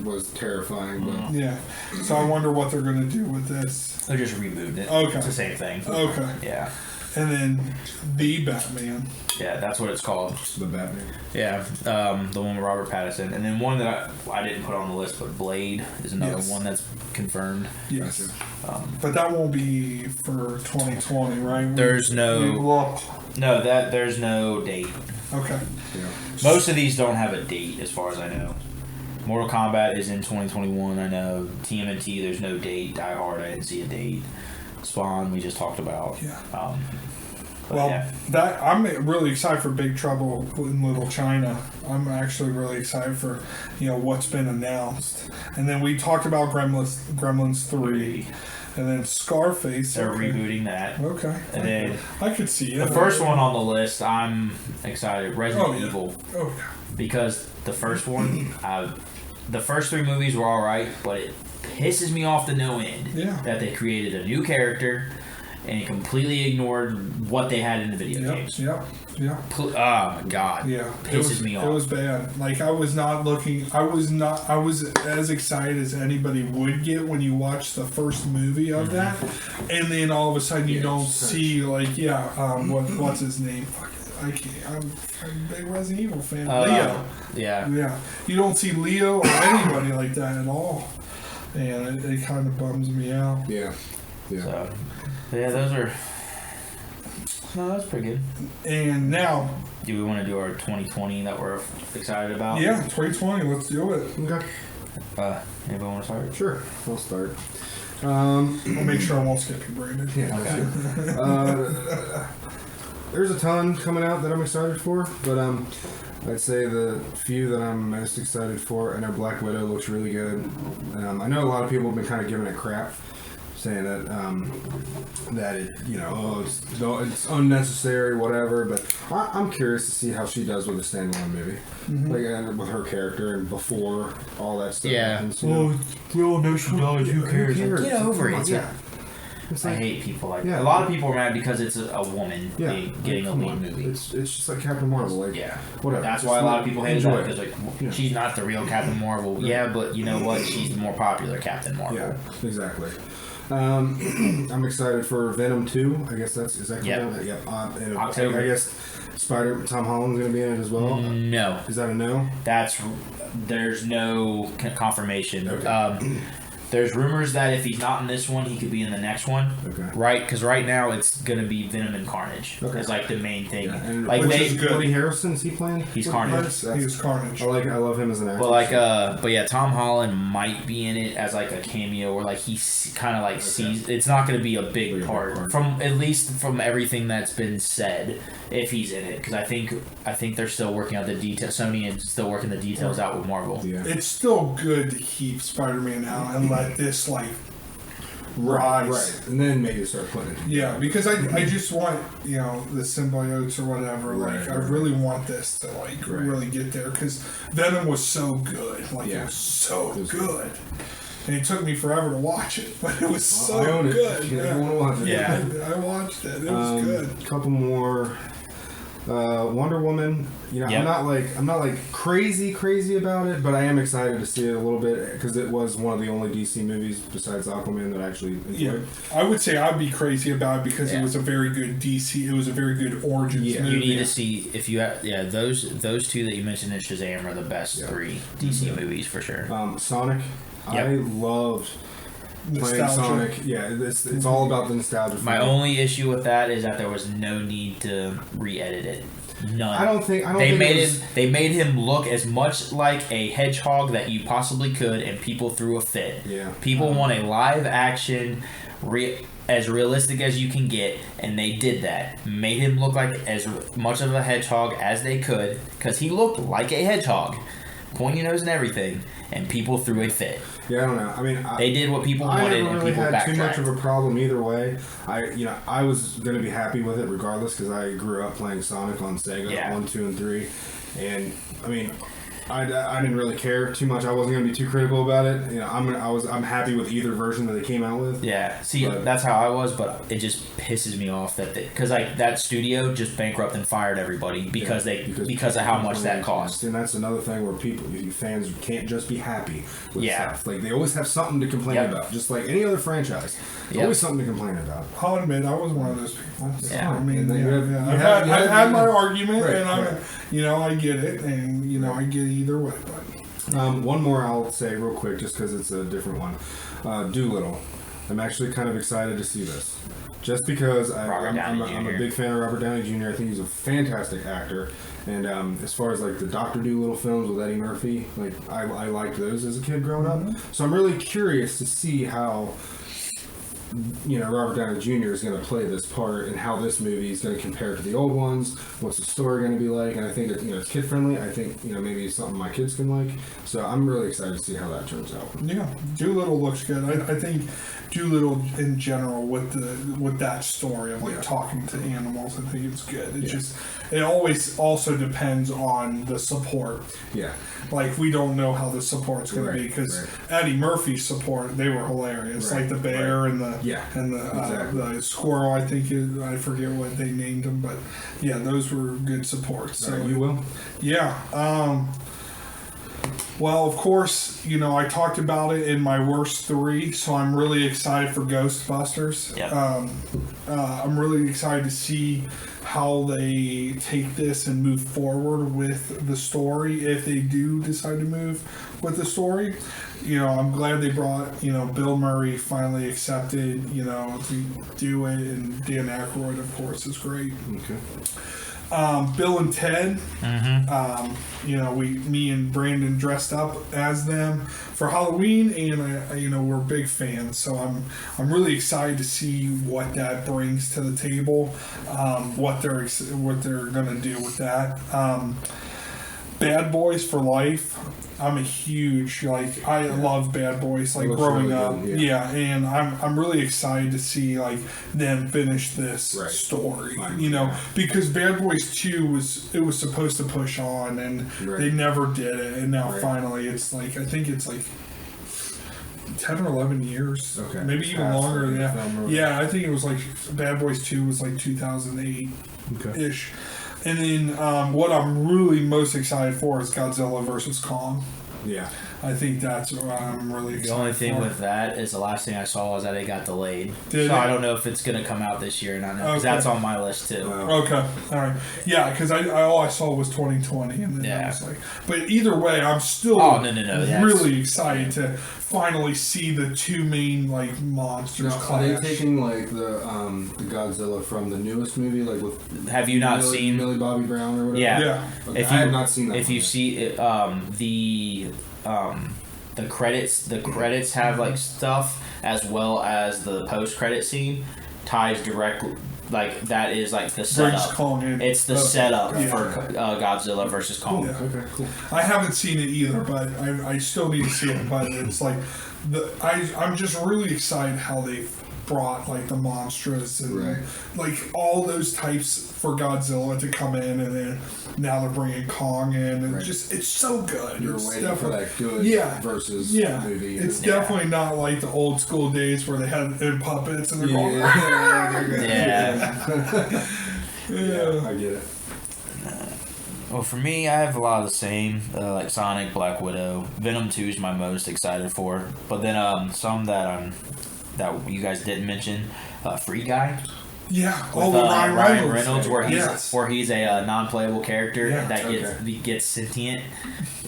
Speaker 3: was terrifying. But
Speaker 2: yeah. So I wonder what they're going to do with this.
Speaker 1: They're just rebooting it.
Speaker 2: Okay.
Speaker 1: It's the same thing.
Speaker 2: Okay.
Speaker 1: Yeah.
Speaker 2: And then The Batman.
Speaker 1: Yeah, that's what it's called.
Speaker 3: the Batman.
Speaker 1: Yeah, the one with Robert Pattinson. And then one that I didn't put on the list, but Blade is another one that's confirmed.
Speaker 2: Yes. But that won't be for 2020, right?
Speaker 1: There's no date.
Speaker 2: Okay.
Speaker 3: Yeah.
Speaker 1: Most of these don't have a date, as far as I know. Mortal Kombat is in 2021. I know. TMNT, there's no date. Die Hard, I didn't see a date. Spawn, we just talked about.
Speaker 2: Yeah.
Speaker 1: Yeah.
Speaker 2: That I'm really excited for Big Trouble in Little China. I'm actually really excited for what's been announced. And then we talked about Gremlins 3, and then Scarface.
Speaker 1: They're rebooting that.
Speaker 2: Okay.
Speaker 1: And then
Speaker 2: I could see it.
Speaker 1: the first one on the list, I'm excited. Resident Evil.
Speaker 2: Oh.
Speaker 1: Because the first one, the first 3 movies were all right, but it pisses me off to no end that they created a new character and completely ignored what they had in the video games.
Speaker 2: Yeah.
Speaker 1: Oh my god.
Speaker 2: Yeah.
Speaker 1: Pisses me off.
Speaker 2: It was bad. I was as excited as anybody would get when you watch the first movie of that. And then all of a sudden you don't see what's his name? I can't. I'm a big Resident Evil fan. Leo.
Speaker 1: Yeah.
Speaker 2: You don't see Leo or anybody like that at all. And it kind of bums me out.
Speaker 3: Yeah.
Speaker 1: So, those are. No, that's pretty good.
Speaker 2: And now,
Speaker 1: do we want to do our 2020 that we're excited about?
Speaker 2: Yeah, 2020. Let's do it.
Speaker 3: Okay.
Speaker 1: Anybody want to start?
Speaker 3: Sure. I'll start.
Speaker 2: I'll make sure I won't skip you, Brandon.
Speaker 3: Yeah.
Speaker 1: Okay.
Speaker 3: there's a ton coming out that I'm excited for, but I'd say the few that I'm most excited for, I know Black Widow looks really good. I know a lot of people have been kind of giving it crap, saying that that it, it's unnecessary, whatever. But I'm curious to see how she does with a standalone movie, like with her character and before all that stuff.
Speaker 1: Yeah.
Speaker 3: Happens,
Speaker 1: well, we all know she dies. Who cares?
Speaker 3: Get
Speaker 1: over it.
Speaker 3: Yeah.
Speaker 1: I hate people like that. A lot of people are mad because it's a woman getting a lead movie.
Speaker 3: It's just like Captain Marvel. Like, whatever.
Speaker 1: That's why a lot of people hate it because she's not the real Captain Marvel. Yeah, but you know what? She's the more popular Captain Marvel.
Speaker 3: Yeah, exactly. I'm excited for Venom 2. I guess is that coming out? Yep.
Speaker 1: October.
Speaker 3: I guess Tom Holland's going to be in it as well.
Speaker 1: No.
Speaker 3: Is that a no?
Speaker 1: There's no confirmation.
Speaker 3: Okay.
Speaker 1: There's rumors that if he's not in this one, he could be in the next one.
Speaker 3: Okay.
Speaker 1: Right? Because right now it's going to be Venom and Carnage. Okay. It's like the main thing.
Speaker 3: Yeah, and
Speaker 1: like
Speaker 3: which is good. Woody Harrelson, is he playing?
Speaker 1: He's Carnage.
Speaker 2: He's Carnage.
Speaker 3: I love him as an actor.
Speaker 1: But yeah, Tom Holland might be in it as like a cameo, or like he's kind of like sees. It's not going to be a big part from at least from everything that's been said. If he's in it, because I think they're still working out the details. Sony is still working the details out with Marvel.
Speaker 2: Yeah. It's still good to keep Spider-Man out and let this rise.
Speaker 3: Right, and then maybe start putting it together.
Speaker 2: Yeah, because I just want the symbiotes or whatever. I really want this to really get there because Venom was so good. It was so good. And it took me forever to watch it, but it was so good.
Speaker 3: I want to watch it.
Speaker 2: Yeah, I watched it. It was good.
Speaker 3: A couple more. Wonder Woman. I'm not like crazy about it, but I am excited to see it a little bit because it was one of the only DC movies besides Aquaman that I actually enjoyed.
Speaker 2: Yeah, I would say I'd be crazy about it because it was a very good DC. It was a very good origins movie.
Speaker 1: You need to see if you have, those two that you mentioned in Shazam are the best 3 DC movies for sure.
Speaker 3: Sonic. Yep. I loved playing Sonic. Yeah, it's all about the nostalgia.
Speaker 1: My only issue with that is that there was no need to re-edit it. None. They made him look as much like a hedgehog that you possibly could, and people threw a fit.
Speaker 3: Yeah.
Speaker 1: People want a live action, as realistic as you can get, and they did that. Made him look like as much of a hedgehog as they could, because he looked like a hedgehog, pointy nose and everything, and people threw a fit.
Speaker 3: Yeah, I don't know. I mean,
Speaker 1: they did what people wanted, and people backtracked. I never really had too much
Speaker 3: of a problem either way. I was going to be happy with it regardless because I grew up playing Sonic on Sega 1, 2, and 3, and I mean, I didn't really care too much. I wasn't going to be too critical about it. I'm happy with either version that they came out with.
Speaker 1: Yeah, see, that's how I was, but it just pisses me off because that studio just bankrupted and fired everybody because of how much that cost.
Speaker 3: And that's another thing where fans can't just be happy with stuff. Like they always have something to complain about, just like any other franchise. There's always something to complain about.
Speaker 2: I'll admit I was one of those people.
Speaker 1: Yeah,
Speaker 2: I mean, I've had my argument, and I get it, and I get it either way. But
Speaker 3: one more I'll say real quick, just because it's a different one. Doolittle. I'm actually kind of excited to see this, just because I'm a big fan of Robert Downey Jr. I think he's a fantastic actor, and as far as like the Dr. Doolittle films with Eddie Murphy, I liked those as a kid growing up. So I'm really curious to see how Robert Downey Jr. is going to play this part and how this movie is going to compare to the old ones. What's the story going to be like? And I think that, it's kid friendly. I think, maybe it's something my kids can like. So I'm really excited to see how that turns out.
Speaker 2: Yeah, Doolittle looks good. I think Doolittle in general with that story of talking to animals, I think it's good. It always also depends on the support.
Speaker 3: Yeah.
Speaker 2: Like we don't know how the support's going to be because Eddie Murphy's support, they were hilarious. Like the bear and the the squirrel, I think I forget what they named them, but those were good supports. So
Speaker 3: you will?
Speaker 2: Yeah. Well, of course, I talked about it in my worst 3, so I'm really excited for Ghostbusters.
Speaker 1: Yep.
Speaker 2: I'm really excited to see how they take this and move forward with the story, if they do decide to move with the story. I'm glad they brought, Bill Murray finally accepted, to do it, and Dan Aykroyd, of course, is great.
Speaker 3: Okay.
Speaker 2: Bill and Ted.
Speaker 1: Mm-hmm.
Speaker 2: You know, me and Brandon dressed up as them for Halloween, and we're big fans. So I'm really excited to see what that brings to the table, what they're gonna do with that. Bad Boys for Life. I'm a huge I love Bad Boys growing
Speaker 3: really
Speaker 2: up.
Speaker 3: good,
Speaker 2: And I'm really excited to see them finish this story. Because Bad Boys 2 was supposed to push on and they never did it, and now finally it's I think it's 10 or 11 years.
Speaker 3: Okay.
Speaker 2: Maybe even longer than that. Yeah, I think it was Bad Boys 2 was 2008-ish. And then what I'm really most excited for is Godzilla versus Kong.
Speaker 3: Yeah.
Speaker 2: I think that's what I'm really excited for.
Speaker 1: The only thing with that is the last thing I saw was that it got delayed. I don't know if it's going to come out this year or not. Because that's on my list too.
Speaker 2: Okay. All right. Yeah, because all I saw was 2020. And then I was but either way, I'm still really excited to finally see the two main monsters clash.
Speaker 3: Are they taking the Godzilla from the newest movie, with
Speaker 1: have you not seen
Speaker 3: Millie Bobby Brown or whatever?
Speaker 1: Yeah.
Speaker 3: Okay. I have not seen that.
Speaker 1: If you see it, the credits have stuff as well as the post credit scene ties directly. That is the setup. It's the setup for Godzilla versus Kong.
Speaker 2: Yeah.
Speaker 3: Okay, cool.
Speaker 2: I haven't seen it either, but I still need to see it. But it's I'm just really excited how they brought the monsters and all those types for Godzilla to come in, and then now they're bringing Kong in, and it's so good.
Speaker 3: You're waiting for that good versus movie.
Speaker 2: It's definitely not like the old school days where they had puppets and they're going.
Speaker 3: Yeah, I get it.
Speaker 1: Well, for me, I have a lot of the same, Sonic, Black Widow. Venom 2 is my most excited for. But then some that you guys didn't mention, Free Guy.
Speaker 2: Yeah,
Speaker 1: with Ryan Reynolds, where he's a non-playable character that gets sentient.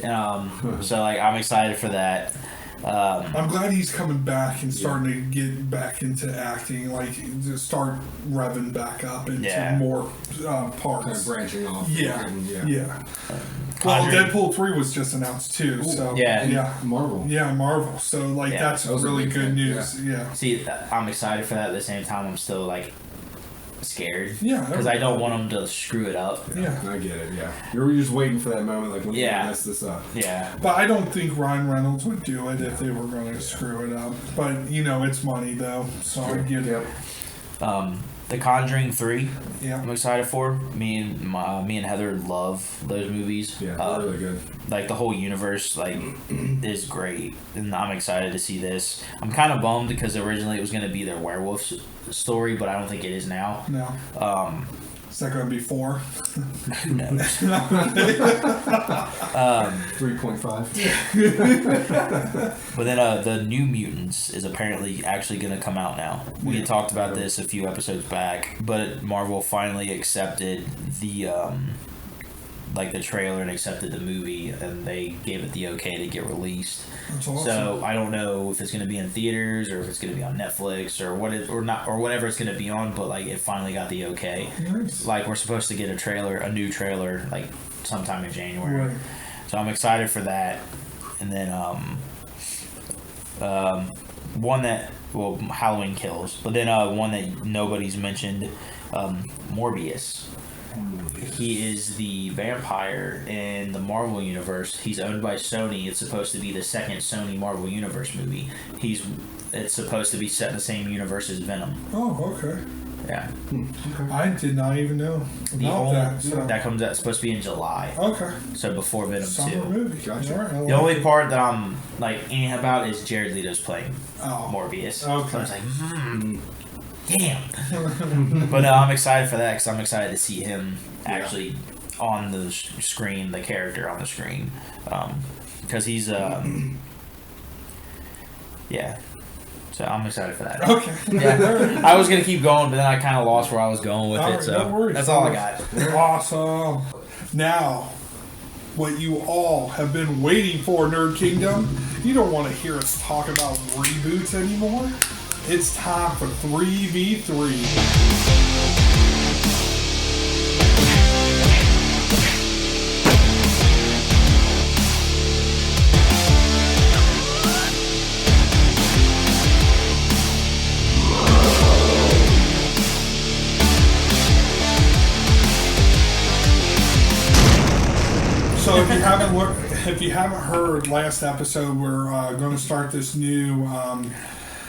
Speaker 1: So I'm excited for that.
Speaker 2: I'm glad he's coming back and starting to get back into acting, to start revving back up into more parts.
Speaker 3: Kind of branching off.
Speaker 2: Yeah. Well, Deadpool 3 was just announced too, so
Speaker 3: Marvel.
Speaker 2: Yeah, Marvel. So that's really good news. Yeah.
Speaker 1: See, I'm excited for that. At the same time, I'm still scared.
Speaker 2: Yeah.
Speaker 1: Because I don't want them to screw it up.
Speaker 2: Yeah.
Speaker 3: I get it. Yeah. You're just waiting for that moment, when they mess this up.
Speaker 1: Yeah.
Speaker 2: But I don't think Ryan Reynolds would do it if they were going to screw it up. But it's money though, so I get it.
Speaker 1: The Conjuring 3.
Speaker 2: Yeah.
Speaker 1: I'm excited for. Me and Heather love those movies.
Speaker 3: Yeah, they're really good.
Speaker 1: The whole universe is great, and I'm excited to see this. I'm kind of bummed because originally it was going to be their werewolf story, but I don't think it is now.
Speaker 2: No. Is that going to be 4?
Speaker 1: Who knows?
Speaker 3: 3.5.
Speaker 1: But then the New Mutants is apparently actually going to come out now. We had talked about this a few episodes back, but Marvel finally accepted the the trailer and accepted the movie, and they gave it the okay to get released.
Speaker 2: That's awesome.
Speaker 1: So I don't know if it's going to be in theaters or if it's going to be on Netflix or whatever it's going to be on, but it finally got the okay.
Speaker 2: Nice.
Speaker 1: We're supposed to get a new trailer sometime in January.
Speaker 2: Right.
Speaker 1: So I'm excited for that. And then one that Halloween Kills, but then one that nobody's mentioned, Morbius. He is the vampire in the Marvel Universe. He's owned by Sony. It's supposed to be the second Sony Marvel Universe movie. It's supposed to be set in the same universe as Venom.
Speaker 2: Oh, okay.
Speaker 1: Yeah.
Speaker 2: Okay. I did not even know about that. So.
Speaker 1: That comes out supposed to be in July.
Speaker 2: Okay.
Speaker 1: So before Venom 2.
Speaker 2: Summer movie. Gotcha. Right,
Speaker 1: the only part that I'm about is Jared Leto's playing Morbius.
Speaker 2: Okay.
Speaker 1: So I was damn. But I'm excited for that because I'm excited to see him actually on the screen, the character on the screen, because he's So I'm excited for that.
Speaker 2: Okay.
Speaker 1: Yeah. I was gonna keep going, but then I kind of lost where I was going with it. So
Speaker 2: no worries.
Speaker 1: That's all I got.
Speaker 2: Awesome. Now, what you all have been waiting for, Nerd Kingdom. You don't want to hear us talk about reboots anymore. It's time for 3v3. look, if you haven't heard last episode, we're going to start this new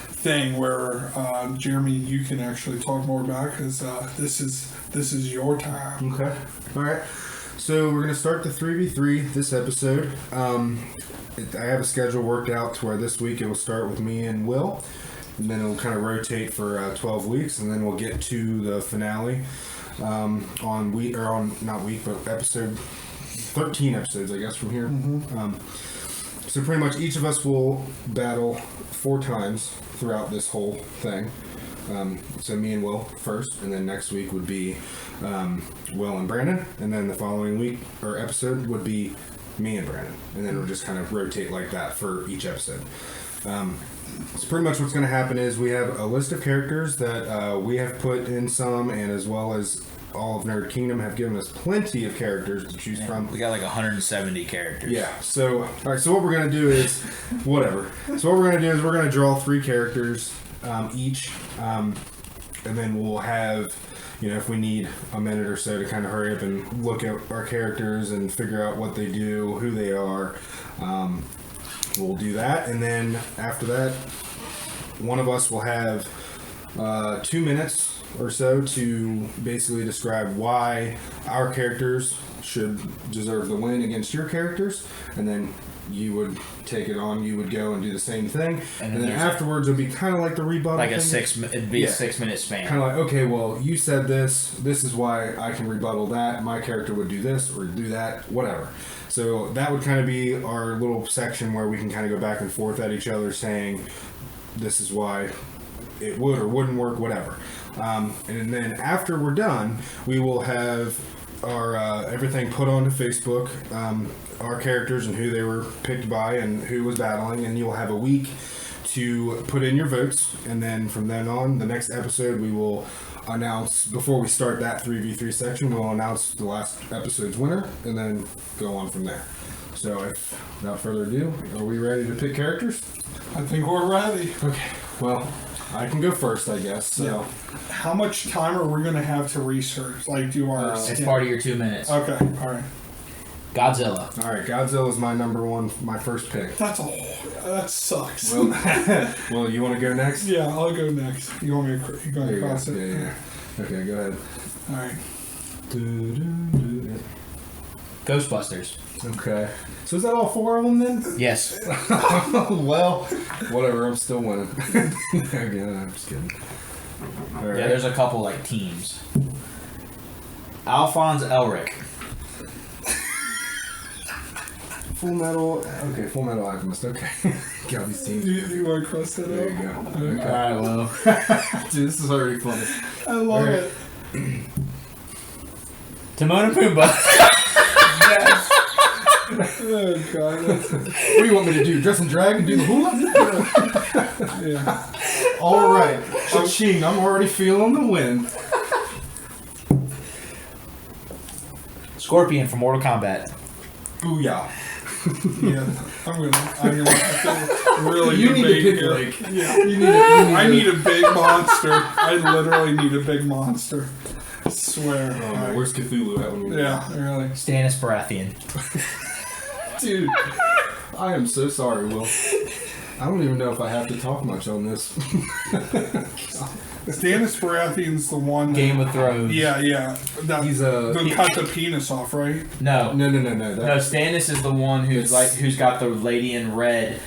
Speaker 2: thing where Jeremy, you can actually talk more about because this is your time.
Speaker 3: Okay. All right. So we're going to start the 3v3 this episode. I have a schedule worked out to where this week it will start with me and Will, and then it'll kind of rotate for 12 weeks, and then we'll get to the finale episode 13 episodes, I guess, from here.
Speaker 2: Mm-hmm.
Speaker 3: So pretty much each of us will battle 4 times throughout this whole thing. So me and Will first, and then next week would be Will and Brandon, and then the following week or episode would be me and Brandon, and then we'll just kind of rotate like that for each episode. So pretty much what's going to happen is we have a list of characters that we have put in some, and as well as all of Nerd Kingdom have given us plenty of characters to choose from.
Speaker 1: We got like 170 characters.
Speaker 3: Yeah. So, all right. So what we're going to do is, whatever. So what we're going to do is we're going to draw 3 characters each, and then we'll have, if we need a minute or so to kind of hurry up and look at our characters and figure out what they do, who they are, we'll do that. And then after that, one of us will have 2 minutes or so to basically describe why our characters should deserve the win against your characters, and then you would take it on. You would go and do the same thing, and then afterwards it'd be kind of like the rebuttal.
Speaker 1: Like
Speaker 3: thing.
Speaker 1: It'd be a 6-minute span.
Speaker 3: Kind of like, okay, well, you said this. This is why I can rebuttal that. My character would do this or do that, whatever. So that would kind of be our little section where we can kind of go back and forth at each other, saying this is why it would or wouldn't work, whatever. And then after we're done, we will have our everything put onto Facebook, our characters and who they were picked by and who was battling, and you'll have a week to put in your votes, and then from then on, the next episode we will announce, before we start that 3v3 section, we'll announce the last episode's winner, and then go on from there. So without further ado, are we ready to pick characters?
Speaker 2: I think we're ready.
Speaker 3: Okay, well, I can go first, I guess. So,
Speaker 2: yeah. How much time are we going to have to research? Like, do our...
Speaker 1: It's part of your 2 minutes.
Speaker 2: Okay, all right.
Speaker 1: Godzilla.
Speaker 3: All right, Godzilla is my number one, my first pick.
Speaker 2: That sucks.
Speaker 3: Well, you want to go next?
Speaker 2: Yeah, I'll go next. You want me to go across it?
Speaker 3: Yeah. Okay, go ahead.
Speaker 2: All right.
Speaker 3: Ghostbusters. Okay. So is that all 4 of them then?
Speaker 1: Yes.
Speaker 3: Well, whatever. I'm still winning. Again, I'm just kidding. All right.
Speaker 1: Yeah, there's a couple like teams. Alphonse Elric.
Speaker 3: Full Metal. Okay, Full Metal Alchemist. Okay. Got these teams.
Speaker 2: You want to cross that
Speaker 3: There
Speaker 2: out?
Speaker 3: you go.
Speaker 2: Okay.
Speaker 3: Okay.
Speaker 1: Alright, well.
Speaker 3: Dude, this is already funny.
Speaker 2: I love it.
Speaker 1: Timon and Pumbaa.
Speaker 2: Yes. Oh, God.
Speaker 3: What do you want me to do? Dress and drag and do the hula?
Speaker 2: Yeah.
Speaker 3: All right. Cha-ching. I'm already feeling the wind.
Speaker 1: Scorpion from Mortal Kombat.
Speaker 3: Booyah.
Speaker 2: Yeah. I'm gonna really
Speaker 3: You need to
Speaker 2: debate
Speaker 3: pick
Speaker 2: here.
Speaker 3: like.
Speaker 2: Yeah.
Speaker 3: I
Speaker 2: need a big monster. I literally need a big monster. I swear.
Speaker 3: Oh, no, where's Cthulhu at when we
Speaker 2: Yeah, really.
Speaker 1: Stannis Baratheon.
Speaker 3: Dude, I am so sorry, Will. I don't even know if I have to talk much on this.
Speaker 2: Stannis Baratheon's the one.
Speaker 1: Game of Thrones.
Speaker 2: Yeah. That,
Speaker 3: He's
Speaker 2: they'll cut the penis off, right?
Speaker 1: No.
Speaker 3: No.
Speaker 1: No, Stannis is the one who's who's got the lady in red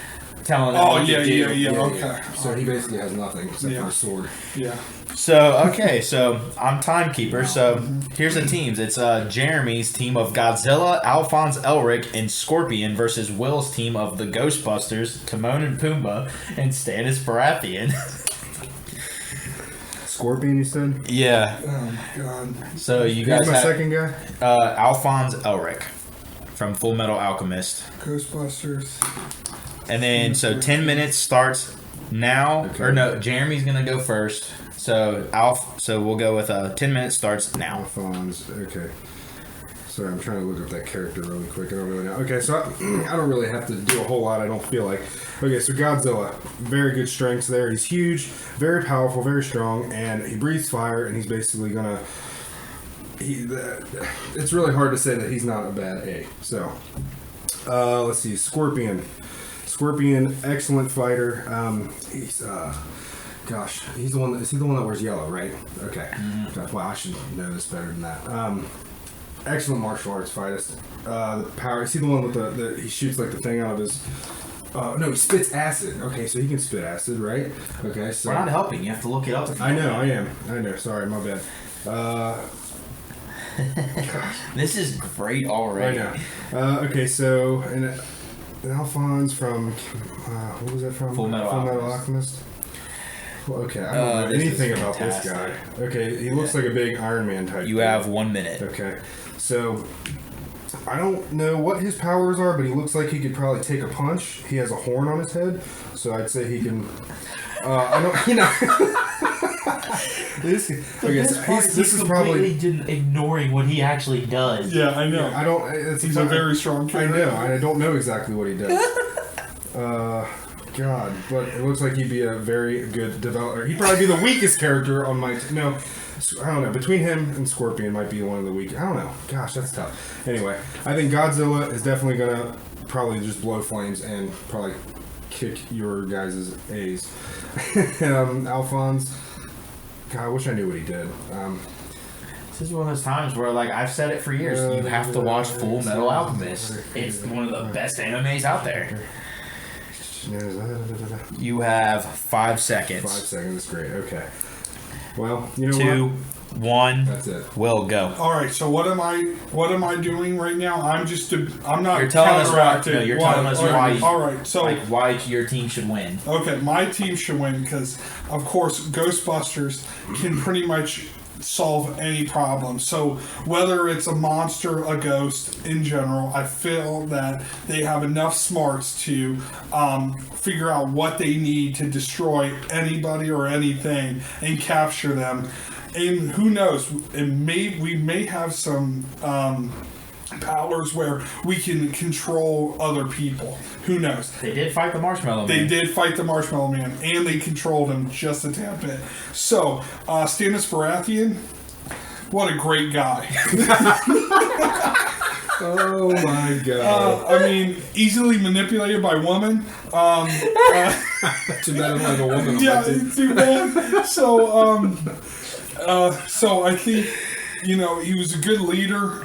Speaker 1: telling them
Speaker 2: Oh,
Speaker 1: what to do.
Speaker 2: yeah, okay.
Speaker 3: So he basically has nothing except for a sword.
Speaker 2: Yeah.
Speaker 1: So, okay, so I'm timekeeper. So here's the teams. It's Jeremy's team of Godzilla, Alphonse Elric, and Scorpion versus Will's team of the Ghostbusters, Timon and Pumbaa, and Stannis Baratheon.
Speaker 3: Scorpion, you said?
Speaker 1: Yeah.
Speaker 2: Oh, my God.
Speaker 1: So you
Speaker 3: Who's
Speaker 1: guys
Speaker 3: my
Speaker 1: have
Speaker 3: second guy?
Speaker 1: Alphonse Elric from Full Metal Alchemist.
Speaker 2: Ghostbusters.
Speaker 1: And then, so 10 minutes starts now.
Speaker 3: Okay.
Speaker 1: Or no, Jeremy's going to go first. So we'll go with 10 minutes starts now.
Speaker 3: Alphonse, okay. Sorry, I'm trying to look up that character really quick. I don't really know. Okay, so I don't really have to do a whole lot, I don't feel like. Okay, so Godzilla. Very good strengths there. He's huge, very powerful, very strong, and he breathes fire, and he's basically gonna... it's really hard to say that he's not a bad A. So, Let's see, Scorpion. Scorpion, excellent fighter. He's he's the one. Is he the one that wears yellow, right? Okay. Well, I should know this better than that. Excellent martial arts fighter. The power. Is he the one with the he shoots like the thing out of his? No, he spits acid. Okay, so he can spit acid, right? Okay, so
Speaker 1: we're not helping. You have to look it up.
Speaker 3: I know. I am. I know. Sorry, my bad.
Speaker 1: This is great already.
Speaker 3: I know. Okay, so and Alphonse from what was that from?
Speaker 1: Full Metal
Speaker 3: Alchemist. Well, okay, I don't know anything about this guy. Okay, he looks like a big Iron Man type.
Speaker 1: You have 1 minute.
Speaker 3: Okay, so I don't know what his powers are, but he looks like he could probably take a punch. He has a horn on his head, so I'd say he can. I don't, you know. This is probably
Speaker 1: ignoring what he actually does.
Speaker 2: Yeah, I know.
Speaker 3: I don't.
Speaker 2: He's a very strong character.
Speaker 3: I know. I don't know exactly what he does. God, but it looks like he'd be a very good developer. He'd probably be the weakest character on my. No, I don't know. Between him and Scorpion might be one of the weak. I don't know. Gosh, that's tough. Anyway, I think Godzilla is definitely gonna probably just blow flames and probably kick your guys' A's. Alphonse. God, I wish I knew what he did.
Speaker 1: This is one of those times where, like, I've said it for years. You have to watch Full Metal Alchemist. It's one of the best animes out there. You have 5 seconds.
Speaker 3: 5 seconds. That's great. Okay. Well, you know
Speaker 1: 2,
Speaker 3: what?
Speaker 1: 1.
Speaker 3: That's it.
Speaker 1: Will go.
Speaker 2: All right. So what am I doing right now? I'm not.
Speaker 1: You're telling us
Speaker 2: counteracting.
Speaker 1: why. No, you're telling us why.
Speaker 2: All right. So
Speaker 1: like why your team should win.
Speaker 2: Okay, my team should win because, of course, Ghostbusters can pretty much solve any problem. So whether it's a monster, a ghost, in general, I feel that they have enough smarts to figure out what they need to destroy anybody or anything and capture them. And who knows? We may have some powers where we can control other people. Who knows?
Speaker 1: They did fight the Marshmallow Man.
Speaker 2: They did fight the Marshmallow Man, and they controlled him just a tad bit. So, Stannis Baratheon, what a great guy.
Speaker 3: Oh my god.
Speaker 2: I mean, easily manipulated by women.
Speaker 3: Too bad I'm like a woman.
Speaker 2: Yeah, too bad. So I think, you know, he was a good leader.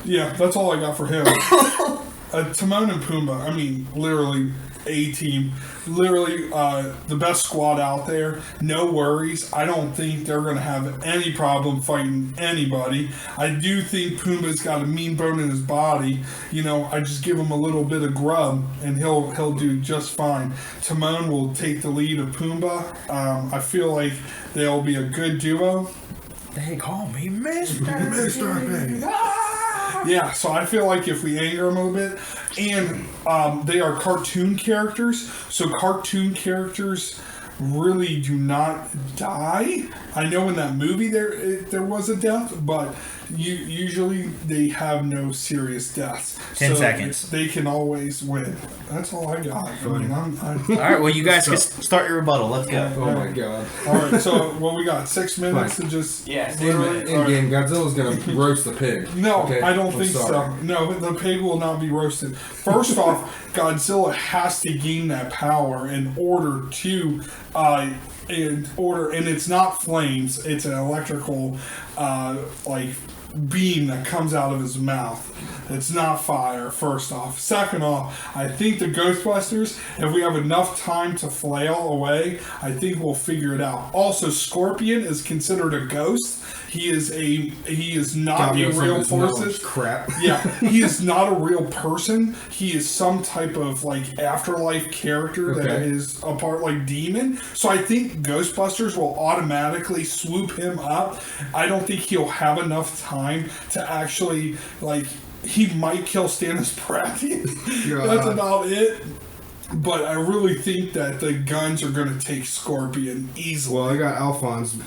Speaker 2: Yeah, that's all I got for him. Timon and Pumbaa, I mean, literally A-team. Literally the best squad out there. No worries. I don't think they're going to have any problem fighting anybody. I do think Pumbaa's got a mean bone in his body. You know, I just give him a little bit of grub, and he'll do just fine. Timon will take the lead of Pumbaa. I feel like they'll be a good duo.
Speaker 1: They call me Mr.
Speaker 3: Big.
Speaker 2: Yeah, so I feel like if we anger them a little bit, and they are cartoon characters, so cartoon characters really do not die. I know in that movie there was a death, but usually they have no serious deaths.
Speaker 1: 10 seconds.
Speaker 2: They can always win. That's all I got. I mean,
Speaker 1: all right, well, you guys can start your rebuttal. Let's go.
Speaker 3: Oh my god.
Speaker 2: All right, so what we got? 6 minutes to just...
Speaker 1: Yeah,
Speaker 3: In-game, Godzilla's gonna roast the pig.
Speaker 2: No,
Speaker 3: okay?
Speaker 2: I don't think so. No, the pig will not be roasted. First off, Godzilla has to gain that power in order to... and it's not flames, it's an electrical beam that comes out of his mouth. It's not fire, first off. Second off, I think the Ghostbusters, if we have enough time to flail away, I think we'll figure it out. Also, Scorpion is considered a ghost. He is not a real person.
Speaker 3: Crap.
Speaker 2: Yeah, he is not a real person. He is some type of like afterlife character that is a part like demon. So I think Ghostbusters will automatically swoop him up. I don't think he'll have enough time to actually he might kill Stannis Baratheon. That's about it. But I really think that the guns are going to take Scorpion easily.
Speaker 3: Well, I got Alphonse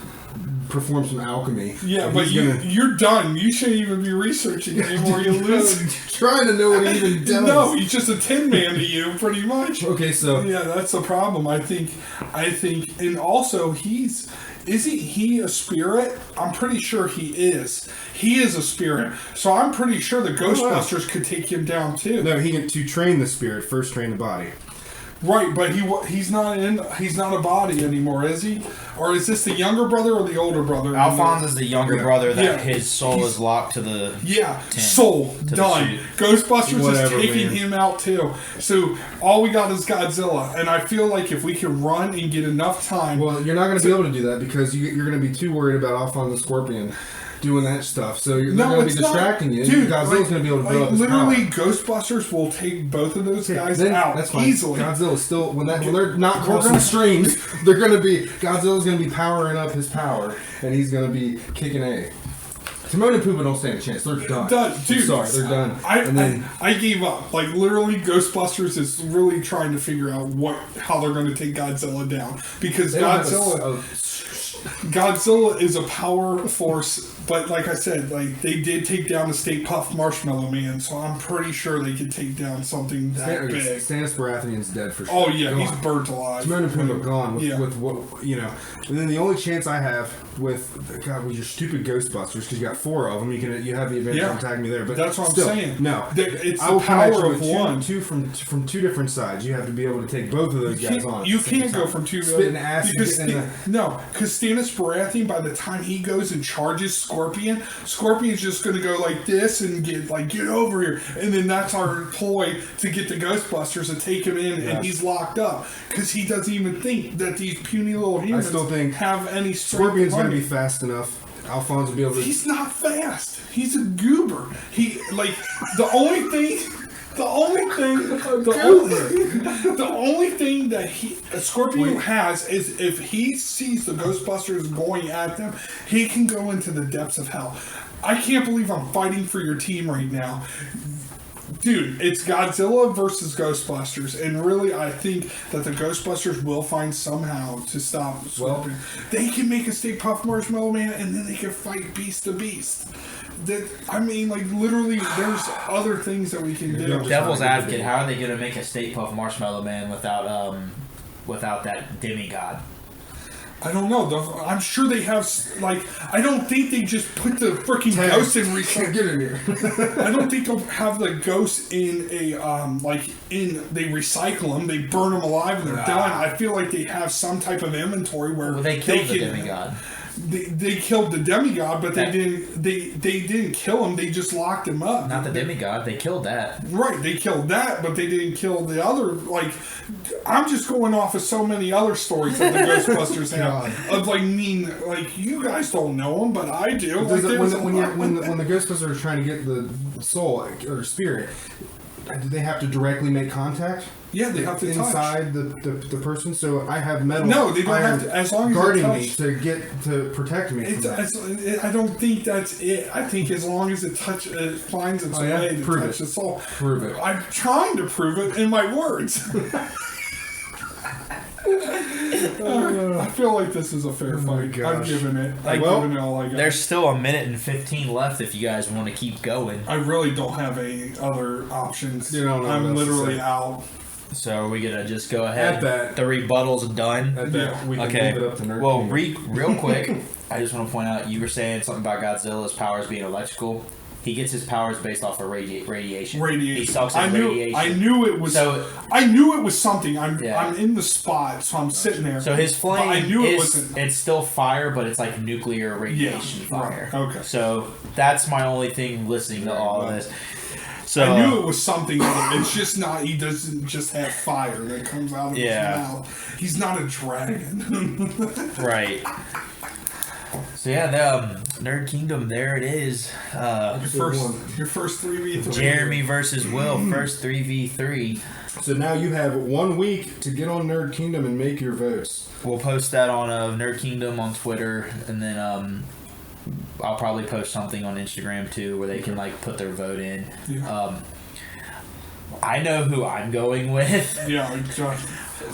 Speaker 3: perform some alchemy.
Speaker 2: Yeah,
Speaker 3: and
Speaker 2: but
Speaker 3: he's gonna-
Speaker 2: you're done. You shouldn't even be reaching anymore. You lose.
Speaker 3: Trying to know what he even does.
Speaker 2: No, he's just a tin man to you, pretty much.
Speaker 3: Okay, so
Speaker 2: Yeah, that's the problem. I think, and also isn't he a spirit? I'm pretty sure he is. He is a spirit. So I'm pretty sure the Ghostbusters could take him down too.
Speaker 3: no, he can to train the spirit first, train the body.
Speaker 2: Right, but he's not a body anymore, is he? Or is this the younger brother or the older brother?
Speaker 1: Alphonse is the younger brother that
Speaker 2: Yeah.
Speaker 1: his soul is locked to the
Speaker 2: soul
Speaker 1: the
Speaker 2: done.
Speaker 1: suit.
Speaker 2: Ghostbusters
Speaker 3: Whatever,
Speaker 2: is taking
Speaker 3: man.
Speaker 2: him out too. So all we got is Godzilla, and I feel like if we can run and get enough time,
Speaker 3: Well, you're not going to be able to do that because you're going to be too worried about Alphonse the Scorpion doing that stuff. So they're going to be distracting you.
Speaker 2: Dude,
Speaker 3: Godzilla's going to be able to build up his
Speaker 2: literally,
Speaker 3: power.
Speaker 2: Ghostbusters will take both of those guys
Speaker 3: Then
Speaker 2: out
Speaker 3: that's fine.
Speaker 2: easily.
Speaker 3: Godzilla's still when they're not crossing streams, Godzilla's going to be powering up his power, and he's going to be kicking A. Timon and Pumbaa don't stand a chance. They're done.
Speaker 2: Dude,
Speaker 3: I'm sorry, they're done.
Speaker 2: I gave up. Like literally, Ghostbusters is really trying to figure out how they're going to take Godzilla down because
Speaker 3: They don't have
Speaker 2: Godzilla is a power force, but like I said, like they did take down the Stay Puft Marshmallow Man, so I'm pretty sure they could take down something that big.
Speaker 3: Stannis Baratheon's dead for sure.
Speaker 2: Oh yeah,
Speaker 3: Gone.
Speaker 2: he's burnt alive.
Speaker 3: Timon and Pumbaa gone with what and then the only chance I have with your stupid Ghostbusters because you got 4 of them. You have the advantage of attacking me there, but
Speaker 2: that's what
Speaker 3: still,
Speaker 2: I'm saying.
Speaker 3: No,
Speaker 2: it's
Speaker 3: I will
Speaker 2: the power
Speaker 3: power
Speaker 2: of
Speaker 3: with
Speaker 2: one.
Speaker 3: two from 2 different sides. You have to be able to take both of those guys on.
Speaker 2: You can't go from 2
Speaker 3: spitting acid
Speaker 2: because
Speaker 3: because
Speaker 2: Stannis Baratheon, by the time he goes and charges Scorpion's just going to go like this and get over here, and then that's our ploy to get the Ghostbusters and take him in, and he's locked up because he doesn't even think that these puny little humans have any strength.
Speaker 3: Scorpion's going to be fast enough. Alphonse will be able to.
Speaker 2: He's not fast. He's a goober. The only thing that Scorpion has is if he sees the Ghostbusters going at them, he can go into the depths of hell. I can't believe I'm fighting for your team right now. Dude, it's Godzilla versus Ghostbusters, and really, I think that the Ghostbusters will find somehow to stop Scorpion. They can make a Stay Puft Marshmallow Man, and then they can fight beast to beast. Literally, there's other things that we can do.
Speaker 1: Devil's advocate. How are they going to make a Stay Puft Marshmallow Man without that demigod?
Speaker 2: I don't know. I'm sure they have. I don't think they just put the freaking ghost in recycle.
Speaker 3: Get in here.
Speaker 2: I don't think they'll have the ghosts in a they recycle them, they burn them alive, and they're done. I feel like they have some type of inventory where
Speaker 1: they killed the demigod.
Speaker 2: They killed the demigod, but they didn't kill him. They just locked him up.
Speaker 1: Not the demigod. They killed that.
Speaker 2: Right, they killed that, but they didn't kill the other. I'm just going off of so many other stories that the Ghostbusters have of you guys don't know them, but I do.
Speaker 3: When the Ghostbusters are trying to get the soul or spirit, do they have to directly make contact?
Speaker 2: Yeah, they have to
Speaker 3: inside the person. So I have metal.
Speaker 2: No, they don't have to. As long as
Speaker 3: guarding me to protect me.
Speaker 2: I don't think that's it. I think as long as it finds its way to touch the soul.
Speaker 3: Prove it.
Speaker 2: I'm trying to prove it in my words. I feel like this is a fair fight. I'm giving it. I'm giving it all I got.
Speaker 1: There's still 1:15 left if you guys want to keep going.
Speaker 2: I really don't have any other options.
Speaker 3: I'm
Speaker 2: literally out.
Speaker 1: So are we gonna just go ahead?
Speaker 3: At that.
Speaker 1: The rebuttal's done.
Speaker 3: We can
Speaker 1: okay.
Speaker 3: move it up to Nerd
Speaker 1: Well,
Speaker 3: Kingdom.
Speaker 1: real quick, I just want to point out you were saying something about Godzilla's powers being electrical. He gets his powers based off of radiation.
Speaker 2: Radiation.
Speaker 1: He sucks at radiation.
Speaker 2: I knew it was. I knew it was something. I'm in the spot, so I'm sitting there.
Speaker 1: So his flame.
Speaker 2: I knew it wasn't.
Speaker 1: It's still fire, but it's like nuclear radiation fire.
Speaker 2: Right. Okay.
Speaker 1: So that's my only thing listening to all of this. So
Speaker 2: I knew it was something other. It's just not. He doesn't just have fire that comes out of his mouth. He's not a dragon.
Speaker 1: Right. So the Nerd Kingdom, there it is.
Speaker 2: Your first 3v3.
Speaker 1: Jeremy versus Will, first 3v3.
Speaker 3: So now you have 1 week to get on Nerd Kingdom and make your votes.
Speaker 1: We'll post that on Nerd Kingdom on Twitter, and then I'll probably post something on Instagram too, where they can put their vote in.
Speaker 2: Yeah.
Speaker 1: I know who I'm going with.
Speaker 2: Yeah,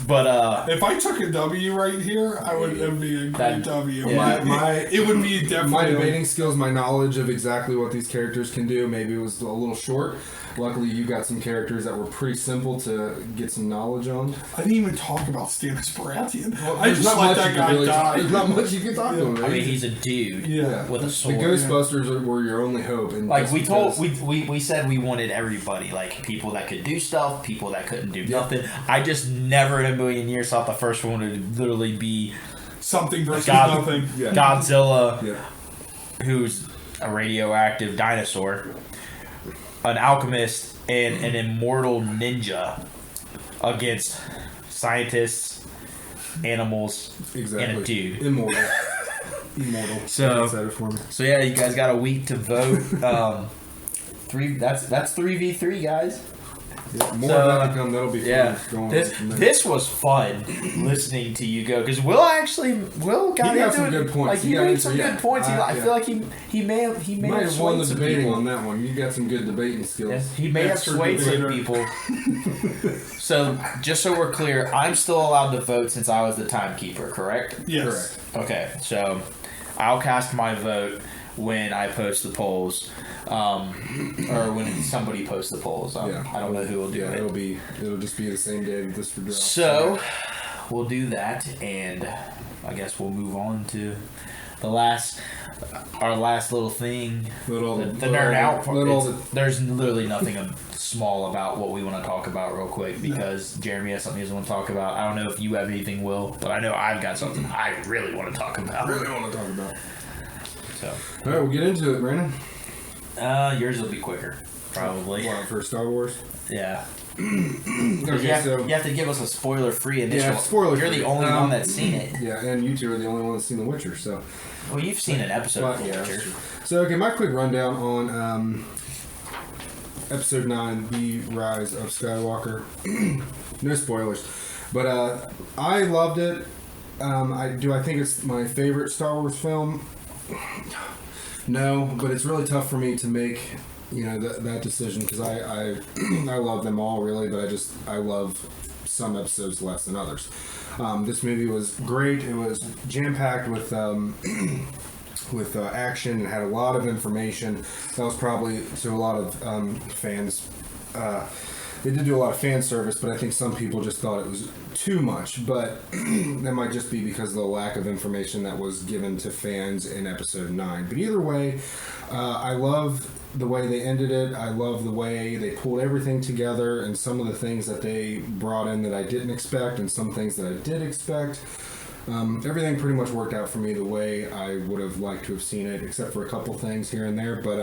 Speaker 1: But
Speaker 2: if I took a W right here, I would it'd be a great W.
Speaker 1: Yeah.
Speaker 2: It would be definitely
Speaker 3: my debating skills, my knowledge of exactly what these characters can do, maybe it was a little short. Luckily, you got some characters that were pretty simple to get some knowledge on.
Speaker 2: I didn't even talk about Stannis Baratheon.
Speaker 3: Well,
Speaker 2: I just let that guy die.
Speaker 3: There's not much you can talk to him.
Speaker 1: I mean, he's a dude with a
Speaker 3: The
Speaker 1: sword.
Speaker 3: Ghostbusters were your only hope. And
Speaker 1: Like we said we wanted everybody, like people that could do stuff, people that couldn't do nothing. I just never in a million years thought the first one would literally be
Speaker 2: something versus nothing.
Speaker 1: Godzilla, who's a radioactive dinosaur, an alchemist, and an immortal ninja against scientists, animals, and a dude.
Speaker 3: Immortal.
Speaker 1: So yeah, you guys got a week to vote. That's 3v3, guys.
Speaker 3: Yeah, more of that to come. That'll be fun.
Speaker 1: Yeah, this was fun listening to you go because Will got
Speaker 3: some good points.
Speaker 1: Like he made some good points. I feel like he may have
Speaker 3: won the
Speaker 1: some
Speaker 3: debating
Speaker 1: people
Speaker 3: on that one. You got some good debating skills.
Speaker 1: Yes, he may have swayed some people. So just so we're clear, I'm still allowed to vote since I was the timekeeper, correct?
Speaker 2: Yes.
Speaker 3: Correct.
Speaker 1: Okay, so I'll cast my vote when I post the polls, or when somebody posts the polls. I don't know who will do it.
Speaker 3: It'll just be the same day that this would drop.
Speaker 1: So we'll do that, and I guess we'll move on to our last little thing, the nerd out. There's literally nothing small about what we want to talk about real quick because Jeremy has something he doesn't want to talk about. I don't know if you have anything, Will, but I know I've got something I really want to talk about. So,
Speaker 3: all right, we'll get into it, Brandon.
Speaker 1: Yours will be quicker, probably.
Speaker 3: What, for Star Wars?
Speaker 1: Yeah.
Speaker 3: Okay,
Speaker 1: you have to give us a spoiler-free initial.
Speaker 3: Yeah, spoiler.
Speaker 1: You're the only one that's seen it.
Speaker 3: Yeah, and you two are the only one that's seen The Witcher. So,
Speaker 1: well, you've seen an episode of The Witcher.
Speaker 3: So, okay, my quick rundown on episode 9, The Rise of Skywalker. No spoilers, but I loved it. I think it's my favorite Star Wars film? No, but it's really tough for me to make that decision because I I love them all really, but I love some episodes less than others. This movie was great. It was jam packed with action and had a lot of information. That was probably to a lot of fans. They did do a lot of fan service, but I think some people just thought it was too much. But that might just be because of the lack of information that was given to fans in episode 9. But either way, I love the way they ended it. I love the way they pulled everything together and some of the things that they brought in that I didn't expect and some things that I did expect. Everything pretty much worked out for me the way I would have liked to have seen it, except for a couple things here and there. But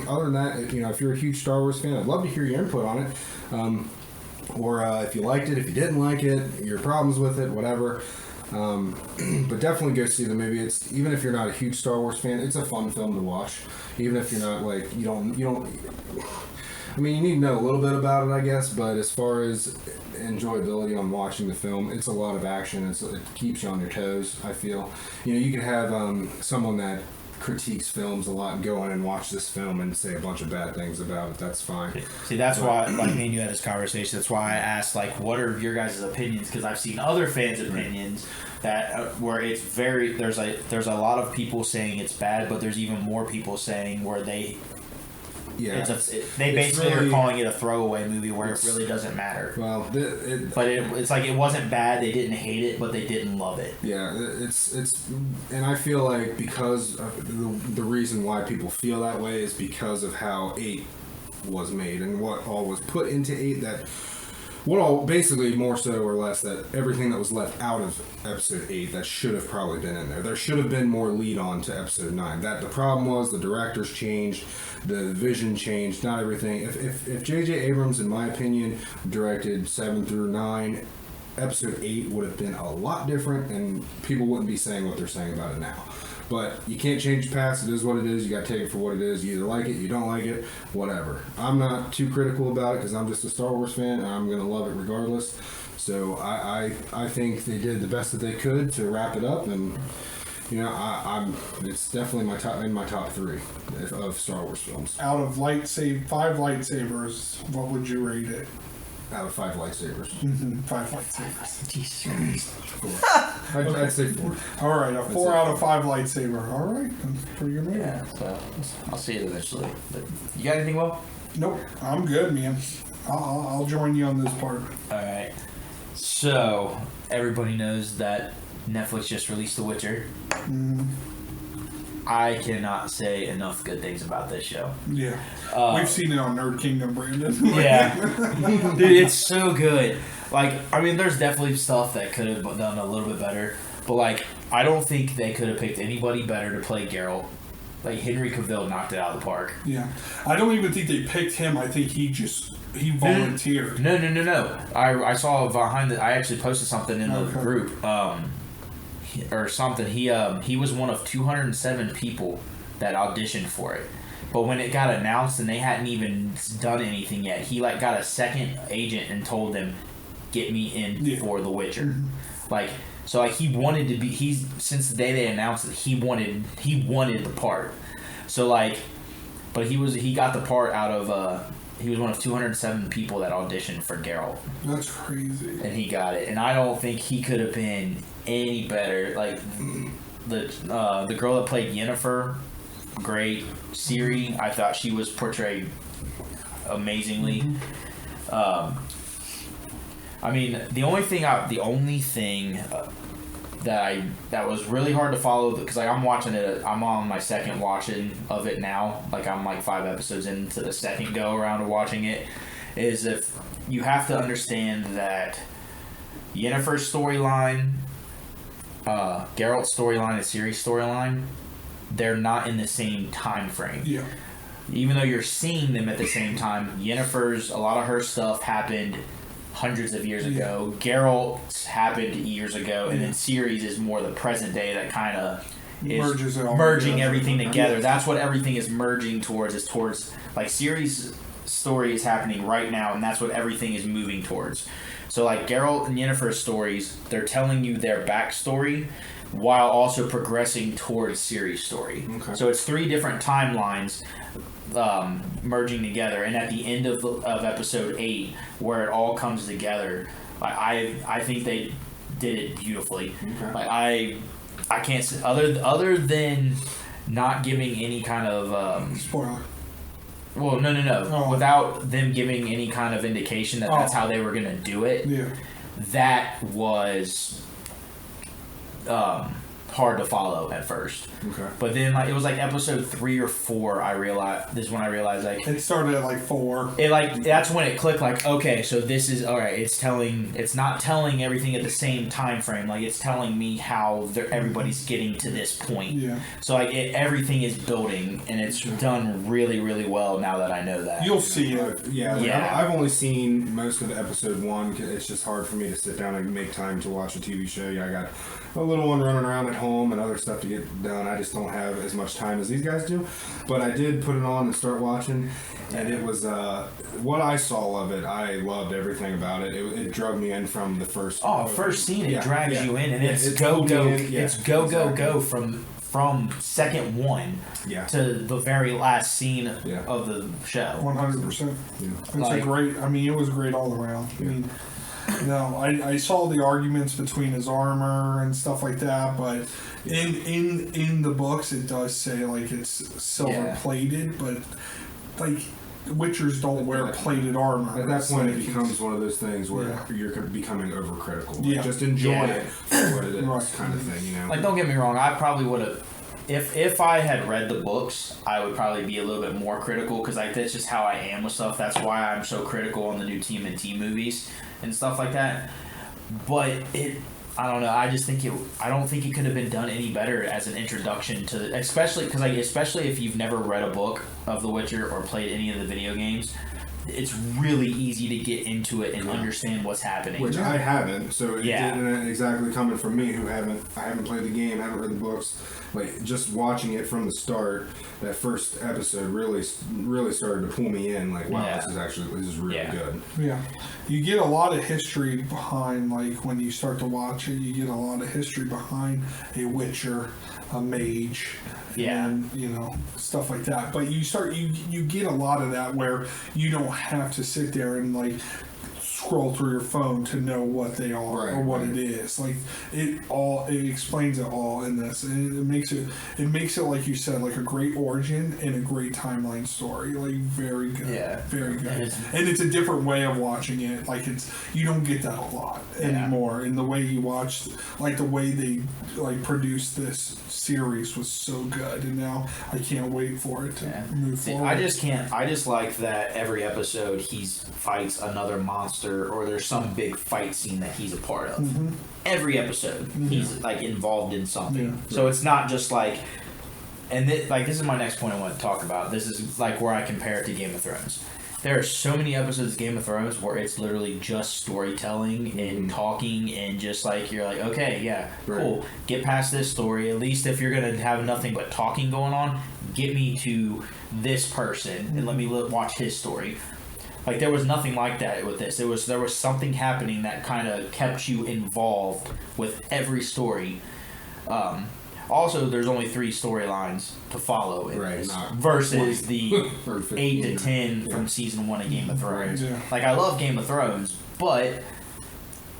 Speaker 3: other than that, if you're a huge Star Wars fan, I'd love to hear your input on it. Or if you liked it, if you didn't like it, your problems with it, whatever. But definitely go see the movie. It's even if you're not a huge Star Wars fan, it's a fun film to watch. Even if you're not you don't. I mean, you need to know a little bit about it, I guess. But as far as enjoyability on watching the film, it's a lot of action. It keeps you on your toes. I feel. You could have someone that critiques films a lot and go in and watch this film and say a bunch of bad things about it. That's fine.
Speaker 1: See, that's why, like me and you had this conversation. That's why I asked, what are your guys' opinions? Because I've seen other fans' opinions that where it's there's a lot of people saying it's bad, but there's even more people saying where they. Yeah, they basically are calling it a throwaway movie where it really doesn't matter. Well, it's like it wasn't bad. They didn't hate it, but they didn't love it.
Speaker 3: Yeah, it's and I feel like because of the reason why people feel that way is because of how 8 was made and what all was put into 8. Basically more so or less that everything that was left out of episode 8 that should have probably been in there. There should have been more lead on to episode 9. That the problem was the directors changed, the vision changed, not everything. If J.J. Abrams, in my opinion, directed 7 through 9, episode 8 would have been a lot different and people wouldn't be saying what they're saying about it now. But you can't change the past. It is what it is. You got to take it for what it is. You either like it, you don't like it, whatever. I'm not too critical about it because I'm just a Star Wars fan and I'm going to love it regardless. So I think they did the best that they could to wrap it up, and it's definitely in my top 3 of Star Wars films.
Speaker 2: Out of 5 lightsabers, what would you rate it?
Speaker 3: out of 5 lightsabers.
Speaker 2: 5 lightsabers.
Speaker 1: Jesus Christ.
Speaker 3: 4. I'd say 4.
Speaker 2: All right, a 4 out of 5 lightsaber. All right, that's a pretty good movie.
Speaker 1: Yeah, so I'll see it eventually. But you got anything, Will?
Speaker 2: Nope, I'm good, man. I'll join you on this part.
Speaker 1: All right. So everybody knows that Netflix just released The Witcher. I cannot say enough good things about this show.
Speaker 2: Yeah, we've seen it on Nerd Kingdom, Brandon.
Speaker 1: Yeah, dude, it's so good. Like, I mean, there's definitely stuff that could have done a little bit better, but like, I don't think they could have picked anybody better to play Geralt. Like, Henry Cavill knocked it out of the park.
Speaker 2: Yeah, I don't even think they picked him. I think he volunteered.
Speaker 1: No. I saw behind I actually posted something in the group. Or something. He was one of 207 people that auditioned for it. But when it got announced and they hadn't even done anything yet, he like got a second agent and told them, "Get me in for The Witcher." Like, so like he wanted to be. Since the day they announced it, he wanted the part. So like, but he got the part out of. He was one of 207 people that auditioned for Geralt.
Speaker 2: That's crazy.
Speaker 1: And he got it. And I don't think he could have been any better. Like, the girl that played Yennefer, great. Ciri, I thought she was portrayed amazingly. I mean, the only thing that was really hard to follow, because like I'm watching it, I'm on my second watching of it now. Like, I'm like 5 episodes into the second go around of watching it. Is if you have to understand that Yennefer's storyline, Geralt's storyline, and Ciri's storyline, they're not in the same time frame.
Speaker 2: Yeah.
Speaker 1: Even though you're seeing them at the same time, a lot of her stuff happened hundreds of years ago. Geralt's happened years ago, and then Ciri's is more the present day that kind of is merging everything together. That's what everything is merging towards. Is towards like Ciri's story is happening right now, and that's what everything is moving towards. So like Geralt and Yennefer's stories, they're telling you their backstory while also progressing towards Ciri's story. Okay. So it's 3 different timelines merging together, and at the end of episode 8, where it all comes together, I think they did it beautifully. Okay. Like I can't say, other than not giving any kind of
Speaker 2: spoiler.
Speaker 1: Well, no. Oh. Without them giving any kind of indication that that's how they were gonna do it.
Speaker 2: Yeah.
Speaker 1: That was hard to follow at first. Okay. But then like it was like episode 3 or 4 I realized like
Speaker 2: it started at like 4.
Speaker 1: It like that's when it clicked, like, okay, so this is alright, it's not telling everything at the same time frame, like it's telling me how everybody's getting to this point. Yeah. So like everything is building, and it's done really, really well now that I know that.
Speaker 2: You'll see it.
Speaker 3: Yeah. I've only seen most of the episode 1. It's just hard for me to sit down and make time to watch a TV show. I got a little one running around at home and other stuff to get done. I just don't have as much time as these guys do. But I did put it on and start watching, and it was what I saw of it. I loved everything about it. It drug me in from the first.
Speaker 1: First scene, it drags you in, and it's go from second 1 to the very last scene of the show.
Speaker 2: 100%. It's a great. I mean, it was great all around. I mean. No, I saw the arguments between his armor and stuff like that, but in the books it does say like it's silver plated, but like Witchers don't wear plated armor.
Speaker 3: At that point, it becomes one of those things where you're becoming overcritical. Like, just enjoy it for what it is, kind of thing.
Speaker 1: Like, don't get me wrong, I probably would have. If I had read the books, I would probably be a little bit more critical, because like that's just how I am with stuff. That's why I'm so critical on the new TMNT movies and stuff like that. But I don't know. I just think I don't think it could have been done any better as an introduction to, especially if you've never read a book of The Witcher or played any of the video games. It's really easy to get into it and understand what's happening.
Speaker 3: Which I haven't, so it didn't exactly coming from me who I haven't played the game, haven't read the books. Like, just watching it from the start, that first episode really started to pull me in. Like, wow, this is really good.
Speaker 2: Yeah, you get a lot of history behind, like when you start to watch it, you get a lot of history behind a Witcher, a mage. And stuff like that, but you get a lot of that where you don't have to sit there and like scroll through your phone to know what they are or what it is. Like it explains it all in this, and it makes it like you said, like a great origin and a great timeline story. Like very good, very good. And it's a different way of watching it. Like you don't get that a lot anymore. And the way you watch, like the way they like produced this series was so good, and now I can't wait for it to move forward.
Speaker 4: I just like that every episode he fights another monster, or there's some big fight scene that he's a part of. Every episode he's like involved in something. So it's not just like, and this is my next point I want to talk about. This is like where I compare it to Game of Thrones. There are so many episodes of Game of Thrones where it's literally just storytelling and talking, and just like you're like, okay, cool, get past this story. At least if you're gonna have nothing but talking going on, get me to this person and let me watch his story. Like there was nothing like that with this. There was something happening that kind of kept you involved with every story. Also, there's only 3 storylines to follow in this versus the 8 to 10 from season 1 of Game of Thrones. Like I love Game of Thrones, but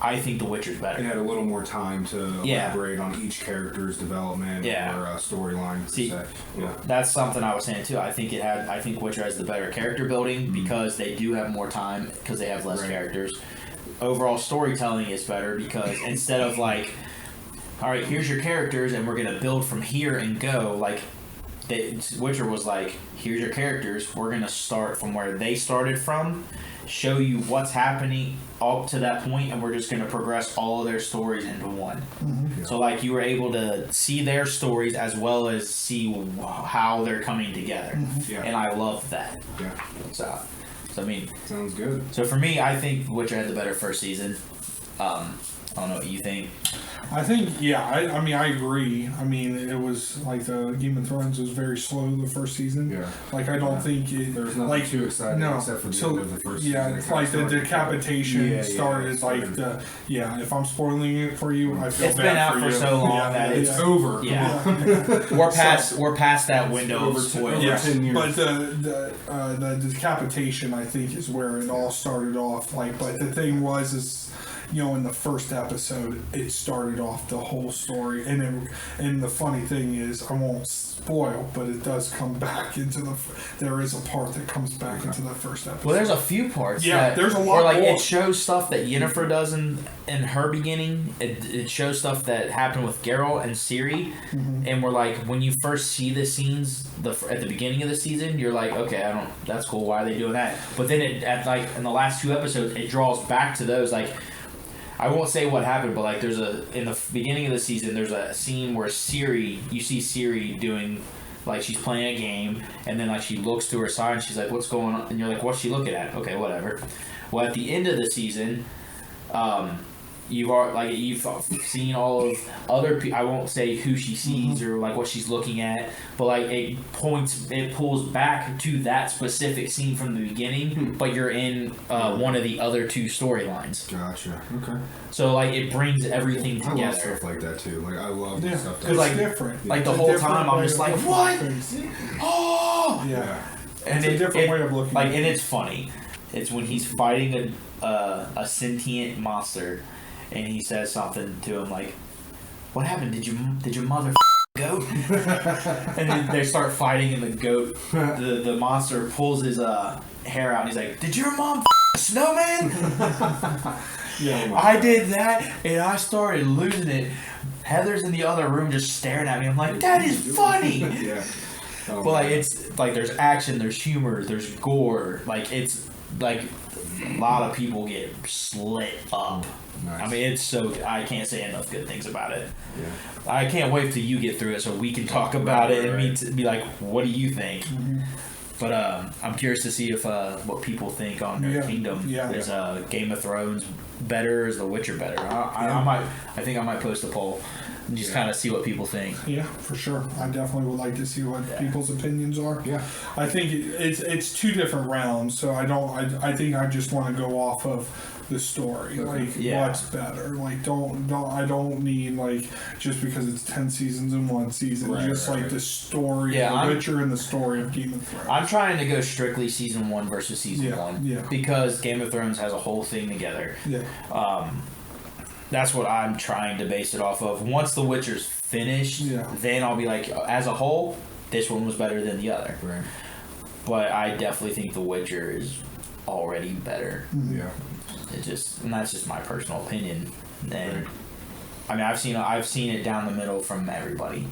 Speaker 4: I think The Witcher's better.
Speaker 3: They had a little more time to elaborate on each character's development or storyline.
Speaker 4: See, that's something I was saying too. I think Witcher has the better character building because they do have more time because they have less characters. Overall storytelling is better because instead of like, all right, here's your characters, and we're gonna build from here and go. Like, Witcher was like, here's your characters. We're gonna start from where they started from, show you what's happening up to that point, and we're just gonna progress all of their stories into one. So, like, you were able to see their stories as well as see how they're coming together, and I love that. So I mean,
Speaker 3: sounds good.
Speaker 4: So for me, I think Witcher had the better first season. I don't know what you think.
Speaker 2: I think, I mean, I agree. I mean, it was like the Game of Thrones was very slow the first season. Like, I don't think it.
Speaker 3: There was nothing too exciting except for the end of the first season.
Speaker 2: It's like the decapitation started like the. If I'm spoiling it for you, I feel
Speaker 4: it's
Speaker 2: bad
Speaker 4: been out
Speaker 2: for
Speaker 4: for
Speaker 2: you.
Speaker 4: so long that
Speaker 3: it's over.
Speaker 4: We're past that window of spoilers.
Speaker 3: 10 years.
Speaker 2: But the decapitation, I think, is where it all started off. Like, but the thing is. In the first episode, it started off the whole story, and the funny thing is, I won't spoil, but it does come back into there is a part that comes back into the first episode.
Speaker 4: Well, there's a few parts.
Speaker 2: There's a lot
Speaker 4: where, like,
Speaker 2: more.
Speaker 4: It shows stuff that Yennefer does in her beginning. It shows stuff that happened with Geralt and Ciri, and we're like, when you first see the scenes at the beginning of the season, you're like, okay, that's cool. Why are they doing that? But then in the last 2 episodes, it draws back to those like. I won't say what happened, but like in the beginning of the season, there's a scene where you see Ciri doing, like she's playing a game, and then like she looks to her side and she's like, what's going on? And you're like, what's she looking at? Okay, whatever. Well, at the end of the season, you've seen all of other people. I won't say who she sees or like what she's looking at, but like it pulls back to that specific scene from the beginning, but you're in one of the other 2 storylines.
Speaker 3: Gotcha. Okay.
Speaker 4: So like it brings everything together.
Speaker 3: I love stuff like that too. Like I love stuff
Speaker 4: because like
Speaker 2: different.
Speaker 4: Like the whole time I'm just like, what? Oh
Speaker 2: and it's a different way of looking.
Speaker 4: Like and it's funny. It's when he's fighting a sentient monster. And he says something to him like, "What happened? Did your mother goat?" And then they start fighting, and the goat, the monster pulls his hair out, and he's like, "Did your mom a snowman?" I did that, and I started losing it. Heather's in the other room just staring at me. I'm like, "That is funny." But like it's like there's action, there's humor, there's gore. Like it's like a lot of people get slit up. Nice. I mean, it's so... I can't say enough good things about it. I can't wait till you get through it so we can talk about it and me be like, what do you think? But I'm curious to see if what people think on their Kingdom. Is Game of Thrones better? Is The Witcher better? I think I might post a poll and just kind of see what people think.
Speaker 2: Yeah, for sure. I definitely would like to see what people's opinions are. I think it's 2 different rounds, so I think I just want to go off of the story. Like,
Speaker 4: Yeah.
Speaker 2: what's better? Like, I don't need, like, just because it's 10 seasons in one season.
Speaker 3: Right,
Speaker 2: just
Speaker 3: right.
Speaker 2: like the story
Speaker 4: Yeah,
Speaker 2: of The
Speaker 4: I'm-
Speaker 2: Witcher and the story of Game of Thrones.
Speaker 4: I'm trying to go strictly season 1 versus season
Speaker 2: Yeah,
Speaker 4: 1
Speaker 2: yeah.
Speaker 4: because Game of Thrones has a whole thing together.
Speaker 2: Yeah.
Speaker 4: That's what I'm trying to base it off of. Once The Witcher's finished,
Speaker 2: Yeah.
Speaker 4: then I'll be like, as a whole, this one was better than the other.
Speaker 3: Right.
Speaker 4: But I definitely think The Witcher is already better.
Speaker 3: Yeah.
Speaker 4: And that's just my personal opinion. And
Speaker 3: Right.
Speaker 4: I mean, I've seen it down the middle from everybody.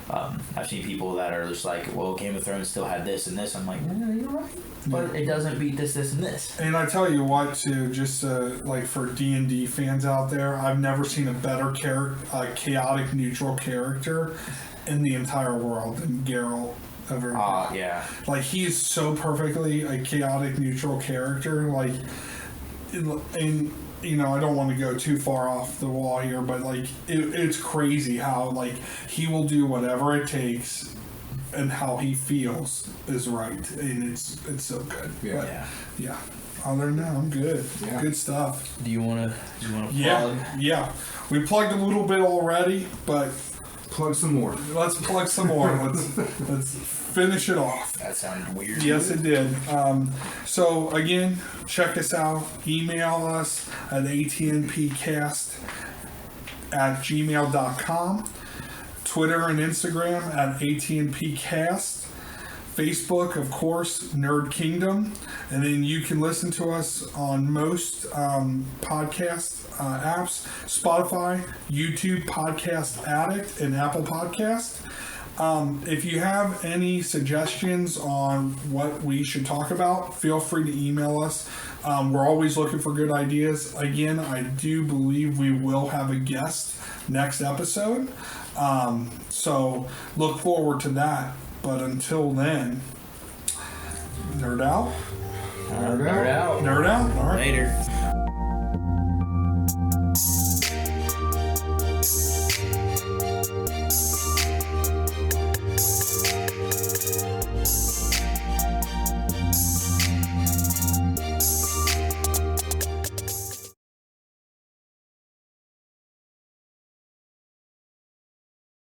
Speaker 4: I've seen people that are just like, well, Game of Thrones still had this and this. I'm like, you're right, but it doesn't beat this, this, and this.
Speaker 2: And I tell you what, too, just like for D&D fans out there, I've never seen a better chaotic neutral character in the entire world than Geralt ever.
Speaker 4: Yeah.
Speaker 2: Like, he's so perfectly a chaotic neutral character. Like, and you know, I don't want to go too far off the wall here, but like, it's crazy how like he will do whatever it takes, and how he feels is right, and it's so good.
Speaker 3: Yeah.
Speaker 2: But,
Speaker 4: Yeah.
Speaker 2: yeah. Other than that, I'm good.
Speaker 3: Yeah.
Speaker 2: Good stuff.
Speaker 4: Do you wanna plug?
Speaker 2: Yeah. We plugged a little bit already, but
Speaker 3: Plug some more.
Speaker 2: let's plug some more. Let's finish it off.
Speaker 4: That sounded weird.
Speaker 2: Yes, it did. So again, check us out. Email us at atnpcast@gmail.com. Twitter and Instagram at atnpcast. Facebook, of course, Nerd Kingdom. And then you can listen to us on most podcast apps: Spotify, YouTube, Podcast Addict, and Apple Podcast. If you have any suggestions on what we should talk about, feel free to email us. We're always looking for good ideas. Again, I do believe we will have a guest next episode. So look forward to that. But until then, nerd out.
Speaker 3: Nerd out.
Speaker 2: Nerd out. All right.
Speaker 4: Later.